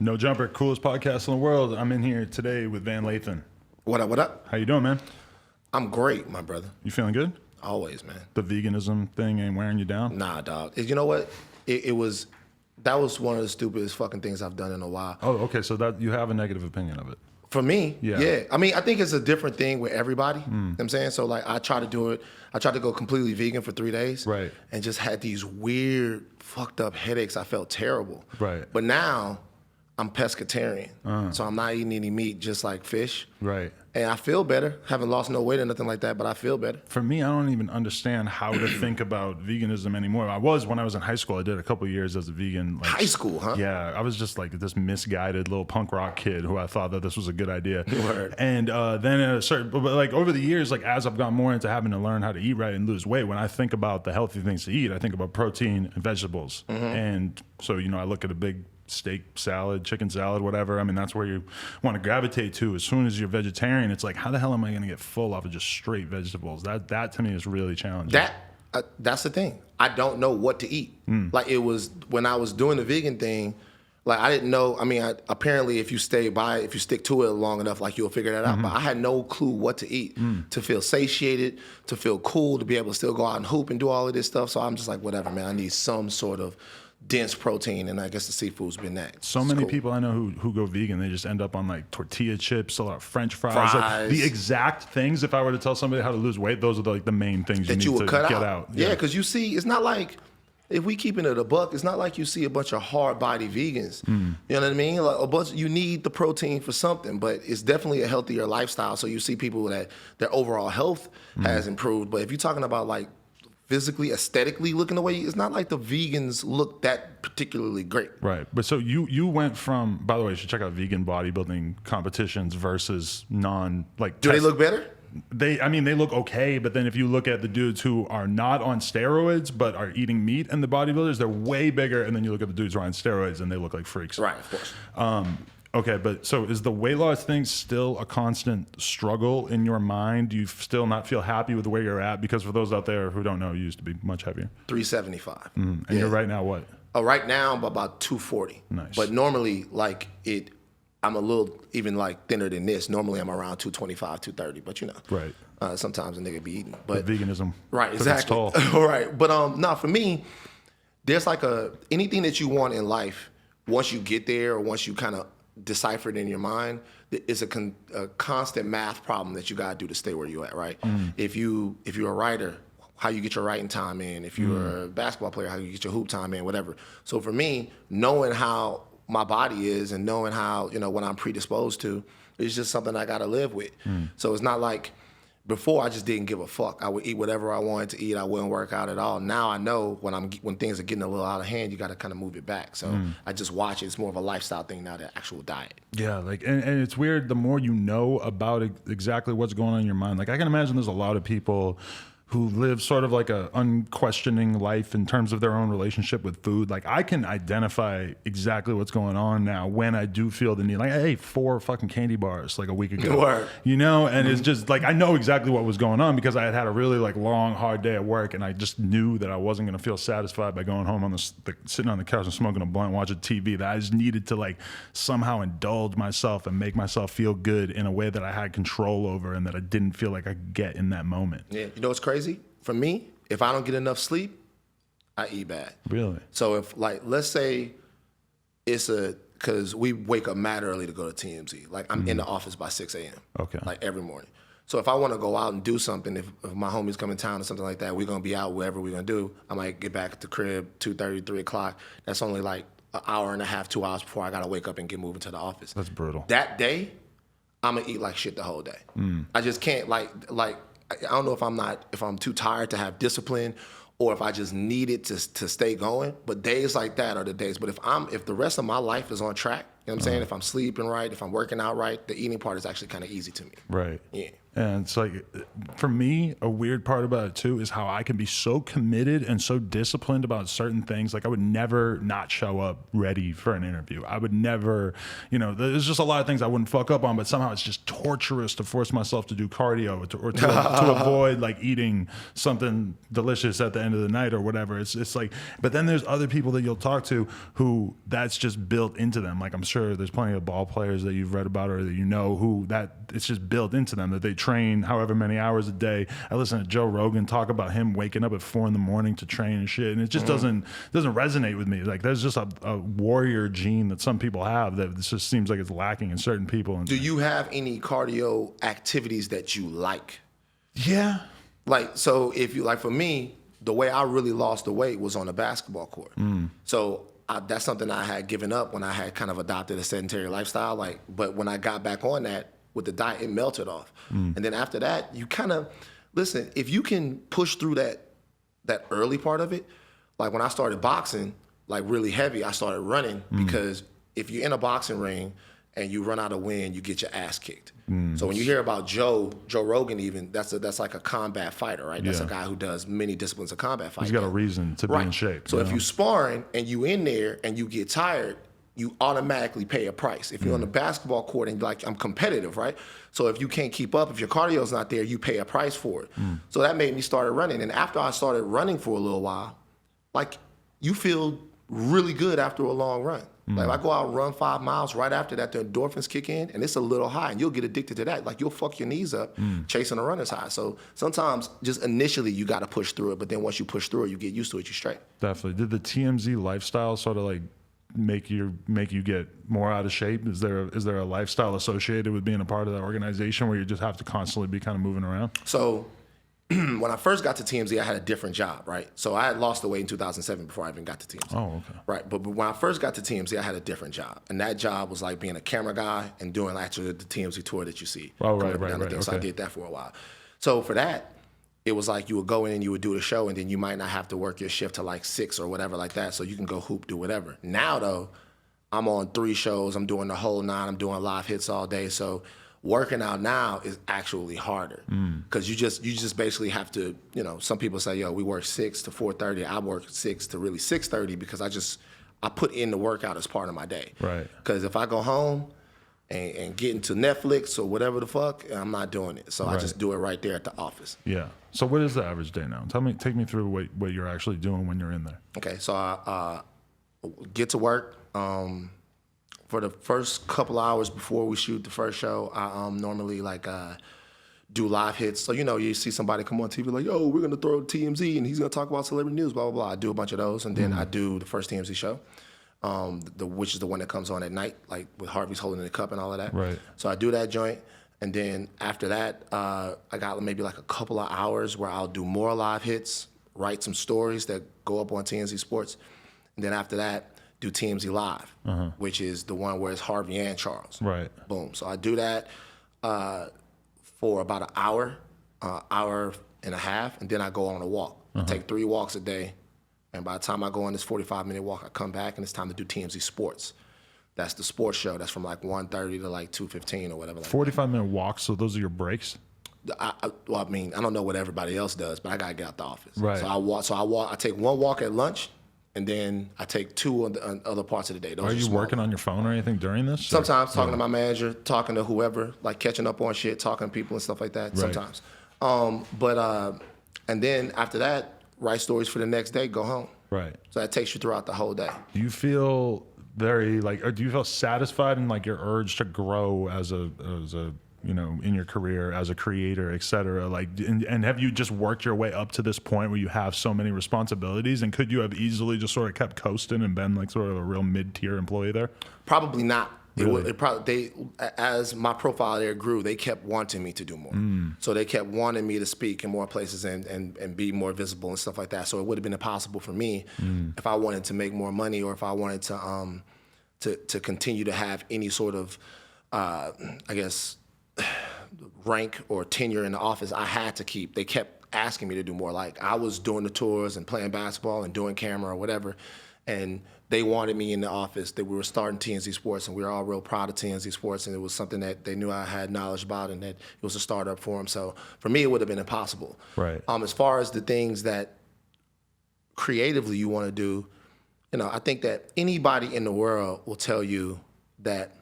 No Jumper, coolest podcast in the world. I'm in here today with Van Lathan. What up, what up? How you doing, man? I'm great, my brother. You feeling good? Always, man. The veganism thing ain't wearing you down? Nah, dog. You know what? That was one of the stupidest fucking things I've done in a while. Oh, okay, so that you have a negative opinion of it. For me, yeah. I mean, I think it's a different thing with everybody. You know what I'm saying? So, like, I try to do it. I tried to go completely vegan for 3 days. Right. And just had these weird, fucked up headaches. I felt terrible. Right. But now, I'm pescatarian. So I'm not eating any meat, just like fish. Right. And I feel better. Haven't lost no weight or nothing like that, but I feel better. For me, I don't even understand how to think about veganism anymore. When I was in high school, I did a couple of years as a vegan. Like, High school, huh? Yeah, I was just like this misguided little punk rock kid who I thought that this was a good idea. Word. And then at a certain, but like over the years, like as I've gotten more into having to learn how to eat right and lose weight, when I think about the healthy things to eat, I think about protein and vegetables. And so, I look at a big steak salad, chicken salad, whatever. I mean, that's where you want to gravitate to. As soon as you're vegetarian, it's like, how the hell am I going to get full off of just straight vegetables? That to me is really challenging. That's the thing. I don't know what to eat. Like, it was when I was doing the vegan thing, like, I didn't know. I mean, apparently if you stick to it long enough, like, you'll figure that out. But I had no clue what to eat to feel satiated, to feel cool, to be able to still go out and hoop and do all of this stuff. So I'm just like, whatever, man. I need some sort of dense protein, and I guess the seafood's been that. So many people I know who go vegan, they just end up on like tortilla chips, a lot of French fries. Like the exact things. If I were to tell somebody how to lose weight, those are the main things that you would cut get out. Yeah, because you see, it's not like, if we keeping it a buck, it's not like you see a bunch of hard body vegans. You know what I mean? Like you need the protein for something, but it's definitely a healthier lifestyle. So you see people that their overall health has improved. But if you're talking about like physically, aesthetically looking the way, it's not like the vegans look that particularly great. Right. But so you went from, by the way, you should check out vegan bodybuilding competitions versus Do they look better? They look okay, but then if you look at the dudes who are not on steroids but are eating meat and the bodybuilders, they're way bigger, and then you look at the dudes who are on steroids and they look like freaks. Right, of course. Okay, but so is the weight loss thing still a constant struggle in your mind? Do you still not feel happy with where you're at? Because for those out there who don't know, you used to be much heavier. 375. And you're right now what? Right now I'm about 240. Nice. But normally, like, I'm a little even like thinner than this. Normally I'm around 225, 230, but Right. Sometimes a nigga be eating. But veganism. Right, exactly. All right. But for me, there's like anything that you want in life, once you get there or once you kind of decipher it in your mind, it's a constant math problem that you gotta do to stay where you're at, right? If you're a writer, how you get your writing time in. If you're a basketball player, how you get your hoop time in, whatever. So for me, knowing how my body is and knowing how, what I'm predisposed to, it's just something I gotta live with. So it's not like, before I just didn't give a fuck. I would eat whatever I wanted to eat. I wouldn't work out at all. Now I know when things are getting a little out of hand, you got to kind of move it back. So I just watch it. It's more of a lifestyle thing now than actual diet. Yeah, like and it's weird. The more you know about exactly what's going on in your mind, like I can imagine there's a lot of people who live sort of like a unquestioning life in terms of their own relationship with food. Like I can identify exactly what's going on now when I do feel the need. Like I ate 4 fucking candy bars like a week ago. Word. And it's just like I know exactly what was going on because I had a really like long, hard day at work, and I just knew that I wasn't gonna feel satisfied by going home on sitting on the couch and smoking a blunt, watching TV. That I just needed to like somehow indulge myself and make myself feel good in a way that I had control over and that I didn't feel like I could get in that moment. Yeah, you know what's crazy? For me, if I don't get enough sleep, I eat bad. Really? So if, like, let's say because we wake up mad early to go to TMZ. Like, I'm in the office by 6 a.m. Okay. Like, every morning. So if I want to go out and do something, if my homies come in town or something like that, we're going to be out wherever we're going to do. I might get back at the crib 2:30, 3 o'clock. That's only like an hour and a half, 2 hours before I got to wake up and get moving to the office. That's brutal. That day, I'm going to eat like shit the whole day. I just can't, like I don't know if I'm too tired to have discipline or if I just need it to stay going. But days like that are the days. But if the rest of my life is on track, you know what I'm saying? If I'm sleeping right, if I'm working out right, the eating part is actually kind of easy to me. Right. Yeah. And it's like, for me, a weird part about it too is how I can be so committed and so disciplined about certain things. Like I would never not show up ready for an interview. I would never, there's just a lot of things I wouldn't fuck up on, but somehow it's just torturous to force myself to do cardio or to avoid like eating something delicious at the end of the night or whatever. It's like, but then there's other people that you'll talk to who that's just built into them. Like I'm sure there's plenty of ball players that you've read about or that who that it's just built into them that they train however many hours a day. I listen to Joe Rogan talk about him waking up at 4 a.m. to train and shit, and it just doesn't resonate with me. Like there's just a warrior gene that some people have that just seems like it's lacking in certain people. Do you have any cardio activities that you like? Yeah. Like, so if you, like for me, the way I really lost the weight was on the basketball court. So that's something I had given up when I had kind of adopted a sedentary lifestyle. Like, but when I got back on that with the diet, it melted off. And then after that, you kind of, listen, if you can push through that early part of it, like when I started boxing, like really heavy, I started running because if you're in a boxing ring and you run out of wind, you get your ass kicked. So when you hear about Joe Rogan even, that's like a combat fighter, right? That's a guy who does many disciplines of combat fighting. He's got a reason to be in shape. So if you sparring and you in there and you get tired, you automatically pay a price. If you're on the basketball court and like, I'm competitive, right? So if you can't keep up, if your cardio's not there, you pay a price for it. So that made me start running. And after I started running for a little while, like you feel really good after a long run. Like if I go out and run 5 miles, right after that, the endorphins kick in and it's a little high and you'll get addicted to that. Like you'll fuck your knees up chasing a runner's high. So sometimes just initially you got to push through it, but then once you push through it, you get used to it, you're straight. Definitely. Did the TMZ lifestyle sort of like make you get more out of shape? Is there a lifestyle associated with being a part of that organization where you just have to constantly be kind of moving around? So when I first got to TMZ, I had a different job, right? So I had lost the weight in 2007 before I even got to TMZ. Oh, okay. Right, but when I first got to TMZ, I had a different job. And that job was like being a camera guy and doing actually the TMZ tour that you see. Oh, right. Okay. So I did that for a while. So for that, it was like you would go in and you would do the show and then you might not have to work your shift till like 6 or whatever like that. So you can go hoop, do whatever. Now though, I'm on 3 shows. I'm doing the whole 9. I'm doing live hits all day. So working out now is actually harder because you just basically have to, some people say, yo, we work 6 to 4:30. I work 6 to really 6:30 because I put in the workout as part of my day. Right. Because if I go home and get into Netflix or whatever the fuck, I'm not doing it. So I just do it right there at the office. Yeah. So what is the average day now? Take me through what you're actually doing when you're in there. Okay. So I get to work. For the first couple hours before we shoot the first show, I normally do live hits. So you see somebody come on TV like, yo, we're gonna throw TMZ and he's gonna talk about celebrity news, blah blah blah. I do a bunch of those, and then I do the first TMZ show, which is the one that comes on at night, like with Harvey's holding the cup and all of that. Right. So I do that joint, and then after that, I got maybe like a couple of hours where I'll do more live hits, write some stories that go up on TMZ Sports, and then after that, do TMZ Live, which is the one where it's Harvey and Charles. Right. Boom. So I do that for about an hour and a half, and then I go on a walk. I take 3 walks a day, and by the time I go on this 45-minute walk, I come back, and it's time to do TMZ Sports. That's the sports show. That's from like 1:30 to like 2:15 or whatever. 45-minute walks, so those are your breaks? I don't know what everybody else does, but I got to get out the office. Right. So I walk. I take 1 walk at lunch, and then I take 2 on other parts of the day. Those are you working on your phone or anything during this? Sometimes talking to my manager, talking to whoever, like catching up on shit, talking to people and stuff like that. Right. Sometimes, and then after that, write stories for the next day, go home. Right. So that takes you throughout the whole day. Do you feel or do you feel satisfied in like your urge to grow as a in your career as a creator, et cetera? Like, and have you just worked your way up to this point where you have so many responsibilities? And could you have easily just sort of kept coasting and been like sort of a real mid-tier employee there? Probably not. Really? As my profile there grew, they kept wanting me to do more. So they kept wanting me to speak in more places and be more visible and stuff like that. So it would have been impossible for me if I wanted to make more money or if I wanted to continue to have any sort of, rank or tenure in the office. They kept asking me to do more. Like I was doing the tours and playing basketball and doing camera or whatever. and they wanted me in the office, that we were starting TNZ Sports, and we were all real proud of TNZ Sports, and it was something that they knew I had knowledge about, and that it was a startup for them. So for me, it would have been impossible. Right. As far as the things that creatively you want to do, I think that anybody in the world will tell you that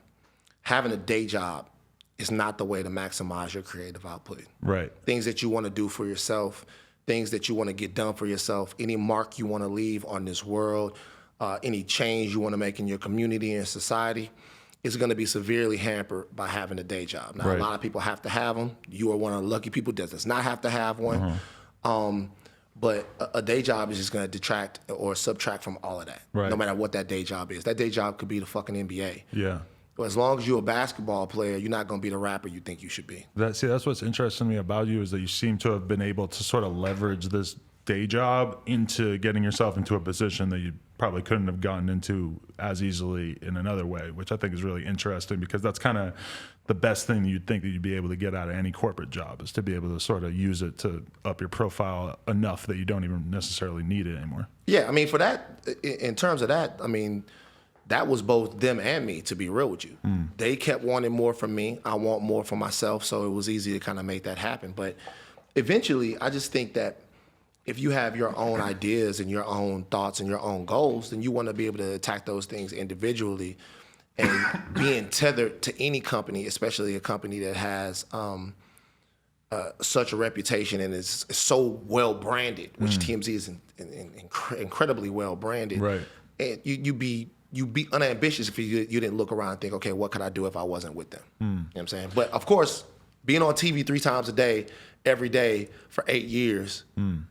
having a day job is not the way to maximize your creative output. Right. Things that you want to do for yourself, things that you want to get done for yourself, any mark you want to leave on this world, any change you want to make in your community and society is going to be severely hampered by having a day job. Now, Right. a lot of people have to have them. You are one of the lucky people that does not have to have one. But a day job is just going to detract or subtract from all of that, Right. no matter what that day job is. That day job could be the fucking NBA. Yeah. But as long as you're a basketball player, you're not going to be the rapper you think you should be. That's what's interesting to me about you is that you seem to have been able to sort of leverage this day job into getting yourself into a position that you probably couldn't have gotten into as easily in another way, which I think is really interesting because that's kind of the best thing you'd think that you'd be able to get out of any corporate job is to be able to sort of use it to up your profile enough that you don't even necessarily need it anymore. Yeah, I mean, for that, in terms of that, I mean, that was both them and me, to be real with you. They kept wanting more from me. I want more for myself, so it was easy to kind of make that happen. But eventually, I just think that if you have your own ideas and your own thoughts and your own goals, then you want to be able to attack those things individually. And being tethered to any company, especially a company that has such a reputation and is so well branded, which TMZ is incredibly well branded. Right. And you'd be unambitious if you didn't look around and think, okay, what could I do if I wasn't with them? You know what I'm saying? But of course, being on TV 3 times a day, every day for 8 years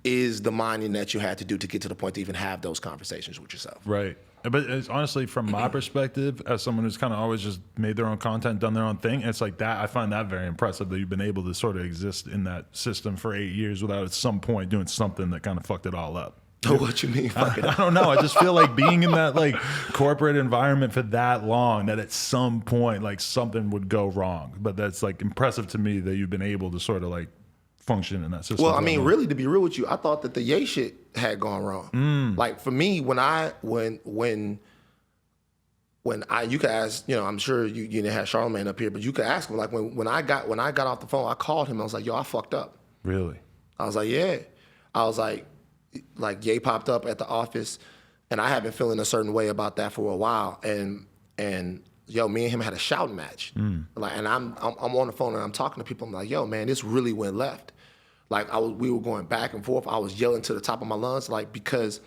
is the mining that you had to do to get to the point to even have those conversations with yourself. Right. But it's honestly, from my perspective, as someone who's kind of always just made their own content, done their own thing, it's like that. I find that very impressive that you've been able to sort of exist in that system for 8 years without at some point doing something that kind of fucked it all up. What you mean? I don't know. I just feel like being in that like corporate environment for that long, that at some point like something would go wrong. But that's like impressive to me that you've been able to sort of like function in that system. Well, I mean, really, to be real with you, I thought that the Ye shit had gone wrong. Like for me, when you could ask, I'm sure you didn't have Charlamagne up here, but you could ask him. Like when I got off the phone, I called him. I was like, yo, I fucked up. Really? I was like, yeah. I was like Ye popped up at the office, and I had been feeling a certain way about that for a while, and yo, me and him had a shouting match. Like, and I'm on the phone and I'm talking to people. I'm like, yo, man, this really went left. Like we were going back and forth. I was yelling to the top of my lungs, like, because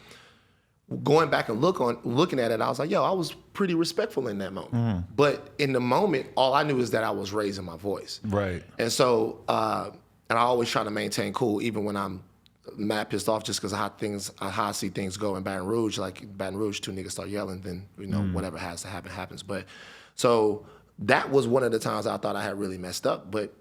going back and looking at it, I was like, yo, I was pretty respectful in that moment. But in the moment, all I knew is that I was raising my voice. Right. And so, and I always try to maintain cool, even when I'm mad pissed off, just because of how I see things go in Baton Rouge. Like in Baton Rouge, 2 niggas start yelling, then whatever has to happen happens. But so that was one of the times I thought I had really messed up, but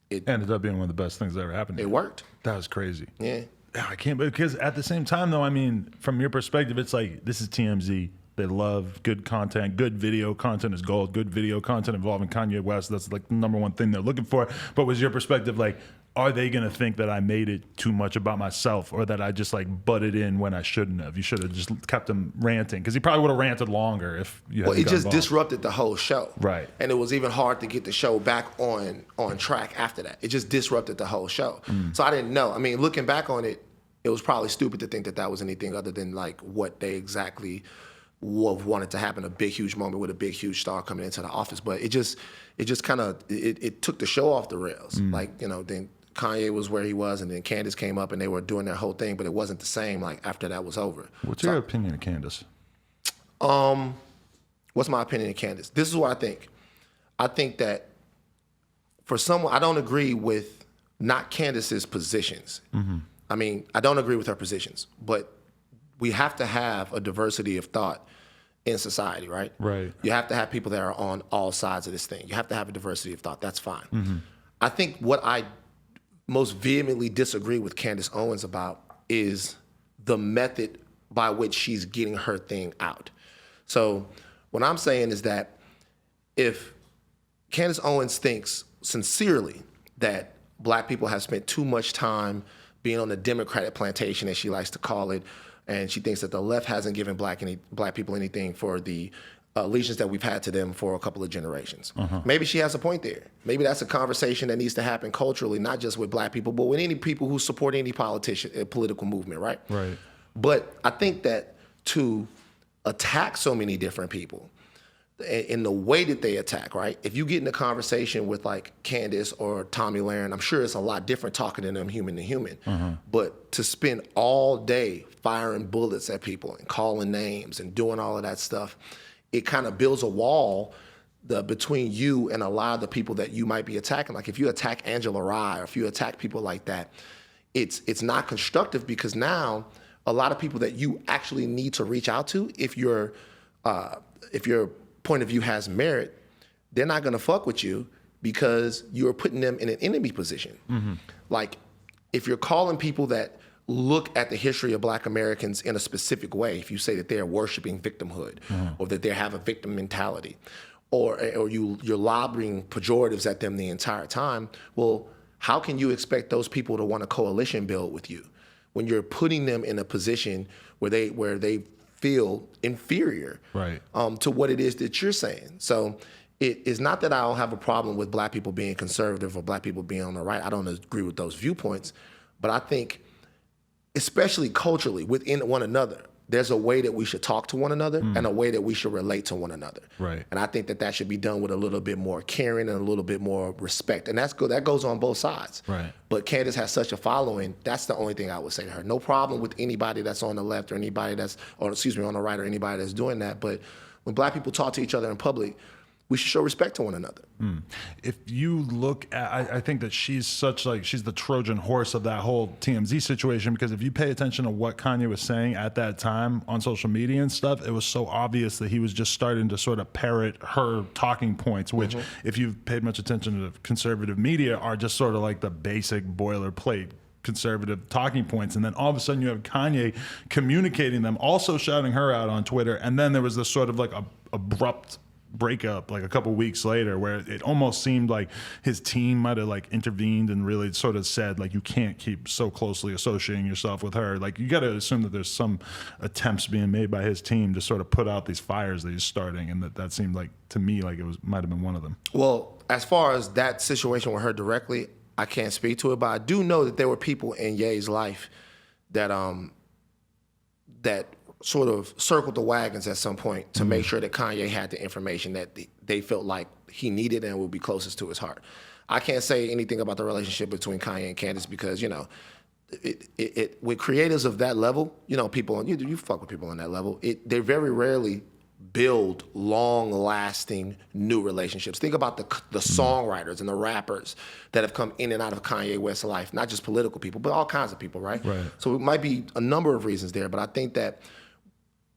it ended up being one of the best things that ever happened to it you. worked. That was crazy. Yeah. I can't, because at the same time though, I mean, from your perspective, it's like, this is TMZ. They love good content. Good video content is gold. Good video content involving Kanye West, that's like the number one thing they're looking for. But was your perspective like, are they going to think that I made it too much about myself, or that I just like butted in when I shouldn't have? You should have just kept him ranting, because he probably would have ranted longer if you hadn't Well, it got just involved. disrupted the whole show. Right. And it was even hard to get the show back on track after that. It just disrupted the whole show. So I didn't know. I mean, looking back on it, it was probably stupid to think that that was anything other than like what they exactly wanted to happen, a big, huge moment with a big, huge star coming into the office. But it just kind of, it took the show off the rails. Like, then Kanye was where he was, and then Candace came up and they were doing their whole thing, but it wasn't the same like after that was over. What's your opinion of Candace? What's my opinion of Candace? This is what I think. I think that for someone, I don't agree with not Candace's positions. I mean, I don't agree with her positions, but we have to have a diversity of thought in society, right? Right. You have to have people that are on all sides of this thing. You have to have a diversity of thought. That's fine. I think what I most vehemently disagree with Candace Owens about is the method by which she's getting her thing out. So what I'm saying is that if Candace Owens thinks sincerely that black people have spent too much time being on the Democratic plantation, as she likes to call it, and she thinks that the left hasn't given black people anything for the allegiance that we've had to them for a couple of generations. Maybe she has a point there. Maybe that's a conversation that needs to happen culturally, not just with black people, but with any people who support any political movement, right? Right. But I think that to attack so many different people in the way that they attack, right? If you get in a conversation with like Candace or Tommy Lahren, I'm sure it's a lot different talking to them human to human. But to spend all day firing bullets at people and calling names and doing all of that stuff, it kind of builds a wall between you and a lot of the people that you might be attacking. Like if you attack Angela Rye or if you attack people like that, it's not constructive, because now a lot of people that you actually need to reach out to, if your point of view has merit, they're not gonna fuck with you because you're putting them in an enemy position. Like if you're calling people that look at the history of black Americans in a specific way, if you say that they're worshiping victimhood or that they have a victim mentality, or you're lobbing pejoratives at them the entire time, well, how can you expect those people to want a coalition build with you when you're putting them in a position where they feel inferior to what it is that you're saying? So it is not that I don't have a problem with black people being conservative or black people being on the right. I don't agree with those viewpoints, but I think, especially culturally within one another, there's a way that we should talk to one another and a way that we should relate to one another. Right. And I think that should be done with a little bit more caring and a little bit more respect. And that's good. That goes on both sides. Right. But Candace has such a following. That's the only thing I would say to her. No problem with anybody that's on the left or on the right or anybody that's doing that. But when black people talk to each other in public, we should show respect to one another. If you look at, I think that she's the Trojan horse of that whole TMZ situation, because if you pay attention to what Kanye was saying at that time on social media and stuff, it was so obvious that he was just starting to sort of parrot her talking points, which if you've paid much attention to conservative media are just sort of like the basic boilerplate conservative talking points. And then all of a sudden you have Kanye communicating them, also shouting her out on Twitter. And then there was this sort of like abrupt breakup like a couple weeks later where it almost seemed like his team might have like intervened and really sort of said like, you can't keep so closely associating yourself with her. Like you got to assume that there's some attempts being made by his team to sort of put out these fires that he's starting, and that seemed like to me like might have been one of them. Well, as far as that situation with her directly, I can't speak to it, but I do know that there were people in Ye's life that that sort of circled the wagons at some point to make sure that Kanye had the information that they felt like he needed and would be closest to his heart. I can't say anything about the relationship between Kanye and Candace because, you know, with creators of that level, you know, people, you fuck with people on that level, they very rarely build long-lasting new relationships. Think about the songwriters and the rappers that have come in and out of Kanye West's life, not just political people, but all kinds of people, right? So it might be a number of reasons there, but I think that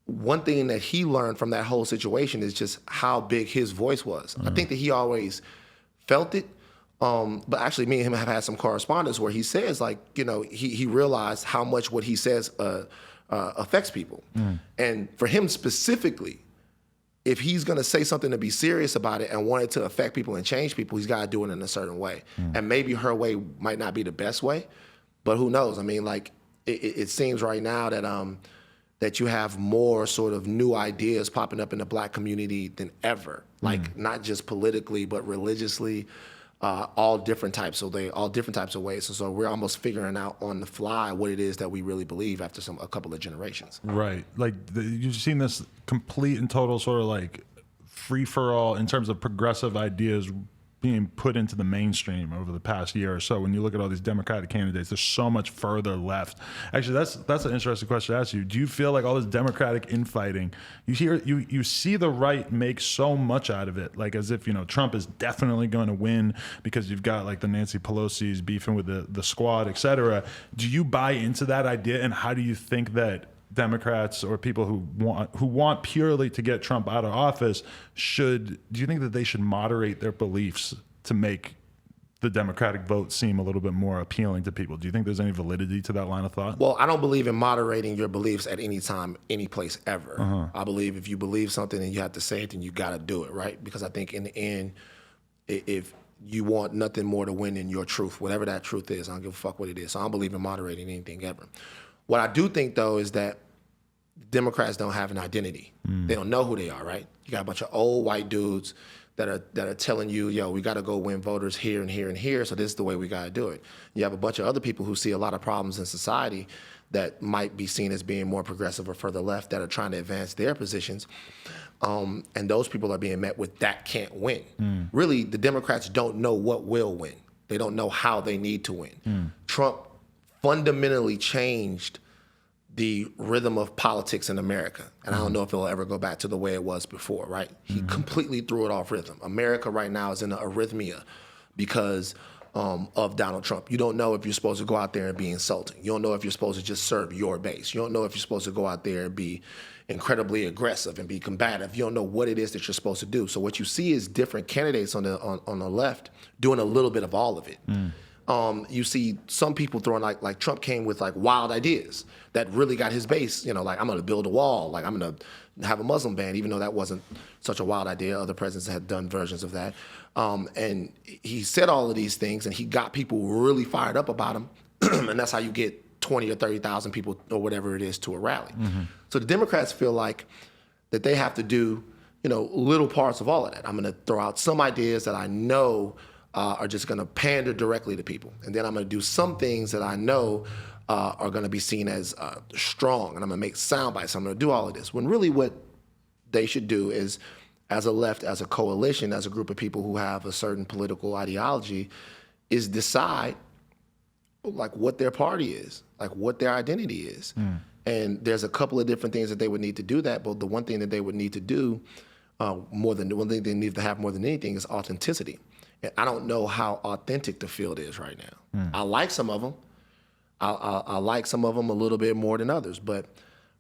one thing that he learned from that whole situation is just how big his voice was. I think that he always felt it, but actually me and him have had some correspondence where he says, like, you know, he realized how much what he says affects people. And for him specifically, if he's gonna say something to be serious about it and want it to affect people and change people, he's gotta do it in a certain way. And maybe her way might not be the best way, but who knows? I mean, like, it seems right now that that you have more sort of new ideas popping up in the black community than ever. Like not just politically, but religiously, all different types of ways. And so we're almost figuring out on the fly what it is that we really believe after a couple of generations. Right. Like you've seen this complete and total sort of like free for all in terms of progressive ideas being put into the mainstream over the past year or so. When you look at all these Democratic candidates, there's so much further left. Actually, that's an interesting question to ask you. Do you feel like all this Democratic infighting, you see the right make so much out of it, like as if, you know, Trump is definitely going to win because you've got like the Nancy Pelosi's beefing with the squad, et cetera. Do you buy into that idea, and how do you think that Democrats or people who want purely to get Trump out of office do you think that they should moderate their beliefs to make the Democratic vote seem a little bit more appealing to people? Do you think there's any validity to that line of thought? Well, I don't believe in moderating your beliefs at any time, any place, ever. I believe if you believe something and you have to say it, then you got to do it, right? Because I think in the end, if you want nothing more to win than your truth, whatever that truth is, I don't give a fuck what it is. So I don't believe in moderating anything ever. What I do think, though, is that Democrats don't have an identity. They don't know who they are, right? You got a bunch of old white dudes that are telling you, yo, we got to go win voters here and here and here, so this is the way we got to do it. You have a bunch of other people who see a lot of problems in society that might be seen as being more progressive or further left that are trying to advance their positions. And those people are being met with that can't win. Really, the Democrats don't know what will win. They don't know how they need to win. Trump fundamentally changed the rhythm of politics in America. And I don't know if it'll ever go back to the way it was before, right? He completely threw it off rhythm. America right now is in an arrhythmia because of Donald Trump. You don't know if you're supposed to go out there and be insulting. You don't know if you're supposed to just serve your base. You don't know if you're supposed to go out there and be incredibly aggressive and be combative. You don't know what it is that you're supposed to do. So what you see is different candidates on the left doing a little bit of all of it. You see some people throwing like Trump came with like wild ideas that really got his base, like I'm gonna build a wall, like I'm gonna have a Muslim ban, even though that wasn't such a wild idea. Other presidents had done versions of that. And he said all of these things and he got people really fired up about him. And that's how you get 20 or 30,000 people or whatever it is to a rally. So the Democrats feel like that they have to do, little parts of all of that. I'm gonna throw out some ideas that I know are just going to pander directly to people. And then I'm going to do some things that I know are going to be seen as strong. And I'm going to make sound bites. I'm going to do all of this. When really what they should do is, as a left, as a coalition, as a group of people who have a certain political ideology, is decide like what their party is, like what their identity is. And there's a couple of different things that they would need to do that. But the one thing that they would need to do one thing they need to have more than anything is authenticity. And I don't know how authentic the field is right now. I like some of them. I like some of them a little bit more than others, but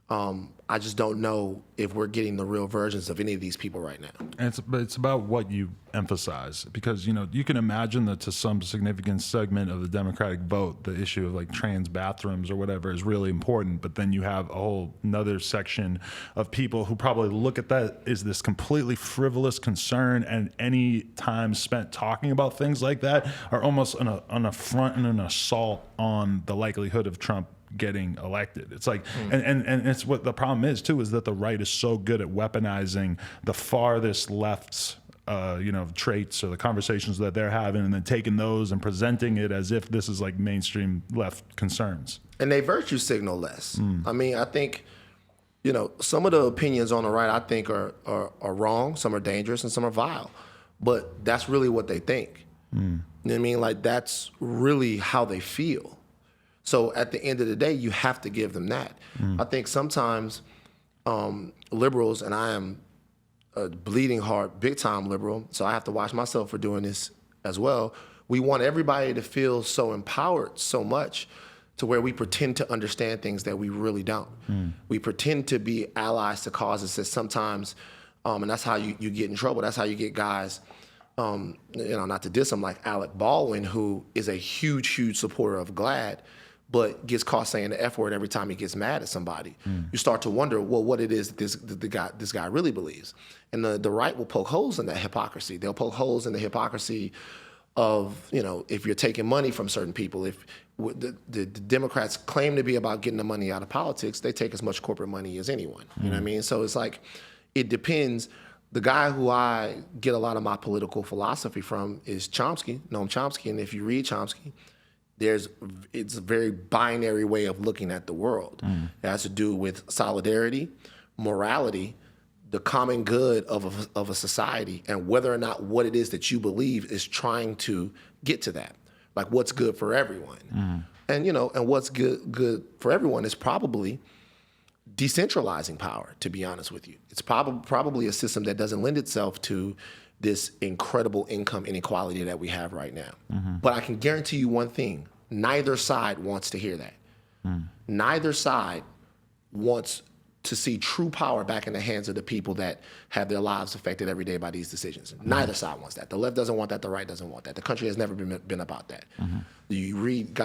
I just don't know if we're getting the real versions of any of these people right now. And it's about what you emphasize, because you can imagine that to some significant segment of the Democratic vote, the issue of like trans bathrooms or whatever is really important. But then you have a whole another section of people who probably look at that as this completely frivolous concern, and any time spent talking about things like that are almost an affront and an assault on the likelihood of Trump getting elected. It's like, and it's what the problem is too, is that the right is so good at weaponizing the farthest left's traits or the conversations that they're having, and then taking those and presenting it as if this is like mainstream left concerns. And they virtue signal less. I mean, I think, some of the opinions on the right, I think are wrong. Some are dangerous and some are vile, but that's really what they think. You know what I mean? Like that's really how they feel. So at the end of the day, you have to give them that. I think sometimes liberals, and I am a bleeding heart, big time liberal, so I have to watch myself for doing this as well. We want everybody to feel so empowered so much to where we pretend to understand things that we really don't. We pretend to be allies to causes that sometimes, and that's how you get in trouble. That's how you get guys, not to diss them, like Alec Baldwin, who is a huge, huge supporter of GLAAD, but gets caught saying the F word every time he gets mad at somebody. You start to wonder, well, what it is that this guy really believes. And the right will poke holes in that hypocrisy. They'll poke holes in the hypocrisy of, if you're taking money from certain people. If the Democrats claim to be about getting the money out of politics, they take as much corporate money as anyone. You know what I mean? So it's like, it depends. The guy who I get a lot of my political philosophy from is Chomsky, Noam Chomsky. And if you read Chomsky, it's a very binary way of looking at the world. It has to do with solidarity, morality, the common good of a society, and whether or not what it is that you believe is trying to get to that. Like what's good for everyone. And and what's good for everyone is probably decentralizing power, to be honest with you. It's probably a system that doesn't lend itself to this incredible income inequality that we have right now. But I can guarantee you one thing, neither side wants to hear that. Neither side wants to see true power back in the hands of the people that have their lives affected every day by these decisions. Neither side wants that. The left doesn't want that, the right doesn't want that. The country has never been about that. You read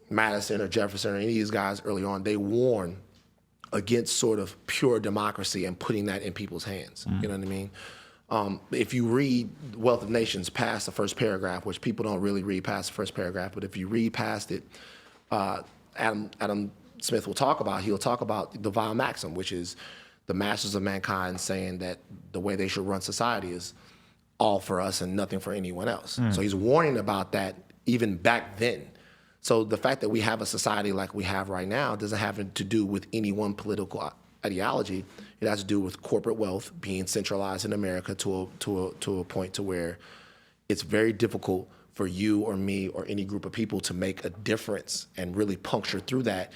Madison or Jefferson or any of these guys early on, they warn against sort of pure democracy and putting that in people's hands. You know what I mean? If you read Wealth of Nations past the first paragraph, which people don't really read past the first paragraph, but if you read past it, Adam Smith will talk about, he'll talk about the vile maxim, which is the masters of mankind saying that the way they should run society is all for us and nothing for anyone else. So he's warning about that even back then. So the fact that we have a society like we have right now doesn't have to do with any one political ideology. It has to do with corporate wealth being centralized in America to a point to where it's very difficult for you or me or any group of people to make a difference and really puncture through that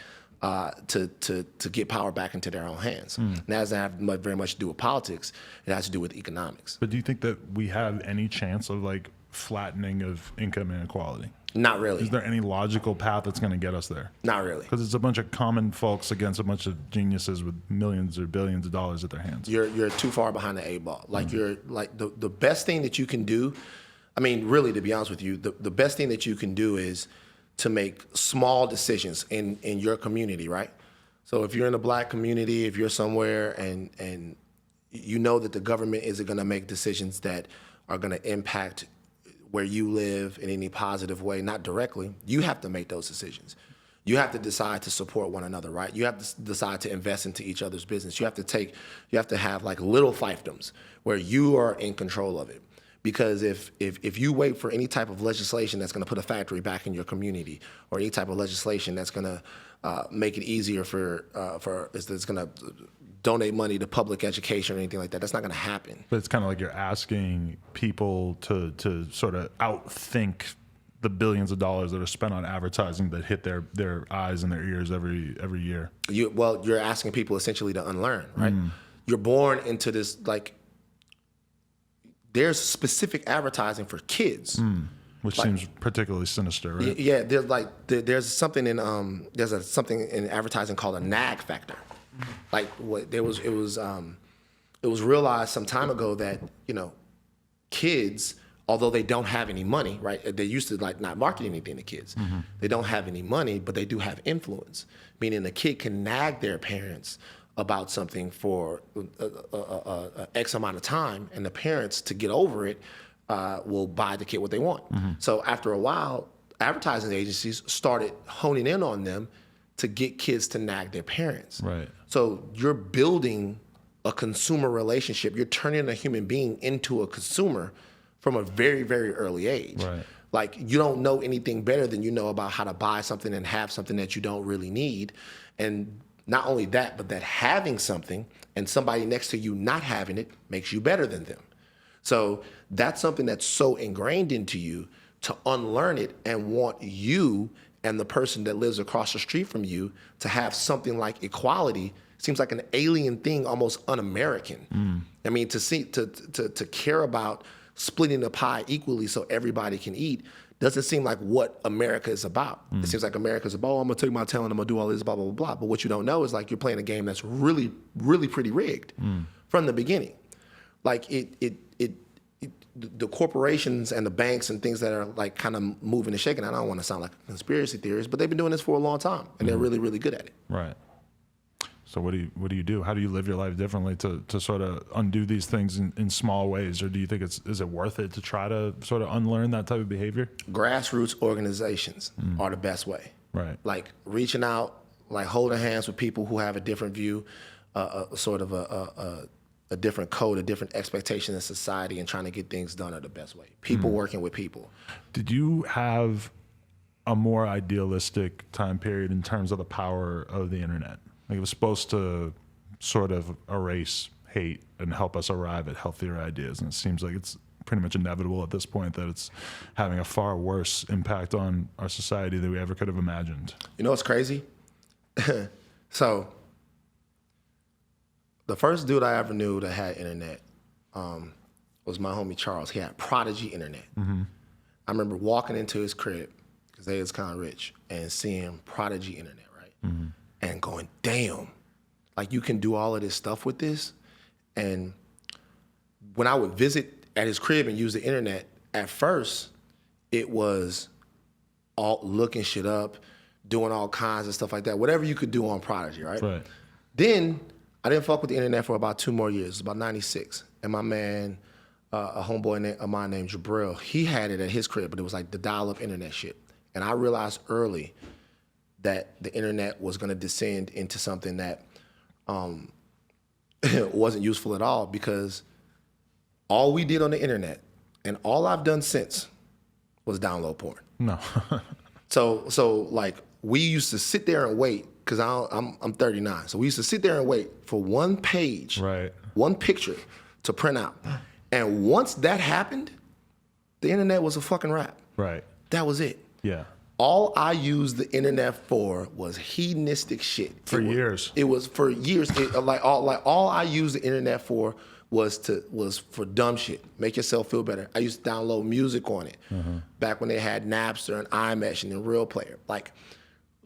to get power back into their own hands. And that doesn't have very much to do with politics. It has to do with economics. But do you think that we have any chance of like flattening of income inequality? Not really. Is there any logical path that's going to get us there? Not really. Because it's a bunch of common folks against a bunch of geniuses with millions or billions of dollars at their hands. You're too far behind the eight ball. Like you're like the best thing that you can do. I mean, really, to be honest with you, the best thing that you can do is to make small decisions in your community, right? So if you're in a black community, if you're somewhere and you know that the government isn't going to make decisions that are going to impact where you live in any positive way, not directly, you have to make those decisions. You have to decide to support one another, right? You have to decide to invest into each other's business. You have to have like little fiefdoms where you are in control of it. Because if you wait for any type of legislation that's going to put a factory back in your community, or any type of legislation that's going to make it easier that's going to donate money to public education or anything like that, that's not going to happen. But it's kind of like you're asking people to sort of outthink the billions of dollars that are spent on advertising that hit their eyes and their ears every year. You're asking people essentially to unlearn, right? You're born into this like. There's specific advertising for kids, which seems particularly sinister, right? Yeah, there's something in advertising called a nag factor. Like it was realized some time ago that kids, although they don't have any money, right? They used to like not market anything to kids. They don't have any money, but they do have influence, meaning the kid can nag their parents about something for X amount of time, and the parents, to get over it, will buy the kid what they want. So after a while, advertising agencies started honing in on them to get kids to nag their parents. Right. So you're building a consumer relationship. You're turning a human being into a consumer from a very, very early age. Right. Like you don't know anything better than you know about how to buy something and have something that you don't really need. And not only that, but that having something and somebody next to you not having it makes you better than them. So that's something that's so ingrained into you, to unlearn it and want you and the person that lives across the street from you to have something like equality seems like an alien thing, almost un-American. I mean, to care about splitting the pie equally so everybody can eat doesn't seem like what America is about. It seems like America's about, I'm gonna take my talent, I'm gonna do all this, blah, blah, blah, blah. But what you don't know is like you're playing a game that's really, really pretty rigged from the beginning. Like the corporations and the banks and things that are like kind of moving and shaking, I don't wanna sound like a conspiracy theorist, but they've been doing this for a long time and they're really, really good at it. Right. So what do you do? How do you live your life differently to sort of undo these things in small ways? Or do you think is it worth it to try to sort of unlearn that type of behavior? Grassroots organizations are the best way. Right. Like reaching out, like holding hands with people who have a different view, a different code, a different expectation in society, and trying to get things done are the best way. People working with people. Did you have a more idealistic time period in terms of the power of the internet? Like it was supposed to sort of erase hate and help us arrive at healthier ideas. And it seems like it's pretty much inevitable at this point that it's having a far worse impact on our society than we ever could have imagined. You know what's crazy? So the first dude I ever knew that had internet was my homie Charles. He had Prodigy internet. I remember walking into his crib, because they was kind of rich, and seeing Prodigy internet, right? And going, damn, like you can do all of this stuff with this. And when I would visit at his crib and use the internet, at first it was all looking shit up, doing all kinds of stuff like that, whatever you could do on Prodigy, right? Right. Then I didn't fuck with the internet for about 2 more years. It was about 96. And my man, a homeboy of mine named Jabril, he had it at his crib, but it was like the dial-up internet shit. And I realized early that the internet was going to descend into something that wasn't useful at all, because all we did on the internet and all I've done since was download porn. No. So like we used to sit there and wait, because I'm 39. So we used to sit there and wait for one page, Right. one picture to print out. And once that happened, the internet was a fucking wrap. Right. That was it. Yeah. All I used the internet for was hedonistic shit. For years. It was for years. All I used the internet for was for dumb shit. Make yourself feel better. I used to download music on it back when they had Napster and iMesh and Real Player. Like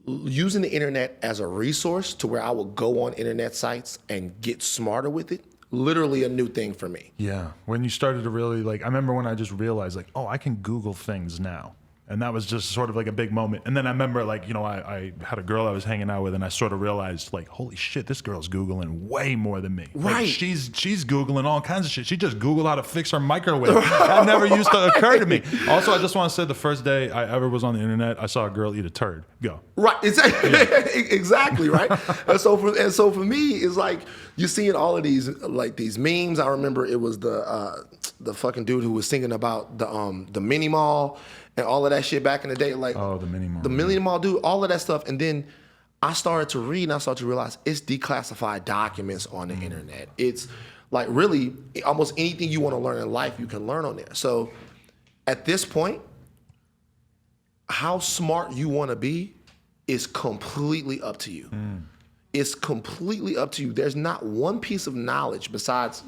using the internet as a resource to where I would go on internet sites and get smarter with it. Literally a new thing for me. Yeah. When you started to really I remember when I just realized oh, I can Google things now. And that was just sort of like a big moment. And then I remember I had a girl I was hanging out with, and I sort of realized holy shit, this girl's Googling way more than me. Right. She's Googling all kinds of shit. She just Googled how to fix her microwave. That never used to occur to me. Also, I just want to say the first day I ever was on the internet, I saw a girl eat a turd. Go. Right. Exactly. Exactly. Right. and so for me, it's like you're seeing all of these memes. I remember it was the fucking dude who was singing about the mini mall and all of that shit back in the day. The mini mall. The mini mall dude, all of that stuff. And then I started to read and I started to realize it's declassified documents on the internet. It's like really almost anything you want to learn in life, you can learn on there. So at this point, how smart you want to be is completely up to you. It's completely up to you. There's not one piece of knowledge besides,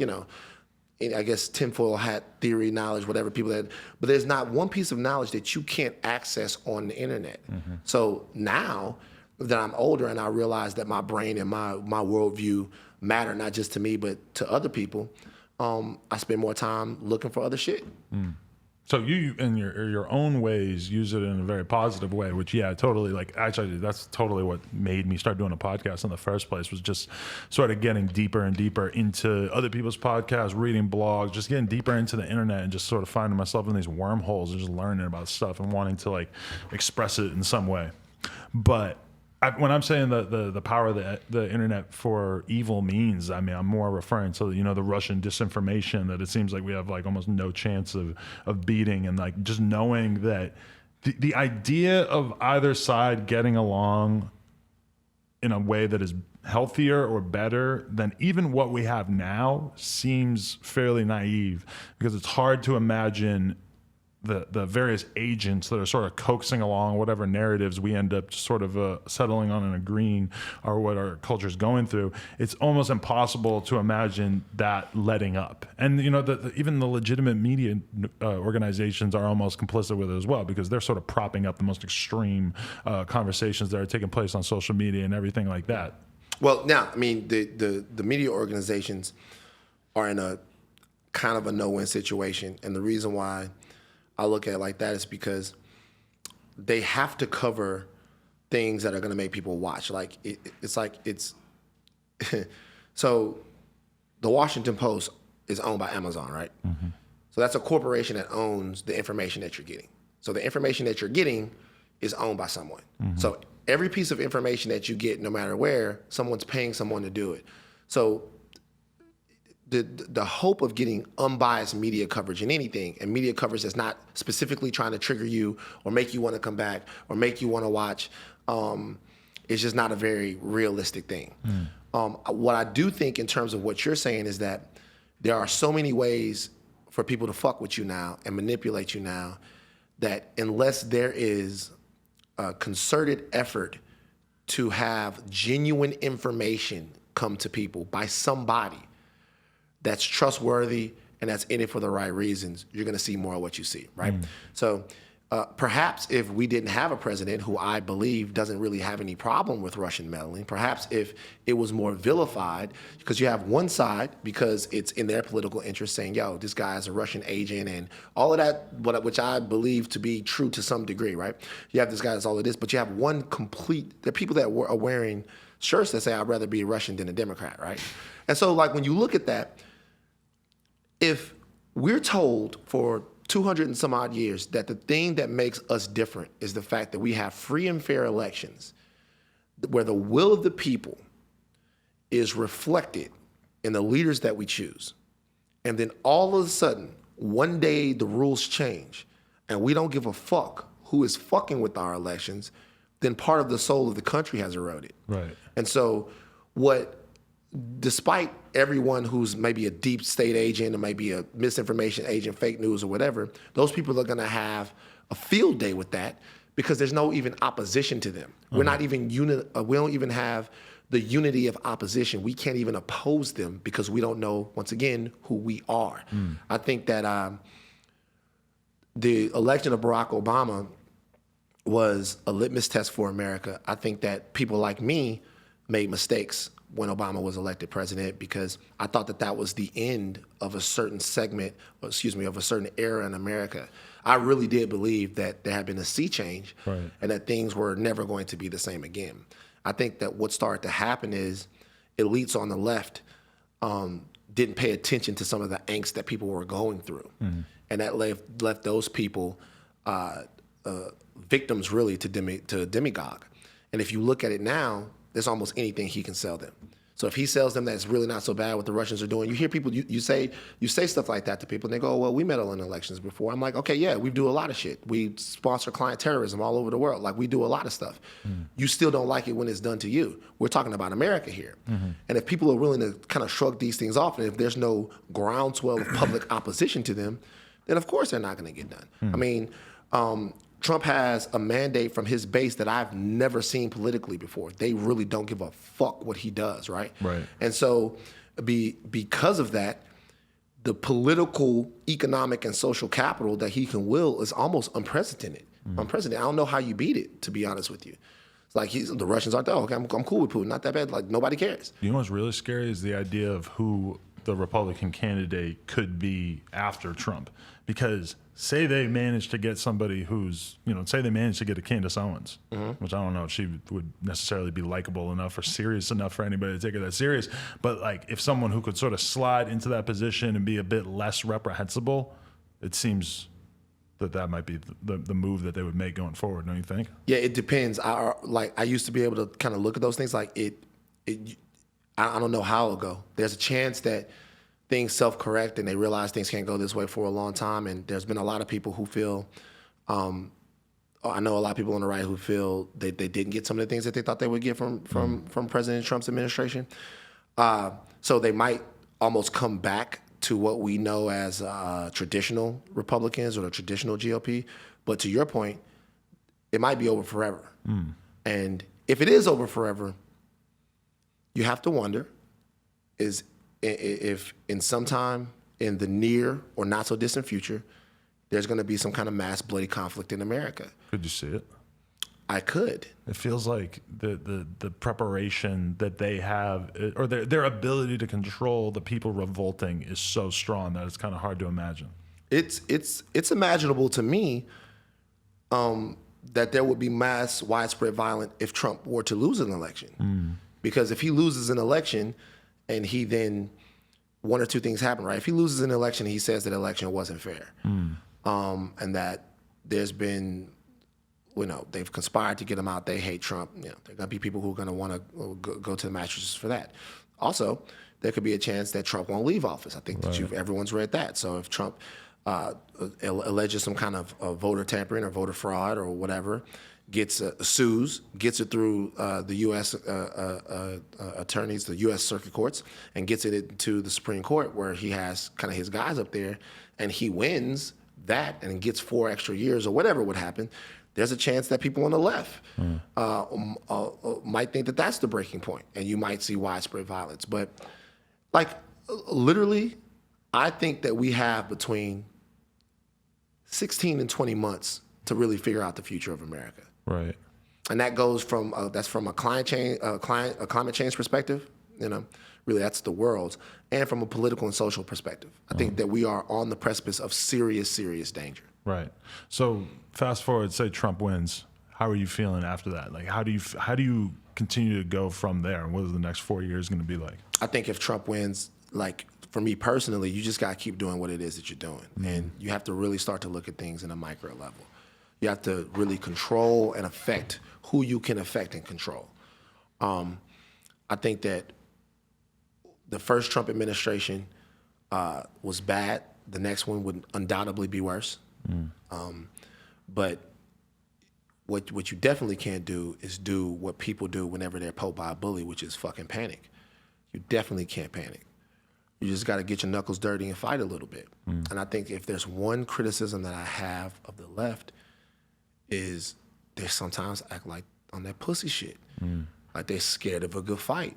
I guess tinfoil hat theory knowledge, whatever people had, but there's not one piece of knowledge that you can't access on the internet. So now that I'm older and I realize that my brain and my worldview matter not just to me but to other people, I spend more time looking for other shit. So you, in your own ways, use it in a very positive way, which, yeah, totally, actually, that's totally what made me start doing a podcast in the first place, was just sort of getting deeper and deeper into other people's podcasts, reading blogs, just getting deeper into the internet and just sort of finding myself in these wormholes and just learning about stuff and wanting to, express it in some way. But when I'm saying the power of the internet for evil means, I mean, I'm more referring to, the Russian disinformation that it seems like we have almost no chance of beating, and just knowing that the idea of either side getting along in a way that is healthier or better than even what we have now seems fairly naive, because it's hard to imagine the various agents that are sort of coaxing along whatever narratives we end up sort of settling on and agreeing are what our culture is going through. It's almost impossible to imagine that letting up. And, even the legitimate media organizations are almost complicit with it as well, because they're sort of propping up the most extreme conversations that are taking place on social media and everything like that. Well, now, I mean, the media organizations are in a kind of a no-win situation. And the reason why I look at it like that is because they have to cover things that are going to make people watch. So the Washington Post is owned by Amazon, right? So that's a corporation that owns the information that you're getting. So the information that you're getting is owned by someone. So every piece of information that you get, no matter where, someone's paying someone to do it. So the hope of getting unbiased media coverage in anything, and media coverage that's not specifically trying to trigger you or make you want to come back or make you want to watch, is just not a very realistic thing. What I do think in terms of what you're saying is that there are so many ways for people to fuck with you now and manipulate you now, that unless there is a concerted effort to have genuine information come to people by somebody that's trustworthy and that's in it for the right reasons, you're going to see more of what you see, right? So perhaps if we didn't have a president who I believe doesn't really have any problem with Russian meddling, perhaps if it was more vilified, because you have one side, because it's in their political interest, saying, yo, this guy is a Russian agent and all of that, which I believe to be true to some degree, right? You have this guy that's all of this, but you have one complete, there are people that are wearing shirts that say, I'd rather be a Russian than a Democrat, right? And so when you look at that, if we're told for 200 and some odd years that the thing that makes us different is the fact that we have free and fair elections, where the will of the people is reflected in the leaders that we choose. And then all of a sudden, one day the rules change and we don't give a fuck who is fucking with our elections, then part of the soul of the country has eroded. Right. And so despite everyone who's maybe a deep state agent or maybe a misinformation agent, fake news or whatever, those people are gonna have a field day with that because there's no even opposition to them. We're not even we don't even have the unity of opposition. We can't even oppose them because we don't know, once again, who we are. I think that the election of Barack Obama was a litmus test for America. I think that people like me made mistakes when Obama was elected president because I thought that that was the end of a certain segment, of a certain era in America. I really did believe that there had been a sea change and that things were never going to be the same again. I think that what started to happen is elites on the left didn't pay attention to some of the angst that people were going through. And that left those people victims really to a demagogue. And if you look at it now, there's almost anything he can sell them. So if he sells them that's really not so bad what the Russians are doing, you hear people, you say stuff like that to people and they go, oh, well, we meddle in elections before. I'm like, okay, yeah, we do a lot of shit. We sponsor client terrorism all over the world. Like we do a lot of stuff. You still don't like it when it's done to you. We're talking about America here. And if people are willing to kind of shrug these things off and if there's no groundswell of public opposition to them, then of course they're not gonna get done. I mean, Trump has a mandate from his base that I've never seen politically before. They really don't give a fuck what he does, right? Right. And so because of that, the political, economic, and social capital that he can will is almost unprecedented. Unprecedented. I don't know how you beat it, to be honest with you. It's like the Russians aren't, okay, I'm cool with Putin, not that bad. Like nobody cares. You know what's really scary is the idea of who the Republican candidate could be after Trump. Because say they managed to get somebody who's, say they managed to get a Candace Owens, which I don't know if she would necessarily be likable enough or serious enough for anybody to take her that serious. But like if someone who could sort of slide into that position and be a bit less reprehensible, it seems that might be the move that they would make going forward, don't you think? Yeah, it depends. I used to be able to kind of look at those things like I don't know how it'll go. There's a chance that things self-correct and they realize things can't go this way for a long time. And there's been a lot of people who feel, I know a lot of people on the right who feel they didn't get some of the things that they thought they would get from President Trump's administration. So they might almost come back to what we know as traditional Republicans or the traditional GOP. But to your point, it might be over forever. And if it is over forever, you have to wonder if in some time in the near or not so distant future, there's going to be some kind of mass bloody conflict in America. Could you see it? I could. It feels like the preparation that they have, or their ability to control the people revolting is so strong that it's kind of hard to imagine. It's imaginable to me that there would be mass widespread violence if Trump were to lose an election. Because if he loses an election and he then, one or two things happen, right? If he loses an election, he says that the election wasn't fair. And that there's been, they've conspired to get him out. They hate Trump. There are going to be people who are going to want to go to the mattresses for that. Also, there could be a chance that Trump won't leave office. I think that everyone's read that. So if Trump alleges some kind of voter tampering or voter fraud or whatever, gets it through the U.S. Attorneys, the U.S. Circuit Courts, and gets it into the Supreme Court where he has kind of his guys up there, and he wins that and gets 4 extra years or whatever would happen, there's a chance that people on the left might think that that's the breaking point, and you might see widespread violence. But literally, I think that we have between 16 and 20 months to really figure out the future of America. Right. And that goes from that's from a climate change perspective, really that's the world's, and from a political and social perspective. I think that we are on the precipice of serious, serious danger. Right. So fast forward, say Trump wins. How are you feeling after that? Like, how do you continue to go from there? And what is the next 4 years going to be like? I think if Trump wins, like for me personally, you just got to keep doing what it is that you're doing. And you have to really start to look at things in a micro level. You have to really control and affect who you can affect and control. I think that the first Trump administration was bad. The next one would undoubtedly be worse. But what you definitely can't do is do what people do whenever they're poked by a bully, which is fucking panic. You definitely can't panic. You just got to get your knuckles dirty and fight a little bit. And I think if there's one criticism that I have of the left is they sometimes act like on that pussy shit. Like they're scared of a good fight.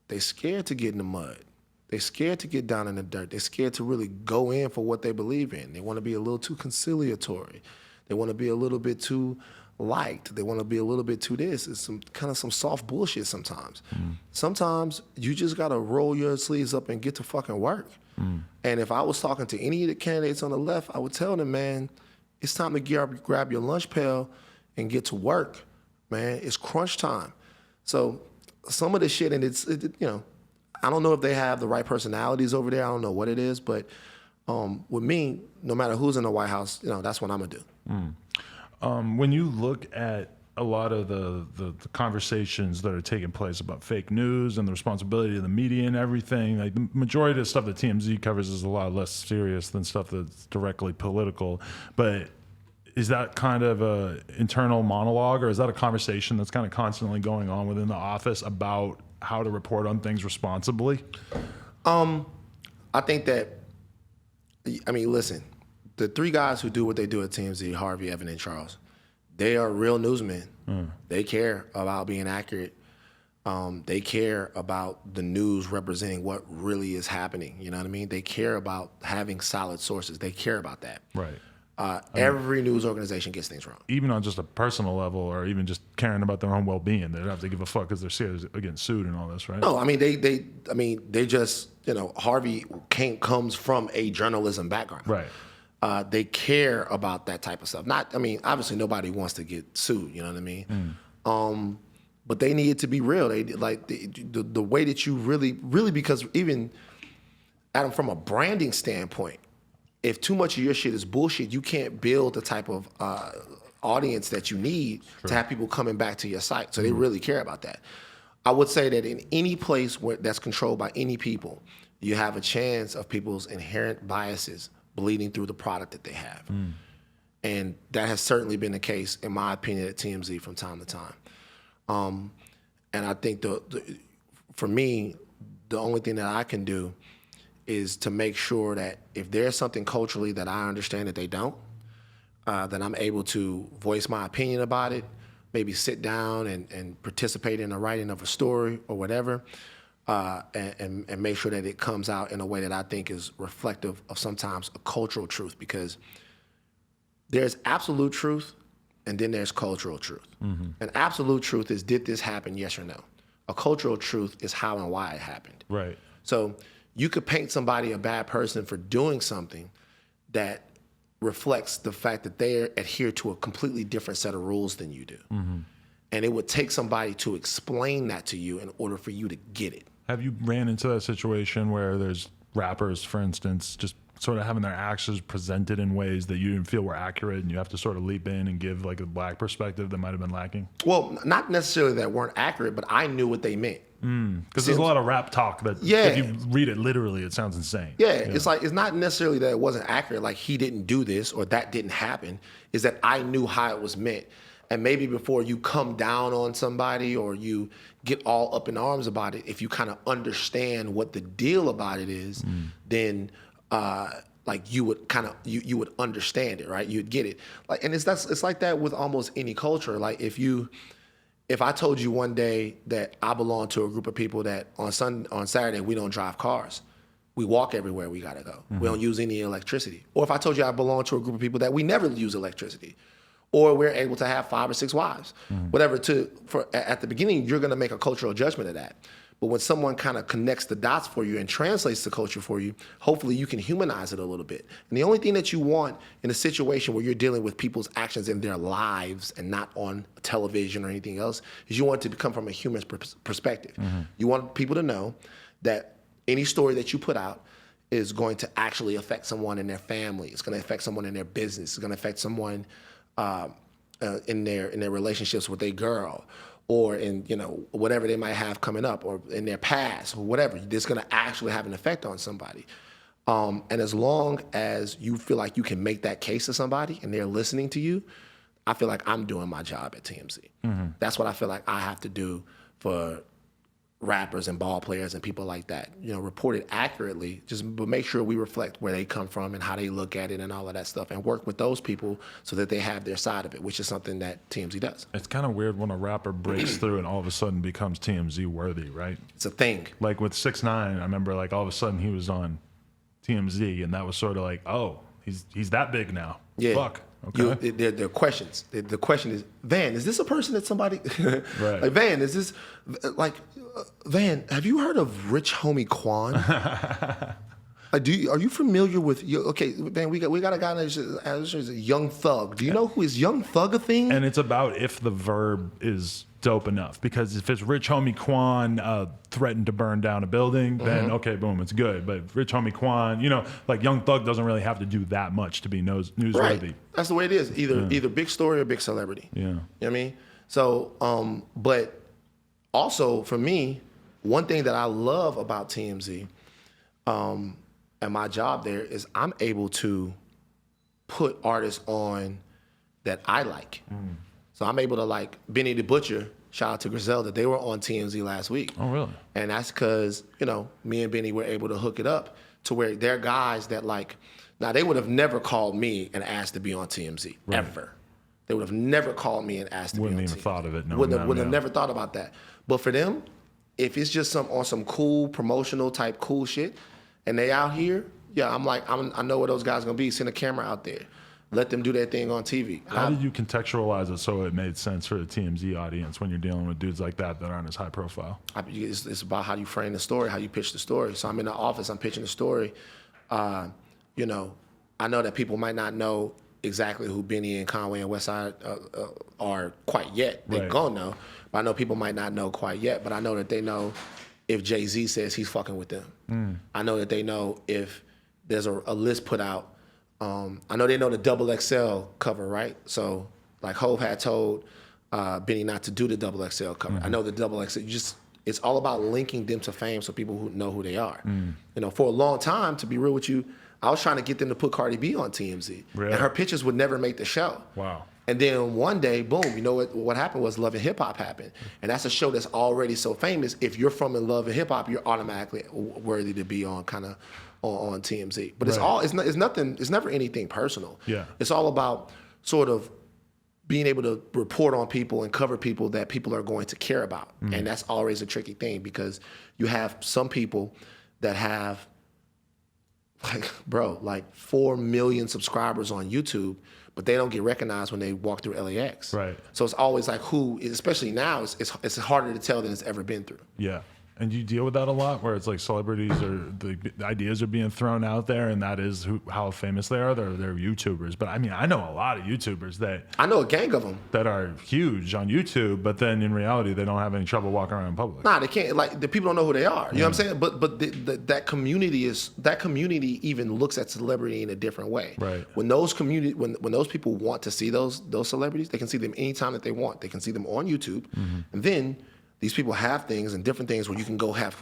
They're scared to get in the mud. They're scared to get down in the dirt. They're scared to really go in for what they believe in. They want to be a little too conciliatory. They want to be a little bit too liked. They want to be a little bit too this. It's some soft bullshit sometimes. Sometimes you just got to roll your sleeves up and get to fucking work. And if I was talking to any of the candidates on the left, I would tell them, man, it's time to grab your lunch pail and get to work, man. It's crunch time. So some of this shit, and I don't know if they have the right personalities over there. I don't know what it is, but with me, no matter who's in the White House, that's what I'm gonna do. When you look at a lot of the conversations that are taking place about fake news and the responsibility of the media and everything, like the majority of the stuff that TMZ covers is a lot less serious than stuff that's directly political. But is that kind of a internal monologue, or is that a conversation that's kind of constantly going on within the office about how to report on things responsibly? I think that, listen, the three guys who do what they do at TMZ, Harvey, Evan, and Charles, they are real newsmen. They care about being accurate. They care about the news representing what really is happening. You know what I mean? They care about having solid sources. They care about that. Right. Every news organization gets things wrong. Even on just a personal level, or even just caring about their own well-being, they don't have to give a fuck because they're scared of getting sued and all this, right? No, they just, Harvey comes from a journalism background. Right. They care about that type of stuff. Obviously nobody wants to get sued, you know what I mean? But they need it to be real. They like the way that you really, because even, Adam, from a branding standpoint, if too much of your shit is bullshit, you can't build the type of audience that you need to have people coming back to your site. So they really care about that. I would say that in any place that's controlled by any people, you have a chance of people's inherent biases bleeding through the product that they have. And that has certainly been the case, in my opinion, at TMZ from time to time. And I think for me, the only thing that I can do is to make sure that if there's something culturally that I understand that they don't, then I'm able to voice my opinion about it, maybe sit down and participate in the writing of a story or whatever, and make sure that it comes out in a way that I think is reflective of sometimes a cultural truth, because there's absolute truth and then there's cultural truth. An absolute truth is, did this happen, yes or no? A cultural truth is how and why it happened. Right. So you could paint somebody a bad person for doing something that reflects the fact that they adhere to a completely different set of rules than you do. And it would take somebody to explain that to you in order for you to get it. Have you ran into that situation where there's rappers, for instance, just sort of having their actions presented in ways that you didn't feel were accurate, and you have to sort of leap in and give like a black perspective that might have been lacking? Well, not necessarily that weren't accurate, but I knew what they meant. Because there's a lot of rap talk that if you read it literally, it sounds insane. It's like, it's not necessarily that it wasn't accurate, like he didn't do this or that didn't happen, is that I knew how it was meant. And maybe before you come down on somebody or you get all up in arms about it, if you kind of understand what the deal about it is, then like you would kind of you would understand it, right? You'd get it. Like, and it's like that with almost any culture. Like if I told you one day that I belong to a group of people that on Saturday we don't drive cars, we walk everywhere we gotta go. We don't use any electricity. Or if I told you I belong to a group of people that we never use electricity, or we're able to have 5 or 6 wives, whatever. At the beginning, you're gonna make a cultural judgment of that. But when someone kind of connects the dots for you and translates the culture for you, hopefully you can humanize it a little bit. And the only thing that you want in a situation where you're dealing with people's actions in their lives and not on television or anything else is you want it to come from a human perspective. You want people to know that any story that you put out is going to actually affect someone in their family. It's going to affect someone in their business. It's going to affect someone in their relationships with their girl, or in, whatever they might have coming up or in their past or whatever, that's going to actually have an effect on somebody. And as long as you feel like you can make that case to somebody and they're listening to you, I feel like I'm doing my job at TMZ. That's what I feel like I have to do for rappers and ball players and people like that. Report it accurately, but make sure we reflect where they come from and how they look at it and all of that stuff, and work with those people so that they have their side of it, which is something that TMZ does. It's kind of weird when a rapper breaks through and all of a sudden becomes TMZ worthy, right? It's a thing. Like with 6ix9ine, I remember like all of a sudden he was on TMZ, and that was sort of like, oh, he's that big now. Yeah. Fuck. Okay. There are questions. The question is, Van, is this a person that somebody... Right. Like, Van, is this... Like, Van, have you heard of Rich Homie Quan? Are you familiar with... Okay, Van, we got a guy that's a Young Thug. Do you know who is Young Thug a thing? And it's about if the verb is dope enough. Because if it's Rich Homie Quan threatened to burn down a building, then okay, boom, it's good. But Rich Homie Quan, like Young Thug doesn't really have to do that much to be newsworthy. Right. That's the way it is. Either big story or big celebrity. Yeah. You know what I mean? So, but also for me, one thing that I love about TMZ and my job there is I'm able to put artists on that I like. So I'm able to, like Benny the Butcher, shout out to Griselda, they were on TMZ last week. Oh, really? And that's because, me and Benny were able to hook it up to where they're guys that now they would have never called me and asked to be on TMZ, ever. They would have never called me and asked to be on TMZ. Wouldn't even thought of it. No, wouldn't have never thought about that. But for them, if it's just on some cool promotional type cool shit and they out here, yeah, I know where those guys are going to be. Send a camera out there. Let them do their thing on TV. How did you contextualize it so it made sense for the TMZ audience when you're dealing with dudes like that aren't as high profile? It's about how you frame the story, how you pitch the story. So I'm in the office, I'm pitching the story. I know that people might not know exactly who Benny and Conway and Westside are quite yet. They're gonna know. But I know people might not know quite yet, but I know that they know if Jay-Z says he's fucking with them. I know that they know if there's a list put out. I know they know the XXL cover, right? So like Hov had told Benny not to do the XXL cover. I know the XXL, it's all about linking them to fame so people who know who they are. For a long time, to be real with you, I was trying to get them to put Cardi B on TMZ. Really? And her pictures would never make the show. Wow. And then one day, boom, what happened was Love and Hip Hop happened. And that's a show that's already so famous. If you're from Love and Hip Hop, you're automatically worthy to be on on TMZ. But it's never anything personal. Yeah. It's all about sort of being able to report on people and cover people that people are going to care about. And that's always a tricky thing because you have some people that have 4 million subscribers on YouTube, but they don't get recognized when they walk through LAX. Right. So it's always like especially now, it's harder to tell than it's ever been through. Yeah. And you deal with that a lot, where it's like celebrities the ideas are being thrown out there, and that is how famous they are. They're YouTubers. But I mean, I know a lot of YouTubers I know a gang of them that are huge on YouTube, but then in reality, they don't have any trouble walking around in public. Nah, they can't. Like the people don't know who they are. You know what I'm saying? But that community even looks at celebrity in a different way. Right. When those people want to see those celebrities, they can see them anytime that they want. They can see them on YouTube, and then these people have things and different things where you can go have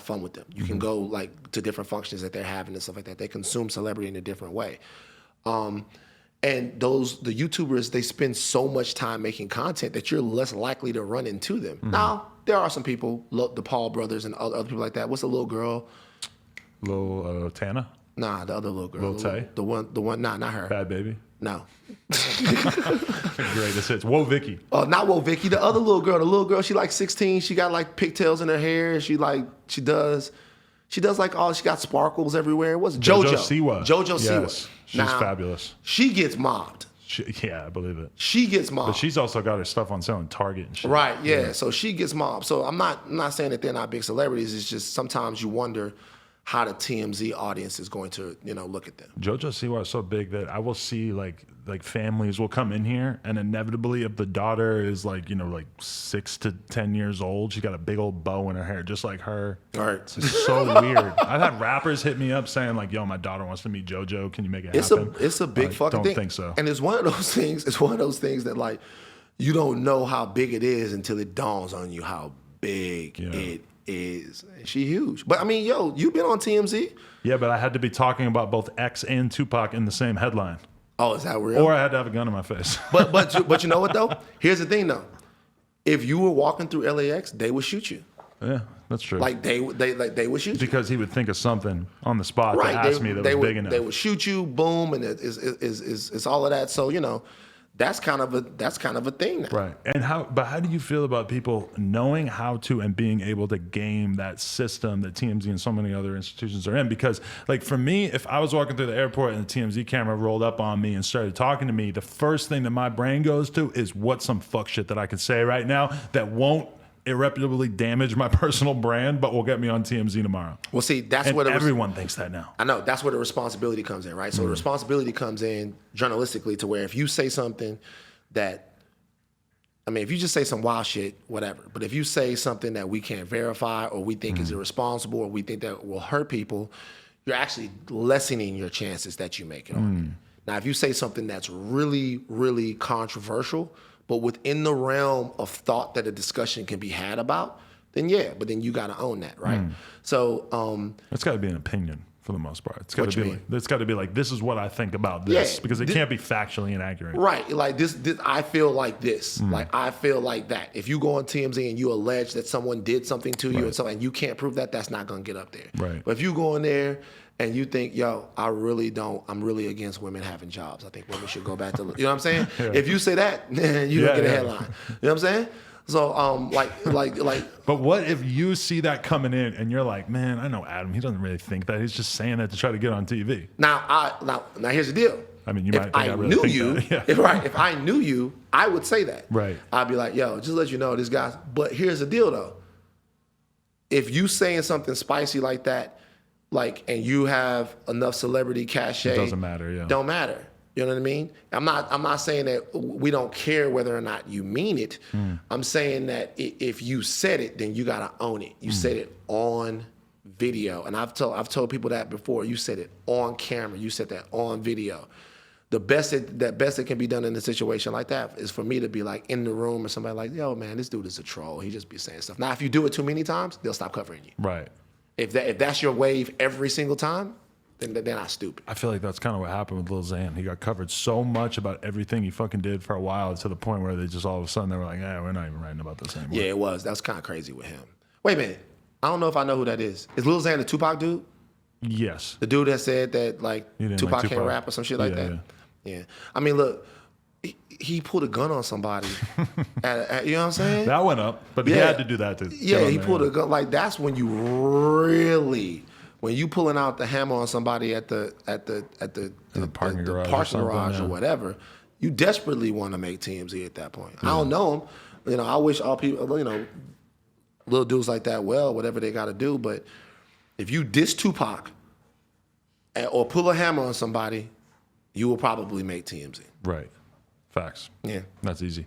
fun with them. You can go like to different functions that they're having and stuff like that. They consume celebrity in a different way. And the YouTubers, they spend so much time making content that you're less likely to run into them. Now, there are some people, the Paul brothers and other people like that. What's the little girl? Little Teanna? Nah, the other little girl. Lil Tay? The one, nah, not her. Bad Baby? No. Greatest hits. Whoa, Vicky. Not Whoa, Vicky. The other little girl, she like 16. She got like pigtails in her hair. She does like she got sparkles everywhere. What's JoJo Siwa? JoJo Siwa. Yes, she's fabulous. She gets mobbed. Yeah, I believe it. She gets mobbed. But she's also got her stuff on sale on Target and shit. Right, yeah. So she gets mobbed. So I'm not saying that they're not big celebrities. It's just sometimes you wonder how the TMZ audience is going to, look at them. JoJo Siwa is so big that I will see like families will come in here, and inevitably if the daughter is like 6 to 10 years old, she got a big old bow in her hair, just like her. Right. It's so weird. I've had rappers hit me up saying like, "Yo, my daughter wants to meet JoJo. Can you make it happen?" It's a big fucking thing. Don't think so. And it's one of those things. It's one of those things that like, you don't know how big it is until it dawns on you how big it is. She huge. But I mean, yo, you been on TMZ? Yeah, but I had to be talking about both X and Tupac in the same headline. Oh, is that real? Or I had to have a gun in my face. But you know what though? Here's the thing though. If you were walking through LAX, they would shoot you. Yeah, that's true. Like they would shoot you. Because he would think of something on the spot that asked me that was big enough. They would shoot you, boom, and it's all of that. So, you know, that's kind of a thing now. Right. And how do you feel about people knowing how to and being able to game that system that TMZ and so many other institutions are in? Because, like, for me, if I was walking through the airport and the TMZ camera rolled up on me and started talking to me, the first thing that my brain goes to is what's some fuck shit that I could say right now that won't irreparably damage my personal brand, but will get me on TMZ tomorrow. Well, see, that's and what everyone thinks that now. I know that's where the responsibility comes in, right? So the responsibility comes in journalistically to where if you say something that, I mean, if you just say some wild shit, whatever. But if you say something that we can't verify or we think is irresponsible or we think that will hurt people, you're actually lessening your chances that you make it on. Now, if you say something that's really, really controversial, but within the realm of thought that a discussion can be had about, then yeah, but then you got to own that, right? So it's got to be an opinion for the most part. It's got What to you be mean? it's got to be like, this is what I think about this, Yeah, because it can't be factually inaccurate. right, like this I feel like this, like I feel like that. If you go on TMZ and you allege that someone did something to you and you can't prove that, that's not gonna get up there. Right. But if you go in there and you think, yo, I'm really against women having jobs. I think women should go back to, you know what I'm saying? If you say that, then you don't get a headline. You know what I'm saying? So, like. But what if you see that coming in and you're like, man, I know Adam, he doesn't really think that. He's just saying that to try to get on TV. Now here's the deal. I mean, you might think I really knew think you, that. Yeah. if I knew you, I would say that. Right. I'd be like, yo, just let you know, this guy's. But here's the deal, though. If you saying something spicy like that, like, and you have enough celebrity cachet, It doesn't matter. Yeah. don't matter. You know what I mean? I'm not saying that we don't care whether or not you mean it. I'm saying that if you said it, then you gotta own it. You said it on video, and I've told people that before. You said it on camera. You said that on video. The best that can be done in a situation like that is for me to be like in the room or somebody like, yo, man, this dude is a troll. He just be saying stuff. Now, if you do it too many times, they'll stop covering you. Right. If that's your wave every single time, then they're not stupid. I feel like that's kind of what happened with Lil Xan. He got covered so much about everything he fucking did for a while to the point where they just all of a sudden they were like, we're not even writing about this anymore. Yeah, it was. That was kind of crazy with him. Wait a minute. I don't know if I know who that is. Is Lil Xan the Tupac dude? Yes. The dude that said that like Tupac can't Tupac. rap or some shit like that? Yeah. I mean, look, he pulled a gun on somebody. You know what I'm saying? That went up, but he had to do that to he pulled a gun. Like, that's when you really, when you pulling out the hammer on somebody at the parking garage or whatever, you desperately want to make TMZ at that point. I don't know him. You know, I wish all people, you know, little dudes like that, well, whatever they got to do. But if you diss Tupac or pull a hammer on somebody, you will probably make TMZ. Right. Facts. Yeah. That's easy.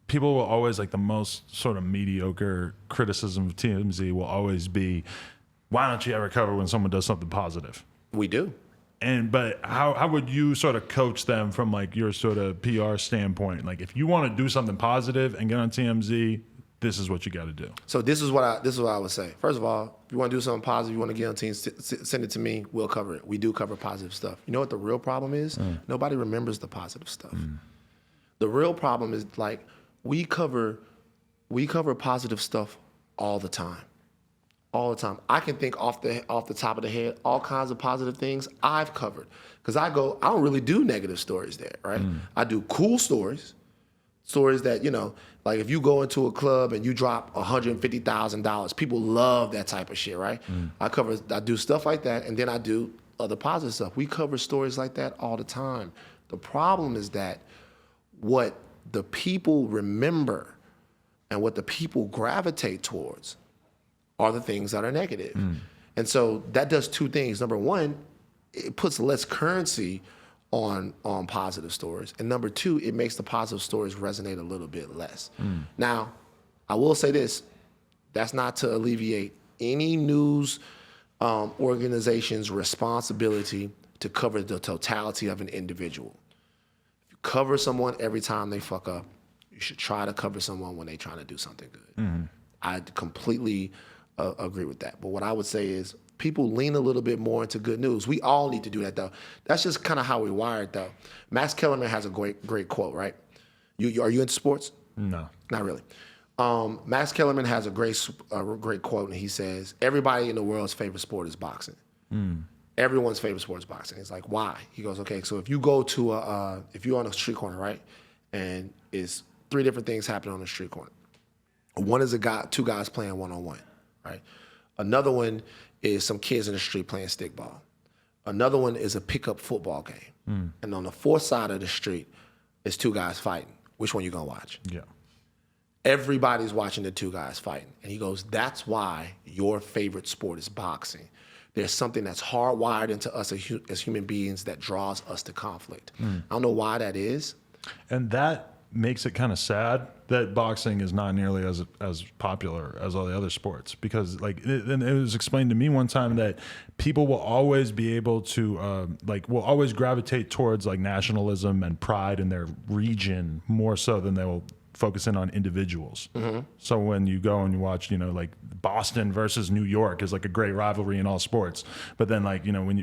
People will always, like, the most sort of mediocre criticism of TMZ will always be, why don't you ever cover when someone does something positive? We do. But how would you sort of coach them from, like, your sort of PR standpoint? Like, if you want to do something positive and get on TMZ, this is what you got to do. So this is what I would say. First of all, if you want to do something positive, you want to get on team, send it to me. We'll cover it. We do cover positive stuff. You know what the real problem is? Nobody remembers the positive stuff. The real problem is, like, we cover positive stuff all the time. All the time. I can think off the top of the head all kinds of positive things I've covered. Because I don't really do negative stories there, right? I do cool stories that, you know, like if you go into a club and you drop $150,000, people love that type of shit, right? I do stuff like that, and then I do other positive stuff. We cover stories like that all the time. The problem is that what the people remember and what the people gravitate towards are the things that are negative. And so that does two things. Number one, it puts less currency on positive stories. And number two, it makes the positive stories resonate a little bit less. Now, I will say this, that's not to alleviate any news organization's responsibility to cover the totality of an individual. If you cover someone every time they fuck up, You should try to cover someone when they're trying to do something good. I completely agree with that. But what I would say is people lean a little bit more into good news. We all need to do that, though. That's just kind of how we're wired, though. Max Kellerman has a great quote, right? Are you into sports? No. Not really. Max Kellerman has a great quote, and he says, everybody in the world's favorite sport is boxing. Everyone's favorite sport is boxing. It's like, why? He goes, okay, so if you go to if you're on a street corner, right, and it's 3 different things happening on the street corner. One is 2 guys playing one-on-one, right? Another one is some kids in the street playing stickball. Another one is a pickup football game. And on the 4th side of the street is 2 guys fighting. Which one you gonna watch? Yeah. Everybody's watching the 2 guys fighting. And he goes, that's why your favorite sport is boxing. There's something that's hardwired into us as human beings that draws us to conflict. I don't know why that is. And that makes it kind of sad that boxing is not nearly as popular as all the other sports, because and it was explained to me one time that people will always be able to will always gravitate towards like nationalism and pride in their region more so than they will focus in on individuals. So when you go and you watch, like Boston versus New York is like a great rivalry in all sports, but then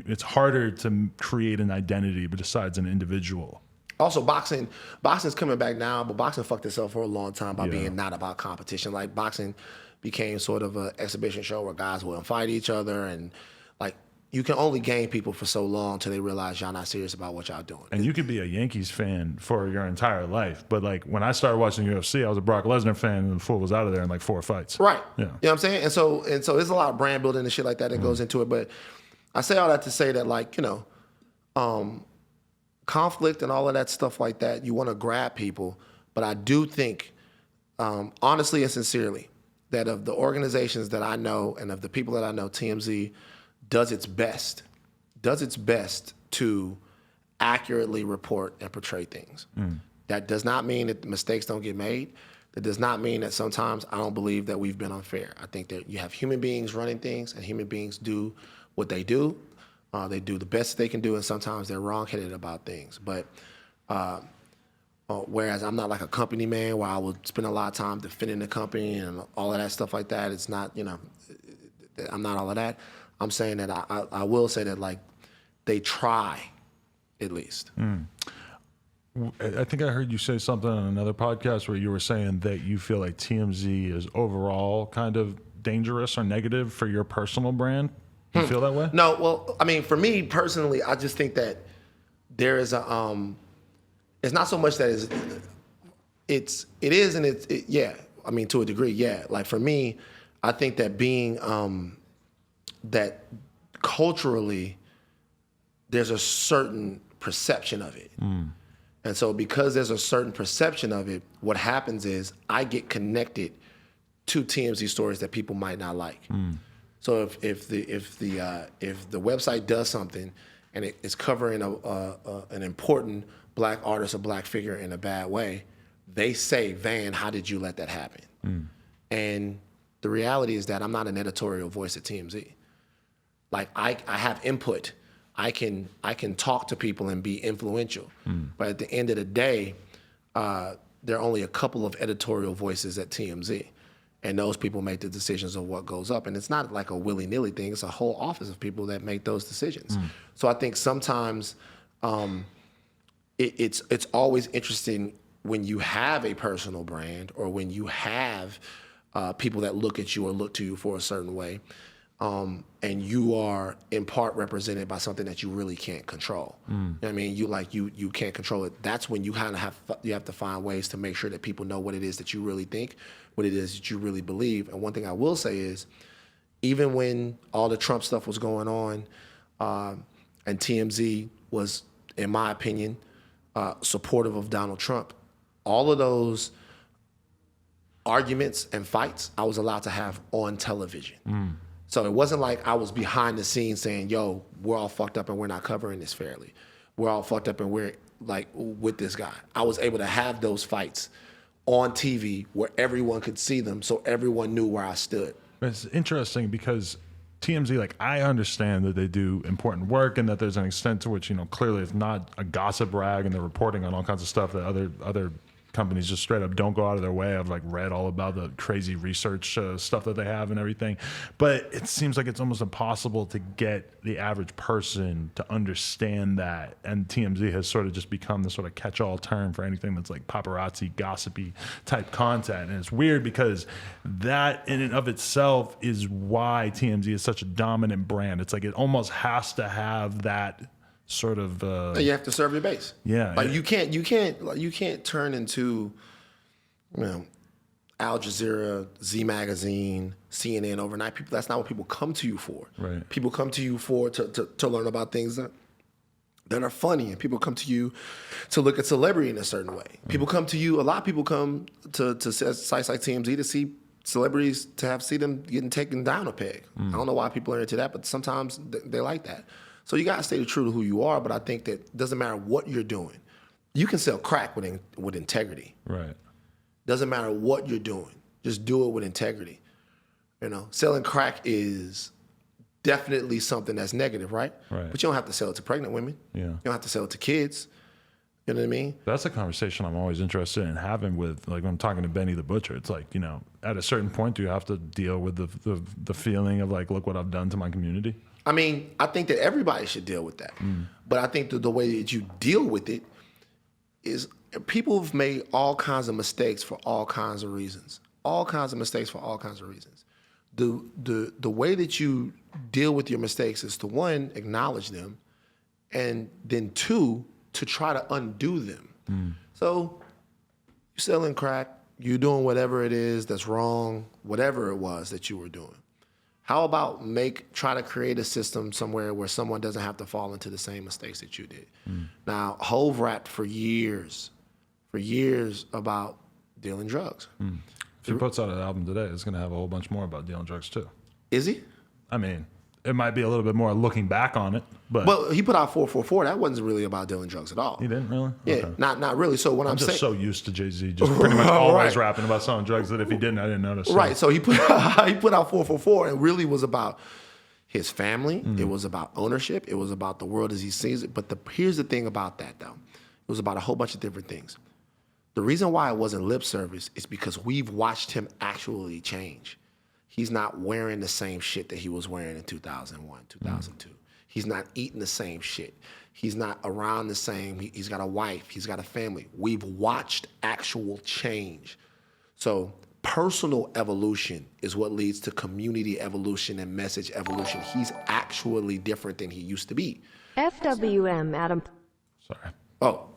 it's harder to create an identity besides an individual. Also, boxing's coming back now, but boxing fucked itself for a long time by being not about competition. Like, boxing became sort of an exhibition show where guys wouldn't fight each other, and like, you can only gain people for so long till they realize y'all not serious about what y'all doing. And you could be a Yankees fan for your entire life, but like when I started watching UFC, I was a Brock Lesnar fan, and the fool was out of there in like 4 fights. Right. Yeah. You know what I'm saying? And so there's a lot of brand building and shit like that goes into it. But I say all that to say that, like, conflict and all of that stuff like that, you want to grab people. But I do think, honestly and sincerely, that of the organizations that I know and of the people that I know, TMZ does its best to accurately report and portray things. That does not mean that mistakes don't get made. That does not mean that sometimes I don't believe that we've been unfair. I think that you have human beings running things, and human beings do what they do. They do the best they can do, and sometimes they're wrong-headed about things. But whereas I'm not like a company man where I would spend a lot of time defending the company and all of that stuff like that. It's not, I'm not all of that. I'm saying that I will say that, like, they try, at least. I think I heard you say something on another podcast where you were saying that you feel like TMZ is overall kind of dangerous or negative for your personal brand. Do you feel that way? No, well, I mean, for me personally, I just think that there is it's not so much that it is, and yeah, I mean, to a degree, yeah. Like, for me, I think that being, that culturally, there's a certain perception of it. And so because there's a certain perception of it, what happens is I get connected to TMZ stories that people might not like. So if the website does something and it's covering an important black artist or black figure in a bad way, they say, Van, how did you let that happen? And the reality is that I'm not an editorial voice at TMZ. Like, I have input. I can talk to people and be influential. But at the end of the day, there are only a couple of editorial voices at TMZ. And those people make the decisions of what goes up. And it's not like a willy-nilly thing. It's a whole office of people that make those decisions. So I think sometimes it's always interesting when you have a personal brand, or when you have people that look at you or look to you for a certain way, and you are in part represented by something that you really can't control. You know what I mean? You can't control it. That's when you kind of have to find ways to make sure that people know what it is that you really think, what it is that you really believe. And one thing I will say is, even when all the Trump stuff was going on, and TMZ was, in my opinion, supportive of Donald Trump, all of those arguments and fights I was allowed to have on television. So it wasn't like I was behind the scenes saying, yo, we're all fucked up and we're not covering this fairly. We're all fucked up and we're like with this guy. I was able to have those fights on TV where everyone could see them, so everyone knew where I stood. It's interesting because TMZ, like, I understand that they do important work and that there's an extent to which, clearly it's not a gossip rag and they're reporting on all kinds of stuff that other companies just straight up don't go out of their way. I've like read all about the crazy research stuff that they have and everything, but it seems like it's almost impossible to get the average person to understand that. And TMZ has sort of just become the sort of catch-all term for anything that's like paparazzi, gossipy type content. And it's weird because that in and of itself is why TMZ is such a dominant brand. It's like it almost has to have that sort of you have to serve your base. Yeah, like you can't turn into, Al Jazeera, Z Magazine, CNN overnight. People, that's not what people come to you for. Right. People come to you for to learn about things that are funny, and people come to you to look at celebrity in a certain way. People come to you. A lot of people come to sites like TMZ to see celebrities, to see them getting taken down a peg. I don't know why people are into that, but sometimes they like that. So you got to stay true to who you are, but I think that it doesn't matter what you're doing. You can sell crack with integrity. Right. Doesn't matter what you're doing. Just do it with integrity. Selling crack is definitely something that's negative, right? Right. But you don't have to sell it to pregnant women. Yeah. You don't have to sell it to kids. You know what I mean? That's a conversation I'm always interested in having with, like, when I'm talking to Benny the Butcher. It's like, at a certain point, do you have to deal with the feeling of like, look what I've done to my community? I mean, I think that everybody should deal with that. But I think that the way that you deal with it is, people have made all kinds of mistakes for all kinds of reasons. All kinds of mistakes for all kinds of reasons. The way that you deal with your mistakes is to, one, acknowledge them, and then two, to try to undo them. So you're selling crack, you're doing whatever it is that's wrong, whatever it was that you were doing. How about try to create a system somewhere where someone doesn't have to fall into the same mistakes that you did? Now, Hov rapped for years about dealing drugs. If he puts out an album today, it's going to have a whole bunch more about dealing drugs too. Is he? I mean, it might be a little bit more looking back on it, but... Well, he put out 444. That wasn't really about dealing drugs at all. He didn't really? Yeah, Okay. not really. So what I'm just saying... so used to Jay-Z just pretty much always rapping about selling drugs that if he didn't, I didn't notice. So. Right, so he put out 444, and really was about his family. It was about ownership. It was about the world as he sees it. But here's the thing about that, though. It was about a whole bunch of different things. The reason why it wasn't lip service is because we've watched him actually change. He's not wearing the same shit that he was wearing in 2001, 2002. He's not eating the same shit. He's not around the same. He's got a wife. He's got a family. We've watched actual change. So personal evolution is what leads to community evolution and message evolution. He's actually different than he used to be. FWM, Adam. Sorry. Oh.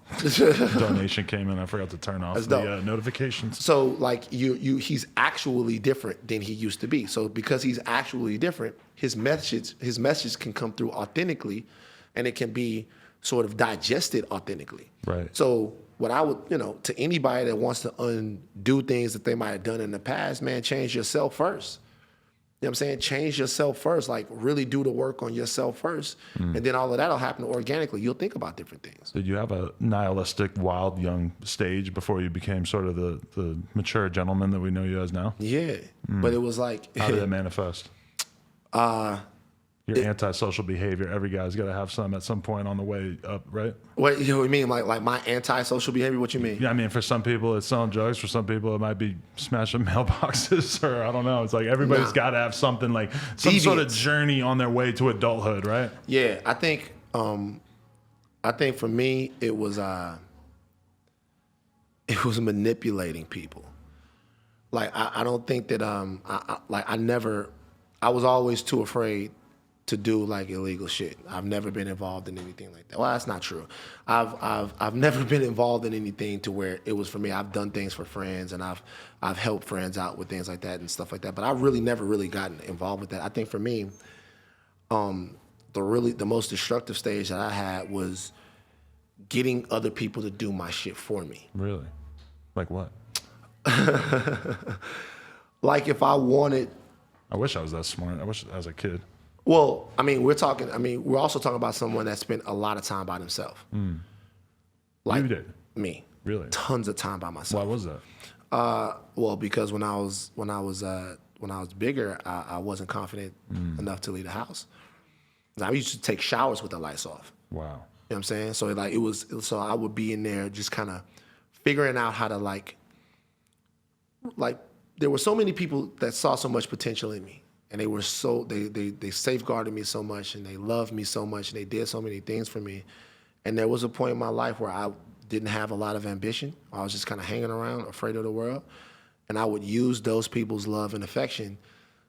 Donation came in. I forgot to turn off the notifications. So like he's actually different than he used to be. So because he's actually different, his message can come through authentically, and it can be sort of digested authentically. Right. So what I would, to anybody that wants to undo things that they might have done in the past, man, change yourself first. You know what I'm saying? Change yourself first. Like, really do the work on yourself first. And then all of that will happen organically. You'll think about different things. Did you have a nihilistic, wild, young stage before you became sort of the mature gentleman that we know you as now? Yeah. But it was like... How did it manifest? Your antisocial behavior. Every guy's got to have some at some point on the way up, right? What you know what I mean? Like my antisocial behavior? What you mean? Yeah, I mean, for some people it's selling drugs. For some people it might be smashing mailboxes, or I don't know. It's like everybody's got to have something, like some sort of journey on their way to adulthood, right? Yeah, I think for me it was manipulating people. Like I don't think that I was always too afraid to do like illegal shit. I've never been involved in anything like that. Well, that's not true. I've never been involved in anything to where it was for me. I've done things for friends, and I've helped friends out with things like that and stuff like that. But I really never really gotten involved with that. I think for me, the most destructive stage that I had was getting other people to do my shit for me. Really? Like what? Like if I wanted. I wish I was that smart. I wish I was a kid. Well, we're also talking about someone that spent a lot of time by themselves. Like you did? Me. Really? Tons of time by myself. Why was that? Well, because when I was bigger, I wasn't confident enough to leave the house. I used to take showers with the lights off. Wow. You know what I'm saying? So like so I would be in there just kind of figuring out how to like there were so many people that saw so much potential in me, and they were so they safeguarded me so much, and they loved me so much, and they did so many things for me. And there was a point in my life where I didn't have a lot of ambition. I was just kind of hanging around, afraid of the world, and I would use those people's love and affection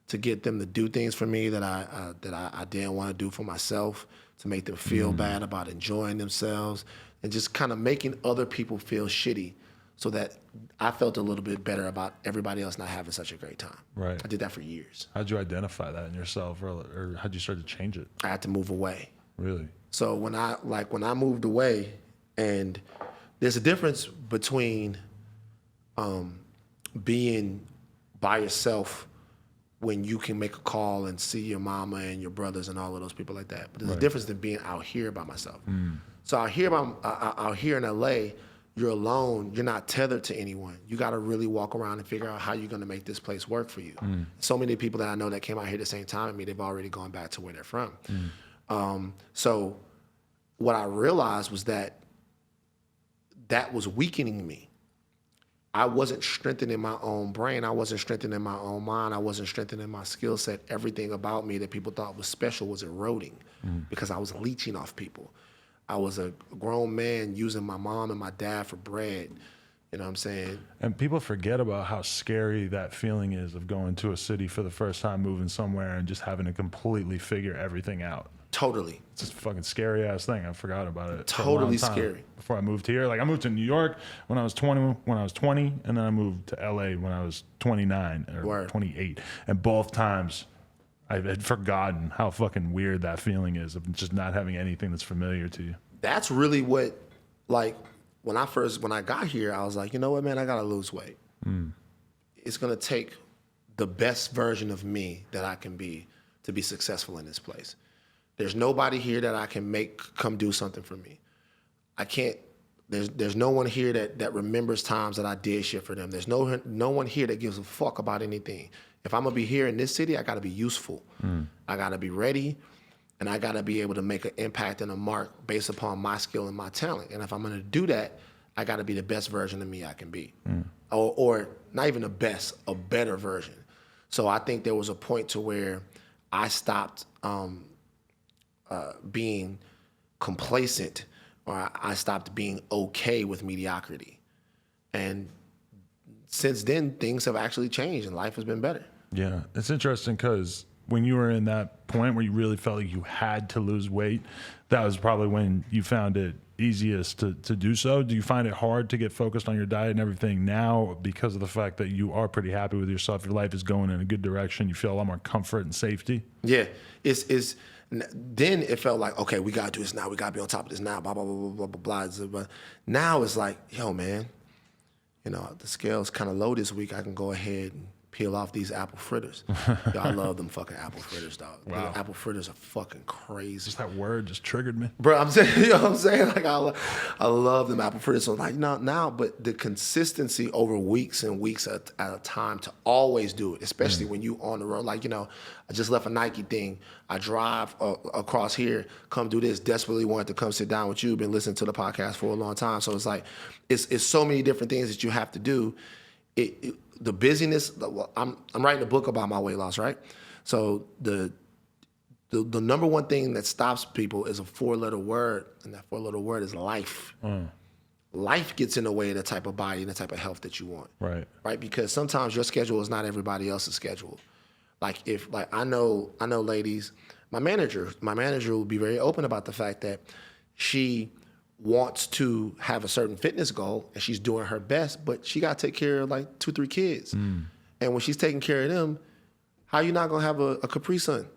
to get them to do things for me that I didn't want to do for myself, to make them feel bad about enjoying themselves, and just kind of making other people feel shitty so that I felt a little bit better about everybody else not having such a great time. Right. I did that for years. How'd you identify that in yourself, or how'd you start to change it? I had to move away. Really? So when I moved away, and there's a difference between being by yourself when you can make a call and see your mama and your brothers and all of those people like that. But there's a difference than being out here by myself. So out here in LA, you're alone. You're not tethered to anyone. You got to really walk around and figure out how you're going to make this place work for you. So many people that I know that came out here at the same time as me, they've already gone back to where they're from. So what I realized was that was weakening me. I wasn't strengthening my own brain. I wasn't strengthening my own mind. I wasn't strengthening my skill set. Everything about me that people thought was special was eroding because I was leeching off people. I was a grown man using my mom and my dad for bread. You know what I'm saying? And people forget about how scary that feeling is of going to a city for the first time, moving somewhere, and just having to completely figure everything out. Totally. It's just a fucking scary ass thing. I forgot about it. Totally scary. Before I moved here, like I moved to New York when I was 20, and then I moved to LA when I was 29 or 28. And both times I had forgotten how fucking weird that feeling is of just not having anything that's familiar to you. That's really what, like, when I got here, I was like, you know what, man, I gotta lose weight. It's gonna take the best version of me that I can be to be successful in this place. There's nobody here that I can make come do something for me. I can't. There's no one here that remembers times that I did shit for them. There's no one here that gives a fuck about anything. If I'm gonna be here in this city, I gotta be useful. I gotta be ready, and I gotta be able to make an impact and a mark based upon my skill and my talent. And if I'm gonna do that, I gotta be the best version of me I can be, or not even the best, a better version. So I think there was a point to where I stopped being complacent, or I stopped being okay with mediocrity. And since then, things have actually changed and life has been better. Yeah, it's interesting because when you were in that point where you really felt like you had to lose weight, that was probably when you found it easiest to do so. Do you find it hard to get focused on your diet and everything now because of the fact that you are pretty happy with yourself? Your life is going in a good direction. You feel a lot more comfort and safety? Yeah, then it felt like, okay, we gotta do this now. We gotta be on top of this now. Blah blah blah blah blah blah blah. Now it's like, yo, man, you know, the scale's kind of low this week. I can go ahead and peel off these apple fritters. Yo, I love them fucking apple fritters, dog. Wow. Apple fritters are fucking crazy. Just that word just triggered me. Bro, I'm saying, you know what I'm saying? Like, I love them apple fritters. So like, now, but the consistency over weeks and weeks at a time to always do it, especially when you on the road. Like, you know, I just left a Nike thing. I drive across here, come do this, desperately wanted to come sit down with you, been listening to the podcast for a long time. So it's like, it's so many different things that you have to do. The busyness, I'm writing a book about my weight loss, right? So the number one thing that stops people is a 4-letter word, and that 4-letter word is life. Life gets in the way of the type of body and the type of health that you want. Right? Because sometimes your schedule is not everybody else's schedule. Like I know ladies, my manager will be very open about the fact that she wants to have a certain fitness goal and she's doing her best, but she got to take care of like 2-3 kids. And when she's taking care of them, how you not going to have a Capri Sun?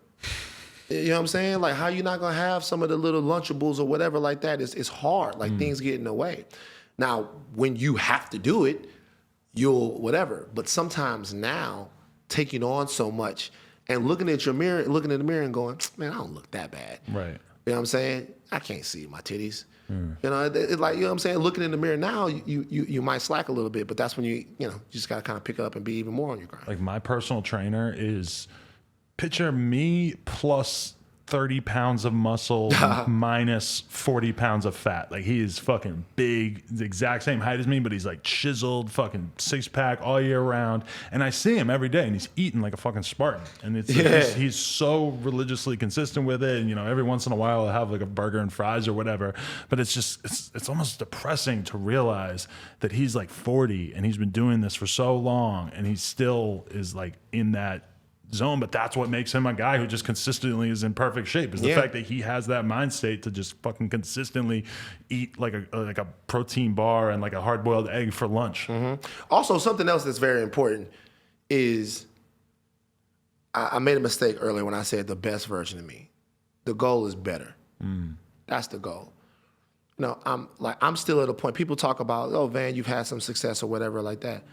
You know what I'm saying? Like, how you not going to have some of the little Lunchables or whatever like that? It's hard. Like, things get in the way. Now, when you have to do it, you'll whatever. But sometimes now, taking on so much and looking in the mirror and going, man, I don't look that bad. Right. You know what I'm saying? I can't see my titties. You know, it's like, you know what I'm saying? Looking in the mirror now, you might slack a little bit, but that's when you just got to kind of pick it up and be even more on your grind. Like, my personal trainer is, picture me plus 30 pounds of muscle minus 40 pounds of fat. Like, he is fucking big, the exact same height as me, but he's like chiseled, fucking 6-pack all year round. And I see him every day, and he's eating like a fucking Spartan. And it's like, he's so religiously consistent with it. And, you know, every once in a while I'll have like a burger and fries or whatever. But it's just, it's almost depressing to realize that he's like 40 and he's been doing this for so long, and he still is like in that zone. But that's what makes him a guy who just consistently is in perfect shape, is the fact that he has that mind state to just fucking consistently eat like a protein bar and like a hard-boiled egg for lunch. Also, something else that's very important is I made a mistake earlier when I said the best version of me. The goal is better. That's the goal. You know, I'm still at a point, people talk about, oh, Van, you've had some success or whatever like that.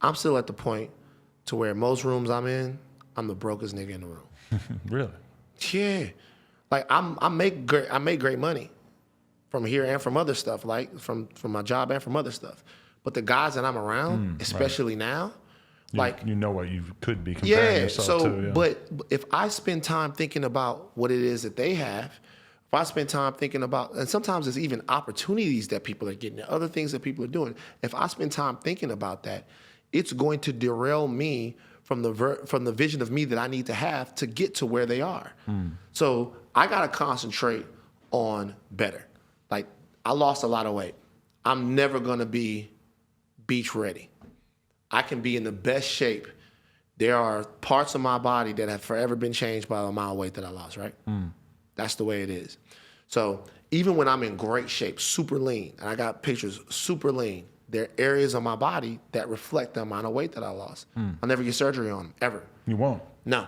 I'm still at the point to where most rooms I'm in, I'm the brokest nigga in the room. Really? Yeah. Like, I make great money from here and from other stuff, like from my job and from other stuff. But the guys that I'm around, especially now, like, you know what you could be comparing yourself to. Yeah. But if I spend time thinking about what it is that they have, if I spend time thinking about, and sometimes it's even opportunities that people are getting, other things that people are doing. If I spend time thinking about that, it's going to derail me from the vision of me that I need to have to get to where they are. So I gotta concentrate on better. Like, I lost a lot of weight. I'm never gonna be beach ready. I can be in the best shape. There are parts of my body that have forever been changed by the amount of weight that I lost, right? That's the way it is. So even when I'm in great shape, super lean, and I got pictures super lean, there are areas of my body that reflect the amount of weight that I lost. I'll never get surgery on them, ever. You won't? No.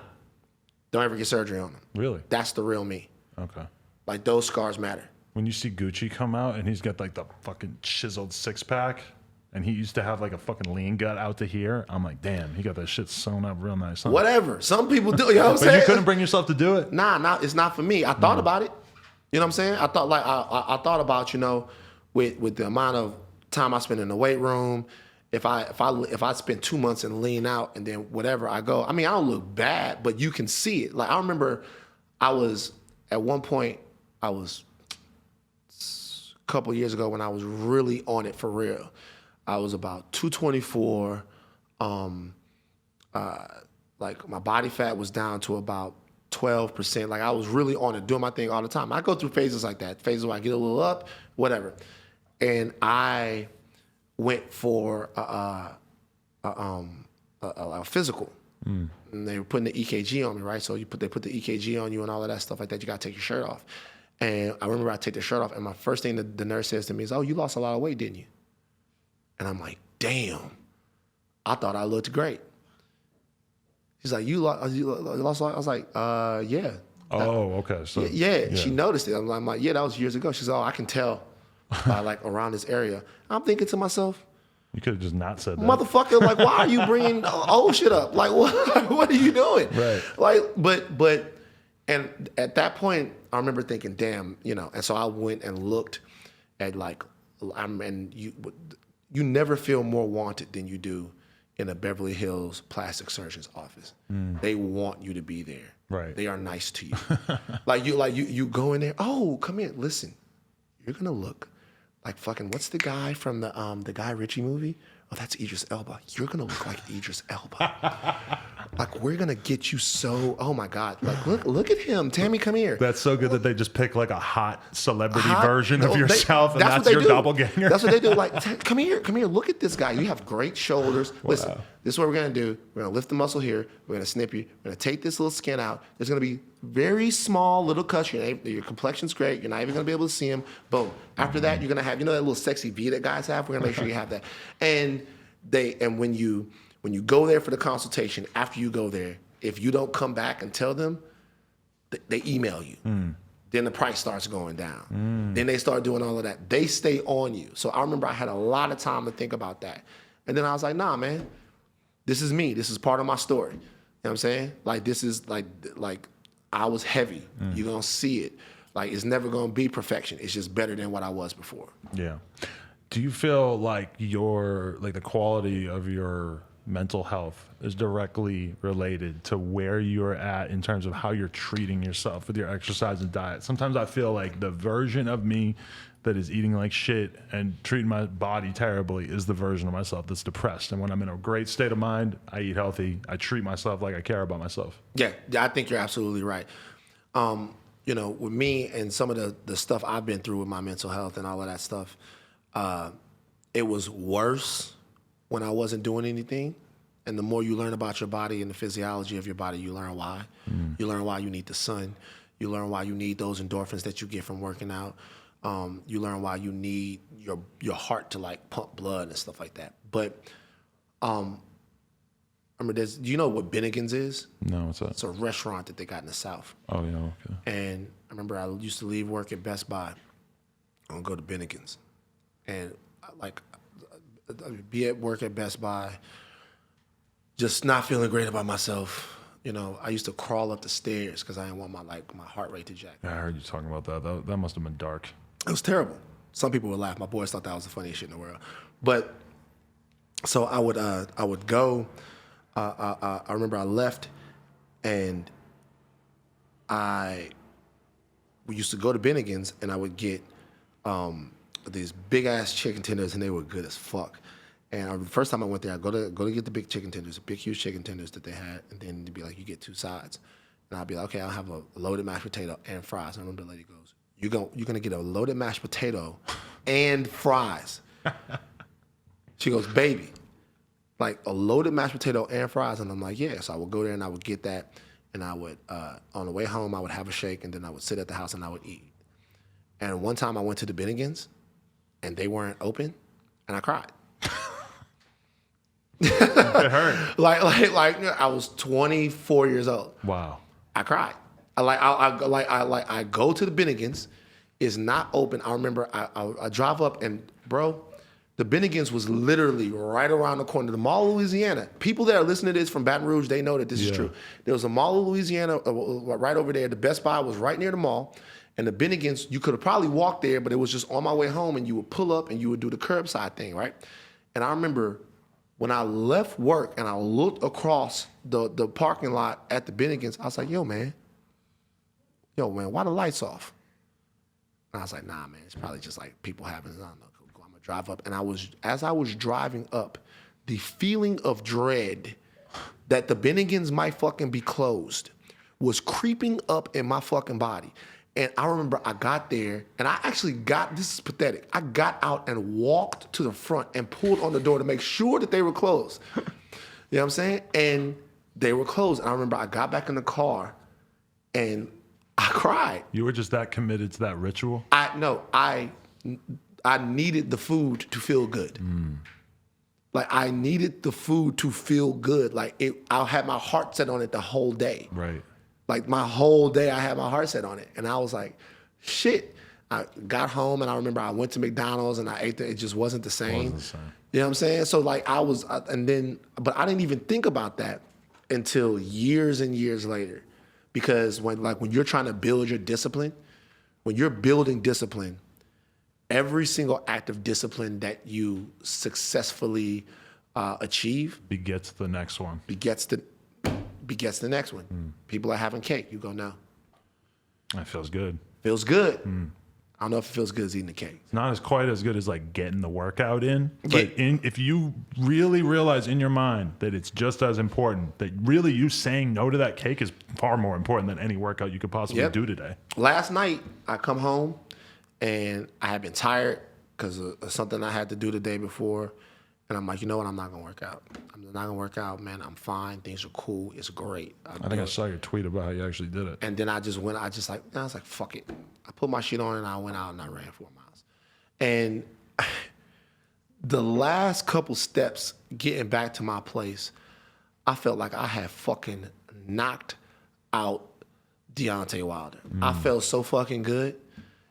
Don't ever get surgery on them. Really? That's the real me. Okay. Like, those scars matter. When you see Gucci come out and he's got like the fucking chiseled 6-pack, and he used to have like a fucking lean gut out to here, I'm like, damn, he got that shit sewn up real nice. Huh? Whatever. Some people do, you know what I'm But saying? you couldn't bring yourself to do it? Nah, it's not for me. I thought about it. You know what I'm saying? I thought, like, I thought about, you know, with the amount of time I spend in the weight room, if I spend 2 months and lean out and then whatever I go, I mean, I don't look bad, but you can see it. Like, I remember at one point, I was a couple years ago when I was really on it for real. I was about 224. Like, my body fat was down to about 12%. Like, I was really on it, doing my thing all the time. I go through phases like that, phases where I get a little up, whatever. And I went for a physical. And they were putting the EKG on me, right? So they put the EKG on you and all of that stuff like that. You got to take your shirt off. And I remember I take the shirt off, and my first thing the nurse says to me is, "Oh, you lost a lot of weight, didn't you?" And I'm like, damn, I thought I looked great. She's like, you lost a lot? I was like, yeah. Oh, okay. So yeah, she noticed it. I'm like, yeah, that was years ago. She's like, oh, I can tell by like around this area. I'm thinking to myself, you could have just not said that. Motherfucker, like, why are you bringing old shit up? Like, what are you doing? Right. Like, but, and at that point, I remember thinking, damn, you know, and so I went and looked at, like, and you never feel more wanted than you do in a Beverly Hills plastic surgeon's office. They want you to be there. Right. They are nice to you. you go in there, oh, come in, listen, you're gonna look like fucking, what's the guy from the Guy Ritchie movie? Oh, that's Idris Elba. You're gonna look like Idris Elba. Like, we're gonna get you so, oh my God. Like, look at him. Tammy, come here. That's so good that they just pick like a hot celebrity version of yourself, and that's your do. doppelganger. That's what they do. Like, come here, look at this guy. You have great shoulders. Wow. Listen, this is what we're gonna do. We're gonna lift the muscle here. We're gonna snip you. We're gonna take this little skin out. There's gonna be very small little cuts. Your complexion's great. You're not even gonna be able to see them. Boom. After that, you're gonna have, you know that little sexy V that guys have? We're gonna make sure you have that. And when you go there for the consultation, after you go there, if you don't come back and tell them, they email you. Then the price starts going down. Then they start doing all of that. They stay on you. So I remember I had a lot of time to think about that. And then I was like, nah, man, this is me. This is part of my story. You know what I'm saying? Like, this is like I was heavy. You're going to see it. Like, it's never going to be perfection. It's just better than what I was before. Yeah. Do you feel like the quality of your mental health is directly related to where you're at in terms of how you're treating yourself with your exercise and diet. Sometimes I feel like the version of me that is eating like shit and treating my body terribly is the version of myself that's depressed. And when I'm in a great state of mind, I eat healthy. I treat myself like I care about myself. Yeah, I think you're absolutely right. You know, with me and some of the stuff I've been through with my mental health and all of that stuff, it was worse when I wasn't doing anything. And the more you learn about your body and the physiology of your body, you learn why. You learn why you need the sun. You learn why you need those endorphins that you get from working out. You learn why you need your heart to like pump blood and stuff like that. But I remember, do you know what Bennigan's is? No, what's that? It's a restaurant that they got in the South. Oh, yeah, okay. And I remember I used to leave work at Best Buy and go to Bennigan's. And like, I'd be at work at Best Buy, just not feeling great about myself. You know, I used to crawl up the stairs because I didn't want my heart rate to jack. Yeah, I heard you talking about that. That must have been dark. It was terrible. Some people would laugh. My boys thought that was the funniest shit in the world. But so I would go. I remember I left, and we used to go to Bennigan's, and I would get these big ass chicken tenders, and they were good as fuck. And the first time I went there, I go to get the big chicken tenders, the big huge chicken tenders that they had, and then they'd be like, you get 2 sides, and I'd be like, okay, I'll have a loaded mashed potato and fries. And I remember the lady goes, you're gonna get a loaded mashed potato and fries. She goes, baby, like a loaded mashed potato and fries, and I'm like, yeah. So I would go there and I would get that, and I would on the way home I would have a shake, and then I would sit at the house and I would eat. And one time I went to the Bennigan's, and they weren't open, and I cried. It hurt. like I was 24 years old. Wow. I cried. I go to the Bennigan's, it's not open. I remember I drive up, and bro, the Bennigan's was literally right around the corner. The Mall of Louisiana. People that are listening to this from Baton Rouge, they know that this is true. There was a Mall of Louisiana right over there. The Best Buy was right near the mall. And the Bennigan's, you could have probably walked there, but it was just on my way home, and you would pull up and you would do the curbside thing, right? And I remember when I left work and I looked across the parking lot at the Bennigan's, I was like, yo, man, why the lights off? And I was like, nah, man, it's probably just like people having, I don't know, I'm gonna drive up. And as I was driving up, the feeling of dread that the Bennigan's might fucking be closed was creeping up in my fucking body. And I remember I got there, and I actually this is pathetic, I got out and walked to the front and pulled on the door to make sure that they were closed. You know what I'm saying? And they were closed. And I remember I got back in the car, and I cried. You were just that committed to that ritual? I needed the food to feel good. Like, I needed the food to feel good. Like, I had my heart set on it the whole day. Right. Like, my whole day, I had my heart set on it. And I was like, shit. I got home, and I remember I went to McDonald's, and I ate it just wasn't the same. You know what I'm saying? So, like, but I didn't even think about that until years and years later. Because when you're trying to build your discipline, when you're building discipline, every single act of discipline that you successfully achieve begets the next one. Begets the next one. People are having cake. You go, no. That feels good. Feels good. I don't know if it feels good as eating the cake. It's not quite as good as like getting the workout in. But if you really realize in your mind that it's just as important, that really you saying no to that cake is far more important than any workout you could possibly do today. Last night, I come home, and I had been tired because of something I had to do the day before. And I'm like, you know what? I'm not going to work out. I'm not going to work out, man. I'm fine. Things are cool. It's great. I think I saw your tweet about how you actually did it. And then I was like, fuck it. I put my shit on, and I went out and I ran 4 miles. And the last couple steps getting back to my place, I felt like I had fucking knocked out Deontay Wilder. I felt so fucking good.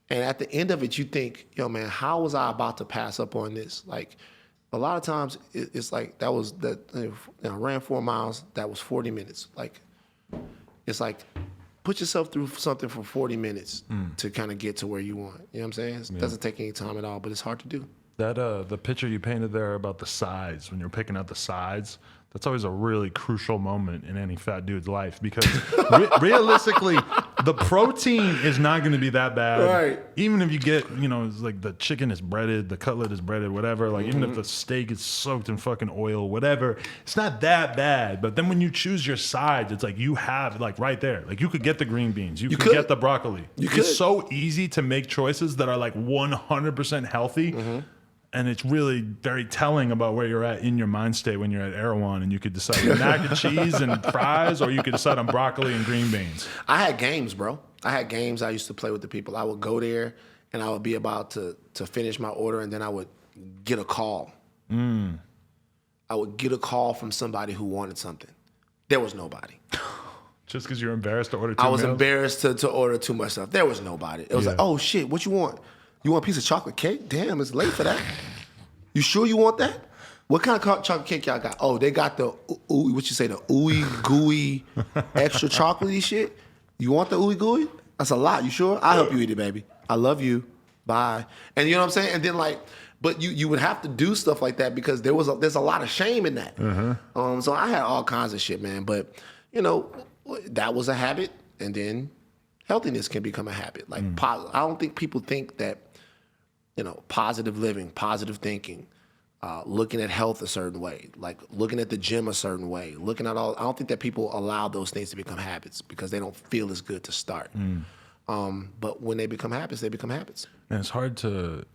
And at the end of it, you think, yo, man, how was I about to pass up on this? Like, a lot of times it's like I ran 4 miles, that was 40 minutes. Like, it's like, put yourself through something for 40 minutes to kind of get to where you want. You know what I'm saying? It doesn't take any time at all, but it's hard to do. That the picture you painted there about the sides, when you're picking out the sides, that's always a really crucial moment in any fat dude's life because realistically, the protein is not going to be that bad. Right. Even if you get, it's like the chicken is breaded, the cutlet is breaded, whatever. Like even if the steak is soaked in fucking oil, whatever, it's not that bad. But then when you choose your sides, it's like you have like right there. Like you could get the green beans, you could get the broccoli. It's so easy to make choices that are like 100% healthy. And it's really very telling about where you're at in your mind state when you're at Erewhon, and you could decide on mac and cheese and fries, or you could decide on broccoli and green beans. I had games, bro. I used to play with the people. I would go there, and I would be about to finish my order, and then I would get a call. I would get a call from somebody who wanted something. There was nobody. Just because you're embarrassed to order too much? I was embarrassed to order too much stuff. There was nobody. It was like, oh, shit, what you want? You want a piece of chocolate cake? Damn, it's late for that. You sure you want that? What kind of chocolate cake y'all got? Oh, they got the, the ooey gooey extra chocolatey shit? You want the ooey gooey? That's a lot. You sure? I'll help you eat it, baby. I love you. Bye. And you know what I'm saying? And then but you would have to do stuff like that because there's a lot of shame in that. So I had all kinds of shit, man. But, that was a habit. And then healthiness can become a habit. Like, I don't think people think that, positive living, positive thinking, looking at health a certain way, like looking at the gym a certain way, I don't think that people allow those things to become habits because they don't feel as good to start. But when they become habits, they become habits. And it's hard to,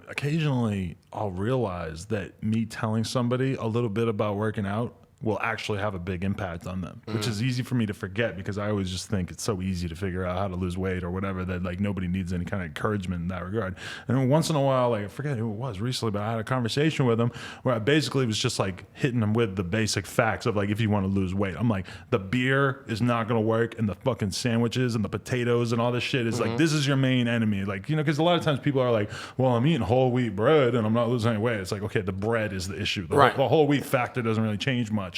occasionally I'll realize that me telling somebody a little bit about working out will actually have a big impact on them, which is easy for me to forget because I always just think it's so easy to figure out how to lose weight or whatever that like nobody needs any kind of encouragement in that regard. And then once in a while, like I forget who it was recently, but I had a conversation with him where I basically was just like hitting him with the basic facts of like, if you want to lose weight, I'm like, the beer is not going to work and the fucking sandwiches and the potatoes and all this shit is like, this is your main enemy. Like, because a lot of times people are like, well, I'm eating whole wheat bread and I'm not losing any weight. It's like, okay, the bread is the issue. The whole wheat factor doesn't really change much.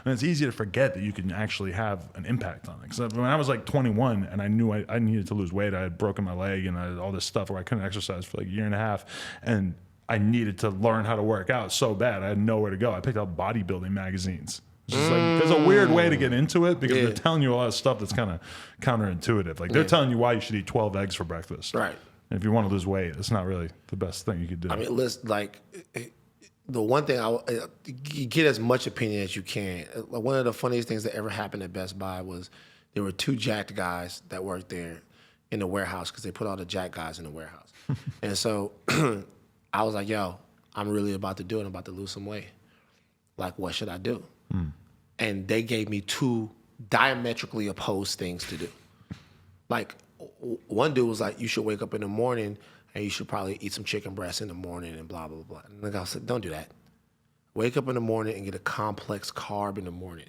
And it's easy to forget that you can actually have an impact on it. Because when I was like 21 and I knew I needed to lose weight, I had broken my leg and I had all this stuff where I couldn't exercise for like a year and a half. And I needed to learn how to work out so bad. I had nowhere to go. I picked up bodybuilding magazines. It's just like, there's a weird way to get into it because they're telling you a lot of stuff that's kind of counterintuitive. Like they're telling you why you should eat 12 eggs for breakfast. Right. And if you want to lose weight, it's not really the best thing you could do. I mean, listen, like... The one thing, you get as much opinion as you can. One of the funniest things that ever happened at Best Buy was there were two jacked guys that worked there in the warehouse because they put all the jacked guys in the warehouse. And so I was like, yo, I'm really about to do it. I'm about to lose some weight. Like, what should I do? And they gave me two diametrically opposed things to do. Like, one dude was like, you should wake up in the morning and you should probably eat some chicken breast in the morning and blah, blah, blah. And the guy said, don't do that. Wake up in the morning and get a complex carb in the morning.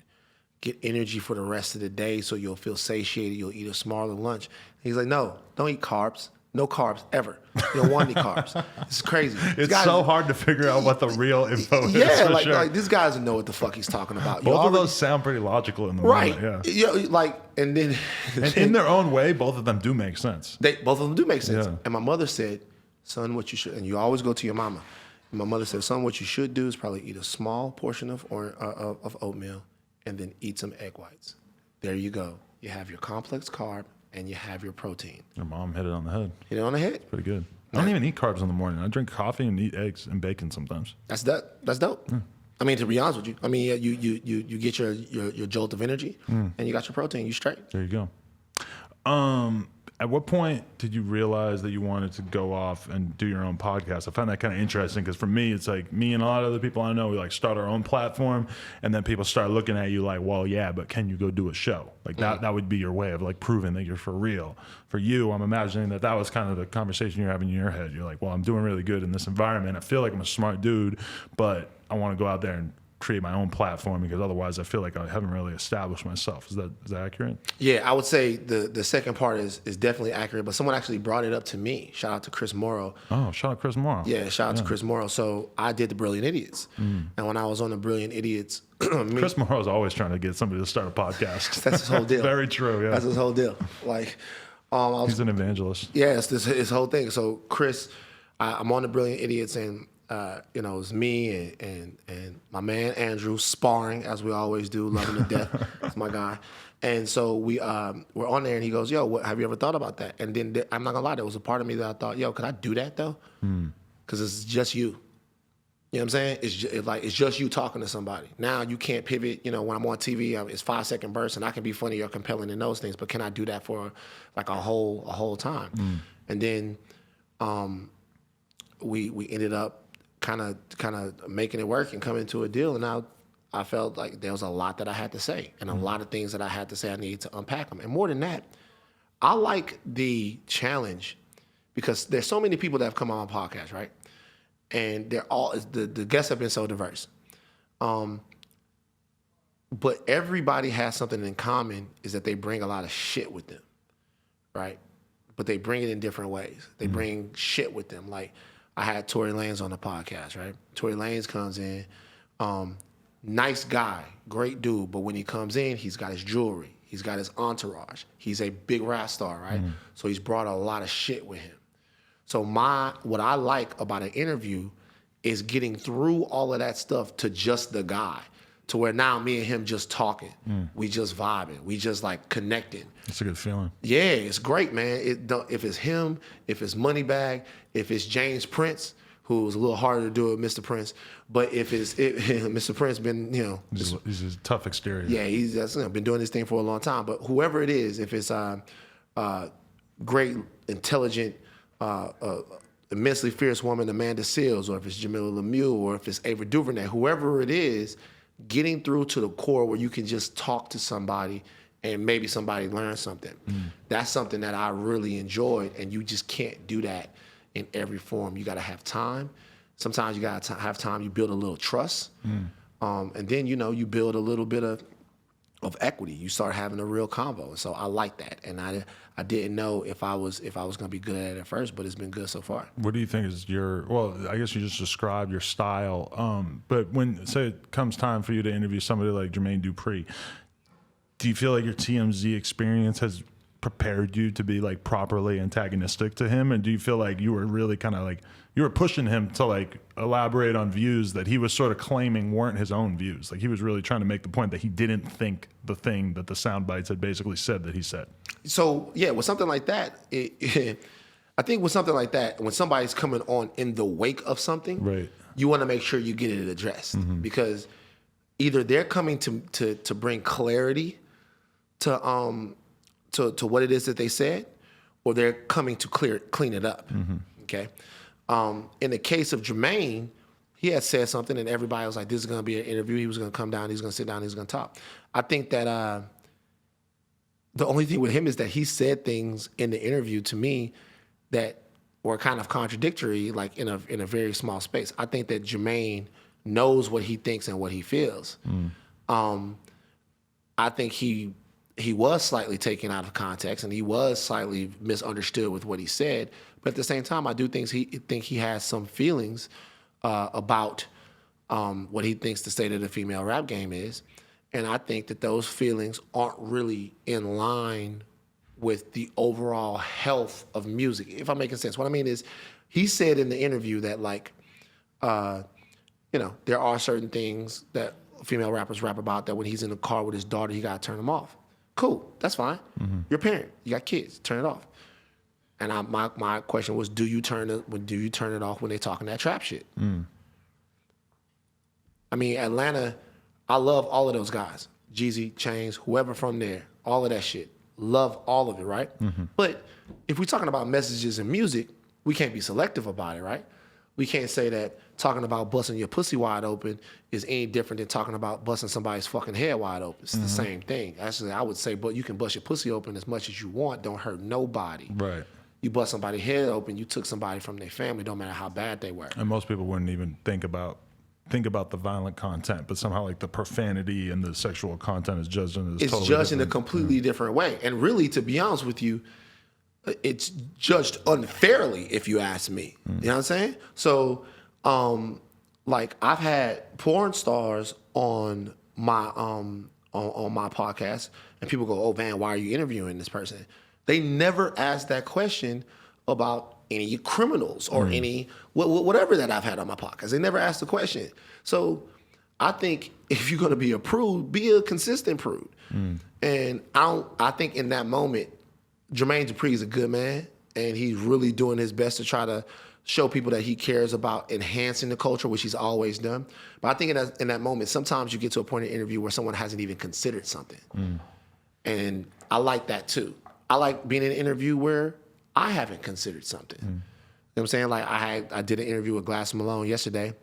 Get energy for the rest of the day so you'll feel satiated. You'll eat a smaller lunch. And he's like, no, don't eat carbs. No carbs, ever. You don't want any carbs. It's crazy. It's so hard to figure out what the real info is. Yeah, for like, sure. like this guy doesn't know what the fuck he's talking about. Both of those sound pretty logical in the right. moment. Yeah. Like, and then... And in their own way, both of them do make sense. Both of them do make sense. Yeah. And my mother said, son, what you should... And you always go to your mama. And my mother said, son, what you should do is probably eat a small portion of oatmeal and then eat some egg whites. There you go. You have your complex carb and you have your protein. Your mom hit it on the head. Hit it on the head. It's pretty good. I don't even eat carbs in the morning. I drink coffee and eat eggs and bacon sometimes. That's dope. I mean, to be honest with you, I mean, you get your jolt of energy and you got your protein. You straight. There you go. At what point did you realize that you wanted to go off and do your own podcast? I find that kind of interesting because for me, it's like me and a lot of other people I know, we like start our own platform and then people start looking at you like, well, yeah, but can you go do a show? Like that would be your way of like proving that you're for real. For you, I'm imagining that was kind of the conversation you're having in your head. You're like, well, I'm doing really good in this environment. I feel like I'm a smart dude, but I want to go out there and create my own platform because otherwise I feel like I haven't really established myself. Is that accurate? Yeah, I would say the second part is definitely accurate, but someone actually brought it up to me. Shout out to Chris Morrow. Oh, shout out Chris Morrow. Yeah, shout out to Chris Morrow. So I did the Brilliant Idiots. And when I was on the Brilliant Idiots... Chris Morrow is always trying to get somebody to start a podcast. That's his whole deal. Very true, yeah. That's his whole deal. Like, he's an evangelist. Yeah, it's his whole thing. So Chris, I'm on the Brilliant Idiots and it was me and my man Andrew sparring as we always do, love him to death. That's my guy. And so we're on there, and he goes, "Yo, have you ever thought about that?" And then I'm not gonna lie, there was a part of me that I thought, "Yo, could I do that though?" Because it's just you. You know what I'm saying? It's just you talking to somebody. Now you can't pivot. When I'm on TV, it's 5-second bursts, and I can be funny or compelling in those things. But can I do that for like a whole time? And then we ended up kind of making it work and coming to a deal. And now I felt like there was a lot that I had to say, and a lot of things that I had to say. I needed to unpack them. And more than that, I like the challenge because there's so many people that have come on my podcast, right? And they're all the guests have been so diverse. But everybody has something in common, is that they bring a lot of shit with them, right? But they bring it in different ways. They bring shit with them. Like I had Tory Lanez on the podcast, right? Tory Lanez comes in, nice guy, great dude, but when he comes in, he's got his jewelry, he's got his entourage, he's a big rap star, right? So he's brought a lot of shit with him. So what I like about an interview is getting through all of that stuff to just the guy, to where now me and him just talking, we just vibing, we just like connecting. It's a good feeling. Yeah, it's great, man. If it's him, if it's Moneybag, if it's James Prince, who was a little harder to do with Mr. Prince, but if Mr. Prince been, he's a tough exterior. Yeah, he's been doing this thing for a long time. But whoever it is, if it's great, intelligent, immensely fierce woman, Amanda Seales, or if it's Jamila Lemieux, or if it's Ava DuVernay, whoever it is, getting through to the core where you can just talk to somebody and maybe somebody learn something. That's something that I really enjoyed, and you just can't do that in every form. You got to have time. Sometimes you got to have time. You build a little trust, and then you build a little bit of equity. You start having a real convo. So I like that, and I didn't know if I was going to be good at it at first, but it's been good so far. What do you think is I guess you just described your style, but when, say it comes time for you to interview somebody like Jermaine Dupri, do you feel like your TMZ experience has prepared you to be like properly antagonistic to him? And do you feel like you were really kind of like, you were pushing him to like elaborate on views that he was sort of claiming weren't his own views? Like he was really trying to make the point that he didn't think the thing that the sound bites had basically said that he said. So yeah, with something like that, I think with something like that, when somebody's coming on in the wake of something, right, you want to make sure you get it addressed, because either they're coming to bring clarity to what it is that they said, or they're coming to clean it up. Okay. In the case of Jermaine, he had said something and everybody was like, this is going to be an interview. He was going to come down, he's going to sit down, he's going to talk. I think that the only thing with him is that he said things in the interview to me that were kind of contradictory, like in a very small space. I think that Jermaine knows what he thinks and what he feels. I think he was slightly taken out of context and he was slightly misunderstood with what he said. But at the same time, I do think he has some feelings about what he thinks the state of the female rap game is. And I think that those feelings aren't really in line with the overall health of music, if I'm making sense. What I mean is, he said in the interview that there are certain things that female rappers rap about that when he's in the car with his daughter, he got to turn them off. Cool, that's fine. You're a parent, you got kids, turn it off. And my question was, do you turn it off when they're talking that trap shit? I mean, Atlanta, I love all of those guys. Jeezy, Chains, whoever from there, all of that shit. Love all of it, right? But if we're talking about messages in music, we can't be selective about it, right? We can't say that talking about busting your pussy wide open is any different than talking about busting somebody's fucking head wide open. It's the same thing. Actually, I would say, but you can bust your pussy open as much as you want. Don't hurt nobody. Right. You bust somebody's head open, you took somebody from their family, don't matter how bad they were. And most people wouldn't even think about the violent content, but somehow like the profanity and the sexual content is judged in this totally judged in a completely different way. And really, to be honest with you, it's judged unfairly, if you ask me. You know what I'm saying? So, like I've had porn stars on my on my podcast, and people go, "Oh man, why are you interviewing this person?" They never ask that question about any criminals or any whatever that I've had on my podcast. They never asked the question. So I think if you're going to be a prude, be a consistent prude. And I think in that moment, Jermaine Dupri is a good man, and he's really doing his best to try to show people that he cares about enhancing the culture, which he's always done. But I think in that moment, sometimes you get to a point in an interview where someone hasn't even considered something. And I like that too. I like being in an interview where I haven't considered something. You know what I'm saying? Like I did an interview with Glasses Malone yesterday,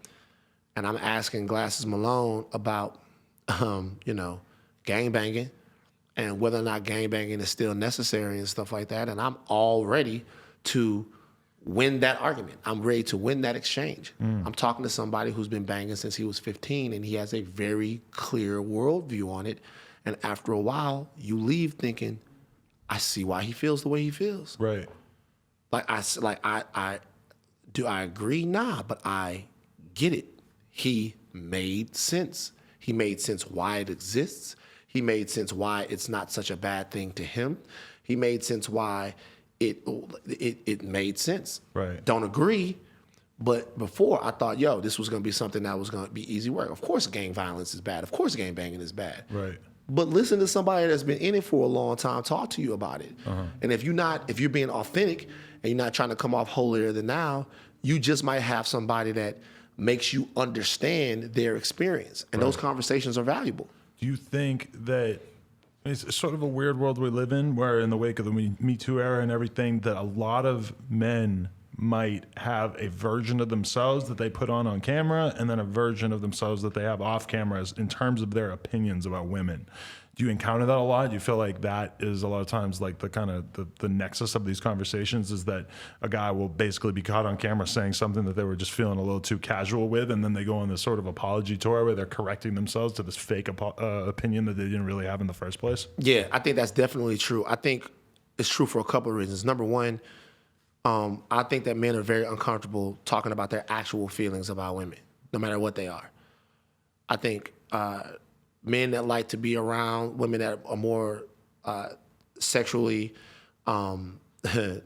and I'm asking Glasses Malone about, gangbanging and whether or not gangbanging is still necessary and stuff like that. And I'm all ready to win that argument. I'm ready to win that exchange. I'm talking to somebody who's been banging since he was 15, and he has a very clear worldview on it. And after a while, you leave thinking, I see why he feels the way he feels. Right. Do I agree? Nah, but I get it. He made sense. He made sense why it exists. He made sense why it's not such a bad thing to him. He made sense why it made sense. Right. Don't agree, but before I thought, this was going to be something that was going to be easy work. Of course, gang violence is bad. Of course, gang banging is bad. Right. But listen to somebody that's been in it for a long time talk to you about it. And if you're being authentic and you're not trying to come off holier than thou, you just might have somebody that makes you understand their experience. And those conversations are valuable. Do you think that it's sort of a weird world we live in, where in the wake of the Me Too era and everything, that a lot of men might have a version of themselves that they put on camera, and then a version of themselves that they have off cameras in terms of their opinions about women? Do you encounter that a lot? Do you feel like that is a lot of times like the kind of the nexus of these conversations, is that a guy will basically be caught on camera saying something that they were just feeling a little too casual with, and then they go on this sort of apology tour where they're correcting themselves to this fake opinion that they didn't really have in the first place? Yeah, I think that's definitely true. I think it's true for a couple of reasons. Number one, I think that men are very uncomfortable talking about their actual feelings about women, no matter what they are. I think men that like to be around women that are more sexually, how do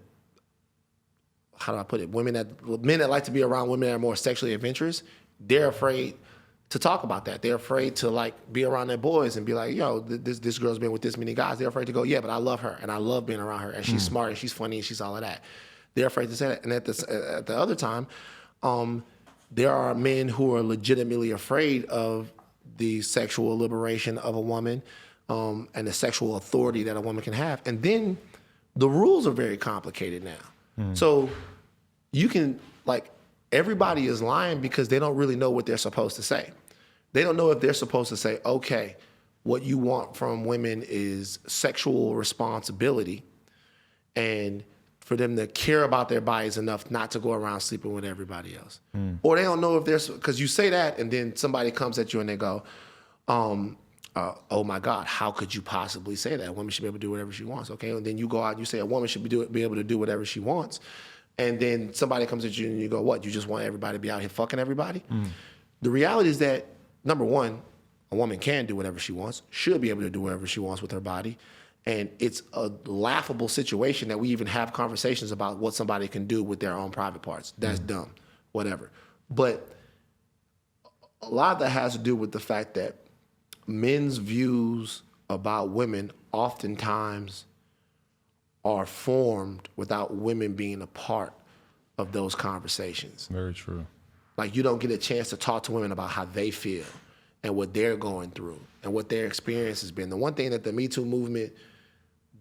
I put it? Men that like to be around women that are more sexually adventurous, they're afraid to talk about that. They're afraid to like be around their boys and be like, this girl's been with this many guys. They're afraid to go, but I love her and I love being around her and she's smart and she's funny and she's all of that. They're afraid to say that. And at the other time, there are men who are legitimately afraid of the sexual liberation of a woman and the sexual authority that a woman can have. And then the rules are very complicated now. So you can, everybody is lying because they don't really know what they're supposed to say. They don't know if they're supposed to say, okay, what you want from women is sexual responsibility, and for them to care about their bodies enough not to go around sleeping with everybody else. Or they don't know if there's, because you say that and then somebody comes at you and they go, oh my God, how could you possibly say that? A woman should be able to do whatever she wants, okay? And then you go out and you say a woman should be able to do whatever she wants. And then somebody comes at you and you go, what, you just want everybody to be out here fucking everybody? The reality is that, number one, a woman can do whatever she wants, should be able to do whatever she wants with her body. And it's a laughable situation that we even have conversations about what somebody can do with their own private parts. That's dumb, whatever. But a lot of that has to do with the fact that men's views about women oftentimes are formed without women being a part of those conversations. Very true. Like, you don't get a chance to talk to women about how they feel and what they're going through and what their experience has been. The one thing that the Me Too movement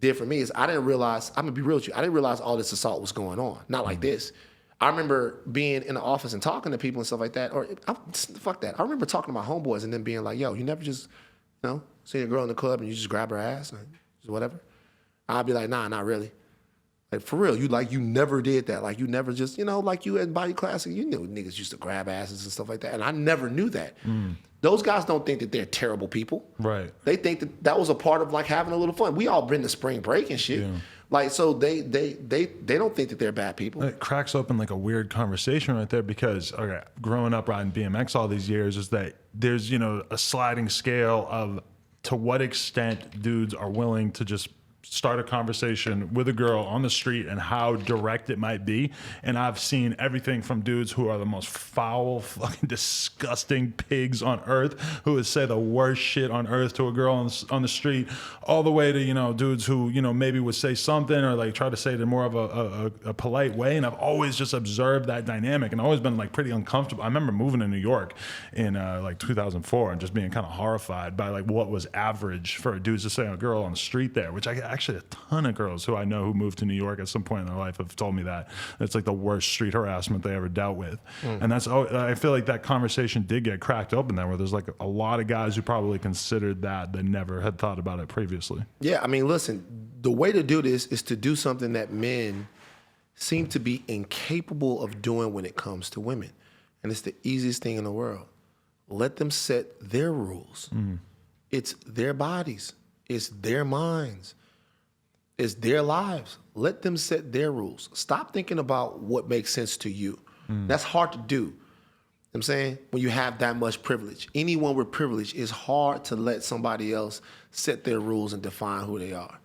did for me is I didn't realize, I'm gonna be real with you, I didn't realize all this assault was going on. Not like this. I remember being in the office and talking to people and stuff like that, fuck that. I remember talking to my homeboys and then being like, yo, you never just, see a girl in the club and you just grab her ass and just whatever? I'd be like, nah, not really. Like, for real, you never did that. Like, you never just, like you in body class, you knew niggas used to grab asses and stuff like that. And I never knew that. Those guys don't think that they're terrible people. Right. They think that was a part of like having a little fun. We all been to spring break and shit. Yeah. Like, so they don't think that they're bad people. It cracks open like a weird conversation right there because, okay, growing up riding BMX all these years is that there's, a sliding scale of to what extent dudes are willing to just start a conversation with a girl on the street and how direct it might be. And I've seen everything from dudes who are the most foul, fucking disgusting pigs on earth, who would say the worst shit on earth to a girl on the street, all the way to, you know, dudes who, you know, maybe would say something or like try to say it in more of a polite way. And I've always just observed that dynamic and always been like pretty uncomfortable. I remember moving to New York in like 2004 and just being kind of horrified by like what was average for a dude to say to a girl on the street there, which actually a ton of girls who I know who moved to New York at some point in their life have told me that it's like the worst street harassment they ever dealt with. And that's, I feel like that conversation did get cracked open there, where there's like a lot of guys who probably considered that never had thought about it previously. Yeah, I mean, listen, the way to do this is to do something that men seem to be incapable of doing when it comes to women. And it's the easiest thing in the world. Let them set their rules. It's their bodies. It's their minds. It's their lives. Let them set their rules. Stop thinking about what makes sense to you. That's hard to do. You know what I'm saying? When you have that much privilege. Anyone with privilege, it's hard to let somebody else set their rules and define who they are.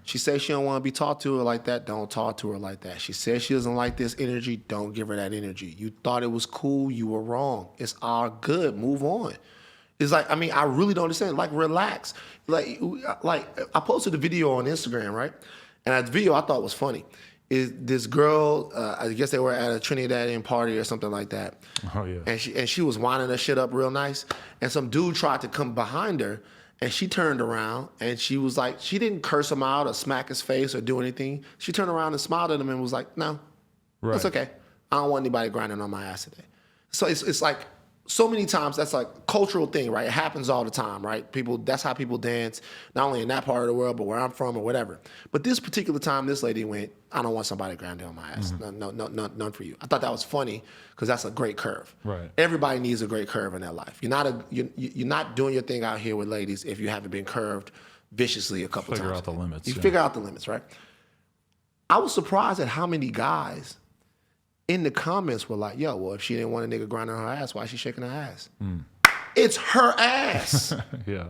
She says she don't want to be talked to her like that, don't talk to her like that. She says she doesn't like this energy, don't give her that energy. You thought it was cool, you were wrong. It's all good, move on. It's like, I mean, I really don't understand. Like, relax. Like I posted a video on Instagram, right? And that video I thought was funny. Is this girl, I guess they were at a Trinidadian party or something like that. Oh, yeah. And she was winding her shit up real nice. And some dude tried to come behind her, and she turned around, and she was like, she didn't curse him out or smack his face or do anything. She turned around and smiled at him and was like, no, that's okay. I don't want anybody grinding on my ass today. So it's like, so many times that's like a cultural thing, right? It happens all the time, right? That's how people dance, not only in that part of the world, but where I'm from or whatever. But this particular time, this lady went, I don't want somebody grinding on my ass. No, none for you. I thought that was funny because that's a great curve. Right. Everybody needs a great curve in their life. You're not doing your thing out here with ladies if you haven't been curved viciously a couple times. Figure out the limits. You figure out the limits, right? I was surprised at how many guys in the comments were like, yo, well, if she didn't want a nigga grinding her ass, why is she shaking her ass? It's her ass. Yeah.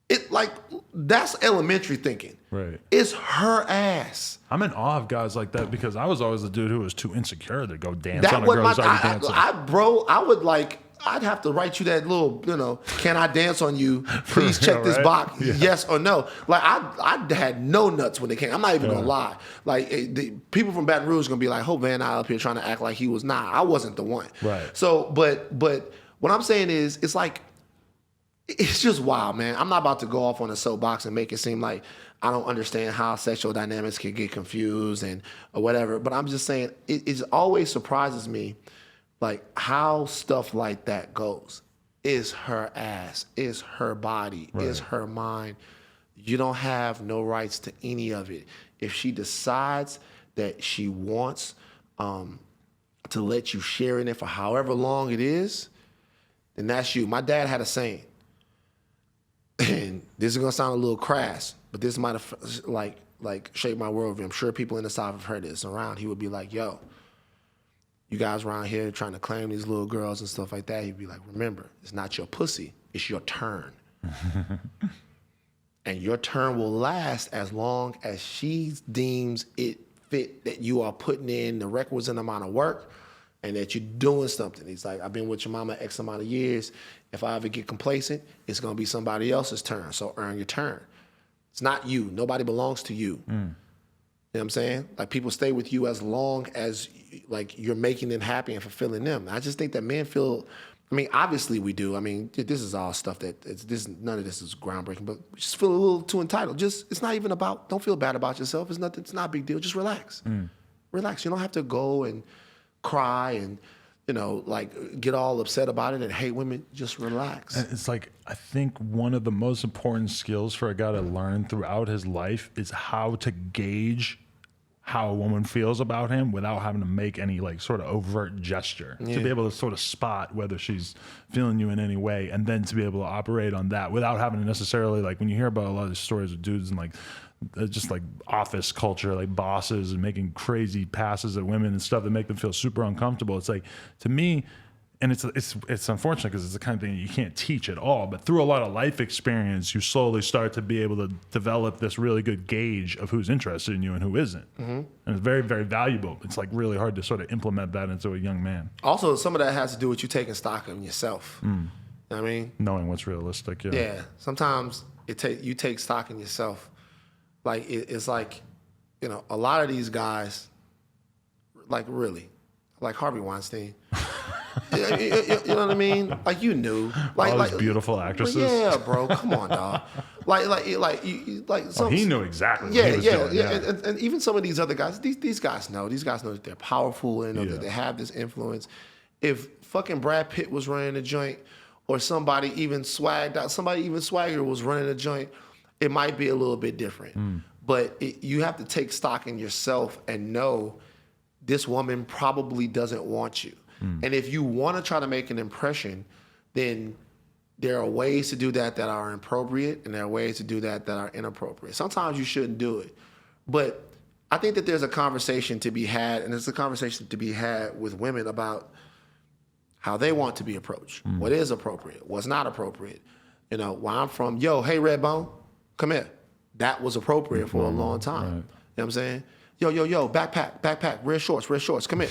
It like, that's elementary thinking. Right. It's her ass. I'm in awe of guys like that because I was always the dude who was too insecure to go dance on a girl who's already dancing. I'd have to write you that little, can I dance on you? Please check this box, yes or no. Like, I had no nuts when they came. I'm not even gonna lie. Like, the people from Baton Rouge gonna be like, Hope Van Nuys up here trying to act like he was. Nah, I wasn't the one. Right. So, but what I'm saying is, it's like, it's just wild, man. I'm not about to go off on a soapbox and make it seem like I don't understand how sexual dynamics can get confused or whatever. But I'm just saying, it always surprises me, like, how stuff like that goes. It's her ass. It's her body. Right. It's her mind. You don't have no rights to any of it. If she decides that she wants to let you share in it for however long it is, then that's you. My dad had a saying, and this is gonna sound a little crass, but this might have like shaped my worldview. I'm sure people in the South have heard this around. He would be like, yo, you guys around here trying to claim these little girls and stuff like that. He'd be like, remember, it's not your pussy, it's your turn. And your turn will last as long as she deems it fit that you are putting in the requisite amount of work and that you're doing something. He's like, I've been with your mama X amount of years. If I ever get complacent, it's gonna be somebody else's turn, so earn your turn. It's not you, nobody belongs to you. You know what I'm saying? Like, people stay with you as long as like you're making them happy and fulfilling them. I just think that men feel, I mean, obviously we do. I mean, this is all stuff that none of this is groundbreaking, but we just feel a little too entitled. It's not even about, don't feel bad about yourself. It's not a big deal. Just relax. Relax. You don't have to go and cry and, like, get all upset about it and hate women. Just relax. And it's like, I think one of the most important skills for a guy to learn throughout his life is how to gauge how a woman feels about him without having to make any like sort of overt gesture. To be able to sort of spot whether she's feeling you in any way, and then to be able to operate on that without having to necessarily, like, when you hear about a lot of stories of dudes and like just like office culture, like bosses and making crazy passes at women and stuff that make them feel super uncomfortable. It's like, to me, and it's unfortunate because it's the kind of thing you can't teach at all. But through a lot of life experience, you slowly start to be able to develop this really good gauge of who's interested in you and who isn't. And it's very, very valuable. It's like really hard to sort of implement that into a young man. Also, some of that has to do with you taking stock in yourself. You know what I mean? Knowing what's realistic. Yeah. Yeah. Sometimes you take stock in yourself. Like it's like, you know, a lot of these guys, like really, like Harvey Weinstein. You know what I mean? Like you knew, like all these beautiful actresses. Yeah, bro, come on, dog. He knew exactly. What he was doing. And even some of these other guys, these guys know. These guys know that they're powerful and know that they have this influence. If fucking Brad Pitt was running a joint, or somebody even swagger was running a joint, it might be a little bit different. But you have to take stock in yourself and know this woman probably doesn't want you. And if you want to try to make an impression, then there are ways to do that are appropriate, and there are ways to do that are inappropriate. Sometimes you shouldn't do it. But I think that there's a conversation to be had, and there's a conversation to be had with women about how they want to be approached, what is appropriate, what's not appropriate. You know, where I'm from, yo, hey, Redbone, come here. That was appropriate for a long time. Right. You know what I'm saying? Yo, backpack, red shorts, come here.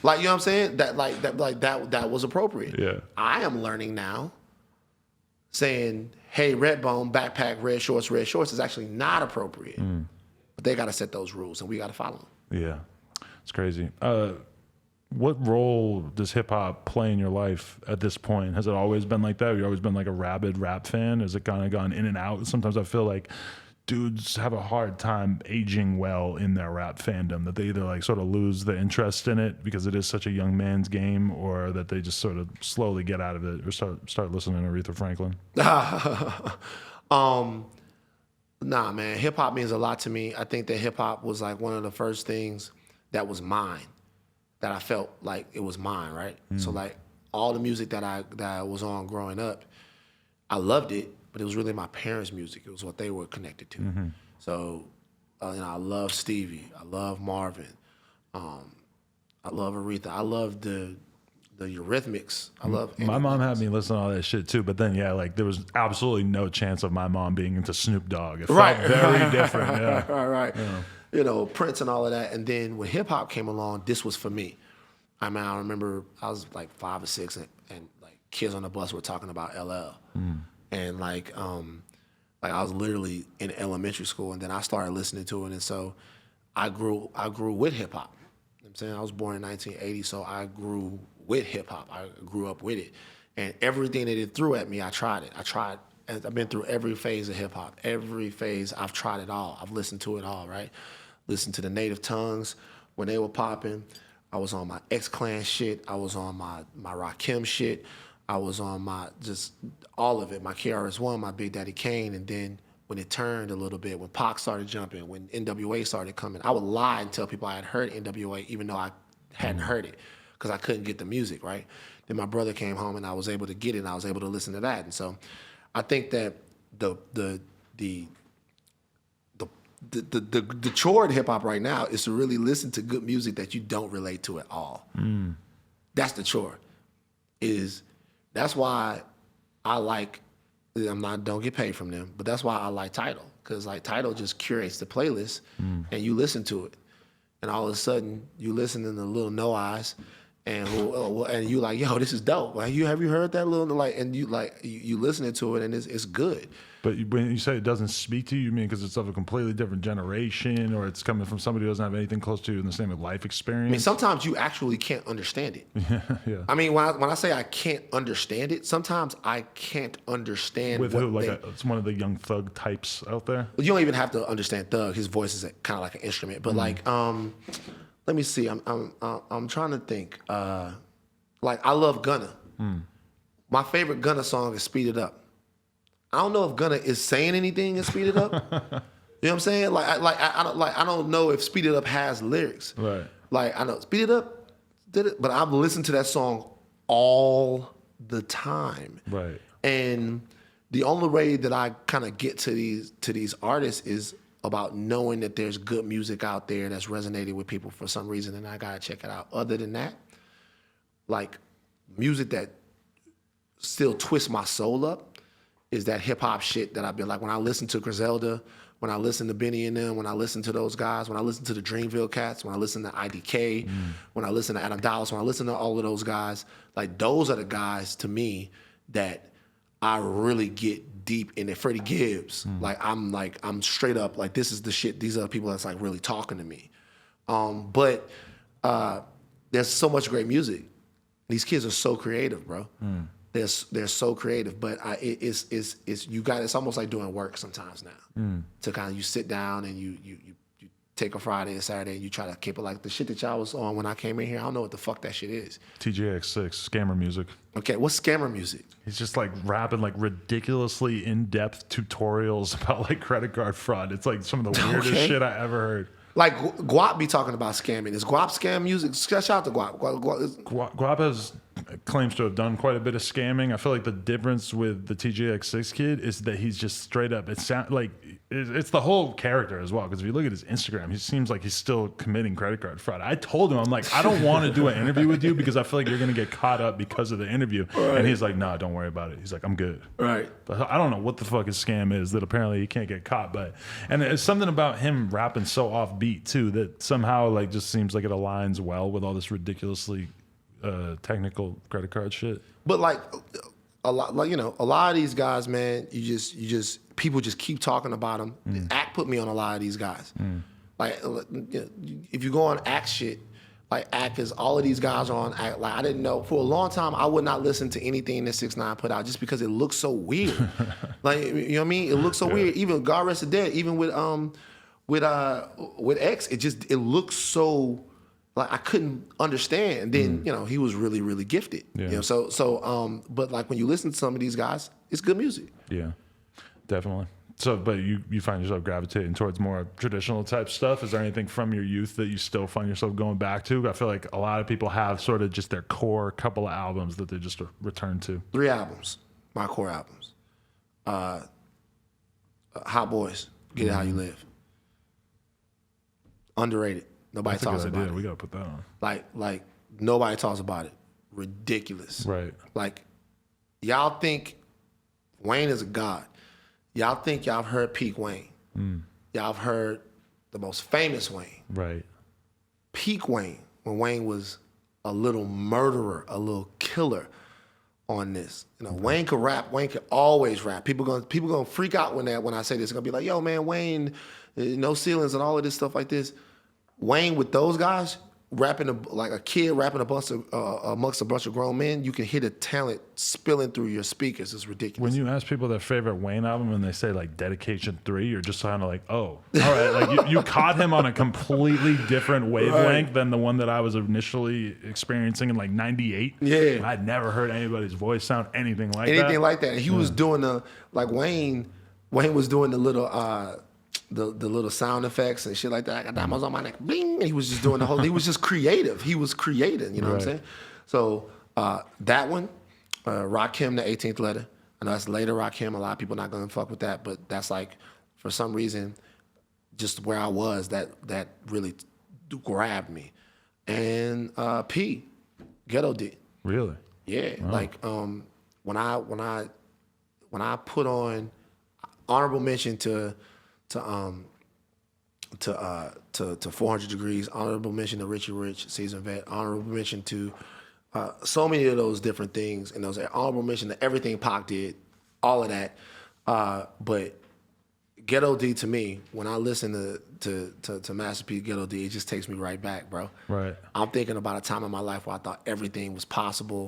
Like, you know what I'm saying? That was appropriate. Yeah. I am learning now saying, hey, Redbone, backpack, red shorts is actually not appropriate. But they got to set those rules, and we got to follow them. Yeah. It's crazy. What role does hip hop play in your life at this point? Has it always been like that? Have you always been like a rabid rap fan? Has it kind of gone in and out? Sometimes I feel like dudes have a hard time aging well in their rap fandom, that they either like sort of lose the interest in it because it is such a young man's game, or that they just sort of slowly get out of it or start listening to Aretha Franklin. Nah, man, hip hop means a lot to me. I think that hip hop was like one of the first things that was mine, that I felt like it was mine, right? So like all the music that I was on growing up, I loved it, but it was really my parents' music. It was what they were connected to. So, you know, I love Stevie. I love Marvin. I love Aretha. I love the Eurythmics. I love. My mom had me listen to all that shit too, but then like there was absolutely no chance of my mom being into Snoop Dogg. It felt very different. Yeah. Right. Yeah. You know, Prince and all of that. And then when hip hop came along, this was for me. I mean, I remember I was like 5 or 6, and like kids on the bus were talking about LL. And like I was literally in elementary school, and then I started listening to it, and so I grew with hip hop. You know what I'm saying? I was born in 1980, so I grew with hip hop. I grew up with it, and everything that it threw at me, I tried it. I've been through every phase of hip hop. Every phase, I've tried it all. I've listened to it all. Right? Listened to the Native Tongues when they were popping. I was on my X-Clan shit. I was on my Rakim shit. I was on my, just all of it, my KRS-One, my Big Daddy Kane, and then when it turned a little bit, when Pac started jumping, when NWA started coming, I would lie and tell people I had heard NWA even though I hadn't heard it because I couldn't get the music, right? Then my brother came home and I was able to get it, and I was able to listen to that. And so I think that the chore in hip-hop right now is to really listen to good music that you don't relate to at all. That's the chore. That's why I like, don't get paid from them, but that's why I like Tidal. Because like Tidal just curates the playlist and you listen to it. And all of a sudden you listen to the little No Eyes and you like, yo, this is dope. Like, have you heard that little, like, and you listening to it and it's good. But when you say it doesn't speak to you, you mean because it's of a completely different generation, or it's coming from somebody who doesn't have anything close to you in the same life experience? I mean, sometimes you actually can't understand it. Yeah. I mean, when I say I can't understand it, sometimes I can't understand with who? Like it's one of the Young Thug types out there? You don't even have to understand Thug. His voice is kind of like an instrument. But like, let me see. I'm trying to think. Like, I love Gunna. My favorite Gunna song is Speed It Up. I don't know if Gunna is saying anything in Speed It Up. You know what I'm saying? I don't know if Speed It Up has lyrics. Right. Like, I know Speed It Up did it, but I've listened to that song all the time. Right. And the only way that I kind of get to these artists is about knowing that there's good music out there that's resonating with people for some reason, and I gotta check it out. Other than that, like, music that still twists my soul up is that hip hop shit that I've been like, when I listen to Griselda, when I listen to Benny and them, when I listen to those guys, when I listen to the Dreamville Cats, when I listen to IDK, when I listen to Adam Dallas, when I listen to all of those guys, like those are the guys to me that I really get deep in it. Freddie Gibbs, I'm straight up like, this is the shit. These are the people that's like really talking to me. But there's so much great music. These kids are so creative, bro. They're so creative, but it's almost like doing work sometimes now. To kind of, you sit down and you take a Friday and Saturday and you try to keep it like the shit that y'all was on when I came in here. I don't know what the fuck that shit is. TJX6, scammer music. Okay, what's scammer music? He's just like rapping like ridiculously in-depth tutorials about like credit card fraud. It's like some of the weirdest shit I ever heard. Like Guap be talking about scamming. Is Guap scam music? Shout out to Guap. Guap has claims to have done quite a bit of scamming. I feel like the difference with the TJX6 kid is that he's just straight up. It's the whole character as well. Because if you look at his Instagram, he seems like he's still committing credit card fraud. I told him, I'm like, I don't want to do an interview with you because I feel like you're gonna get caught up because of the interview. Right. And he's like, nah, don't worry about it. He's like, I'm good. Right. But I don't know what the fuck his scam is that apparently he can't get caught. And it's something about him rapping so offbeat too that somehow like just seems like it aligns well with all this ridiculously technical credit card shit. But like a lot of these guys, man, you just people just keep talking about them. Act put me on a lot of these guys. Like if you go on Act shit, like Act is all of these guys are on Act. Like I didn't know for a long time I would not listen to anything that 6ix9ine put out just because it looks so weird. Like you know what I mean? It looks so weird. Even God Rest the Dead, even with X, it looks so. Like I couldn't understand. And then he was really, really gifted. Yeah. But like when you listen to some of these guys, it's good music. Yeah, definitely. So, but you find yourself gravitating towards more traditional type stuff. Is there anything from your youth that you still find yourself going back to? I feel like a lot of people have sort of just their core couple of albums that they just return to. 3 albums, my core albums. Hot Boys, Get It How You Live. Underrated. Nobody talks about it. We gotta put that on. Like nobody talks about it. Ridiculous. Right. Like y'all think Wayne is a god. Y'all think y'all have heard peak Wayne. Y'all have heard the most famous Wayne. Right. Peak Wayne, when Wayne was a little murderer, a little killer on this. Wayne could rap. Wayne could always rap. People gonna freak out when I say this. They're gonna be like, yo, man, Wayne, no ceilings and all of this stuff like this. Wayne with those guys rapping like a kid rapping amongst a bunch of grown men, you can hear the talent spilling through your speakers. It's ridiculous. When you ask people their favorite Wayne album and they say like Dedication 3, you're just kind of like, oh, all right. Like you caught him on a completely different wavelength than the one that I was initially experiencing in like 98. Yeah. I'd never heard anybody's voice sound anything like that. Anything like that. And he was doing Wayne was doing the little the little sound effects and shit like that. I got diamonds on my neck, bling. And he was just doing the whole. He was just creative. He was creating. You know what I'm saying? So that one, Rakim, the 18th Letter. I know that's later Rakim. A lot of people not gonna fuck with that, but that's like for some reason, just where I was that really grabbed me. And P, Ghetto D. Really? Yeah. Wow. Like when I put on honorable mention to 400 Degrees, honorable mention to Richie Rich, Seasoned Vet, honorable mention to so many of those different things, and those honorable mention to everything Pac did, all of that. But Ghetto D to me, when I listen to Master P, Ghetto D, it just takes me right back, bro. Right. I'm thinking about a time in my life where I thought everything was possible,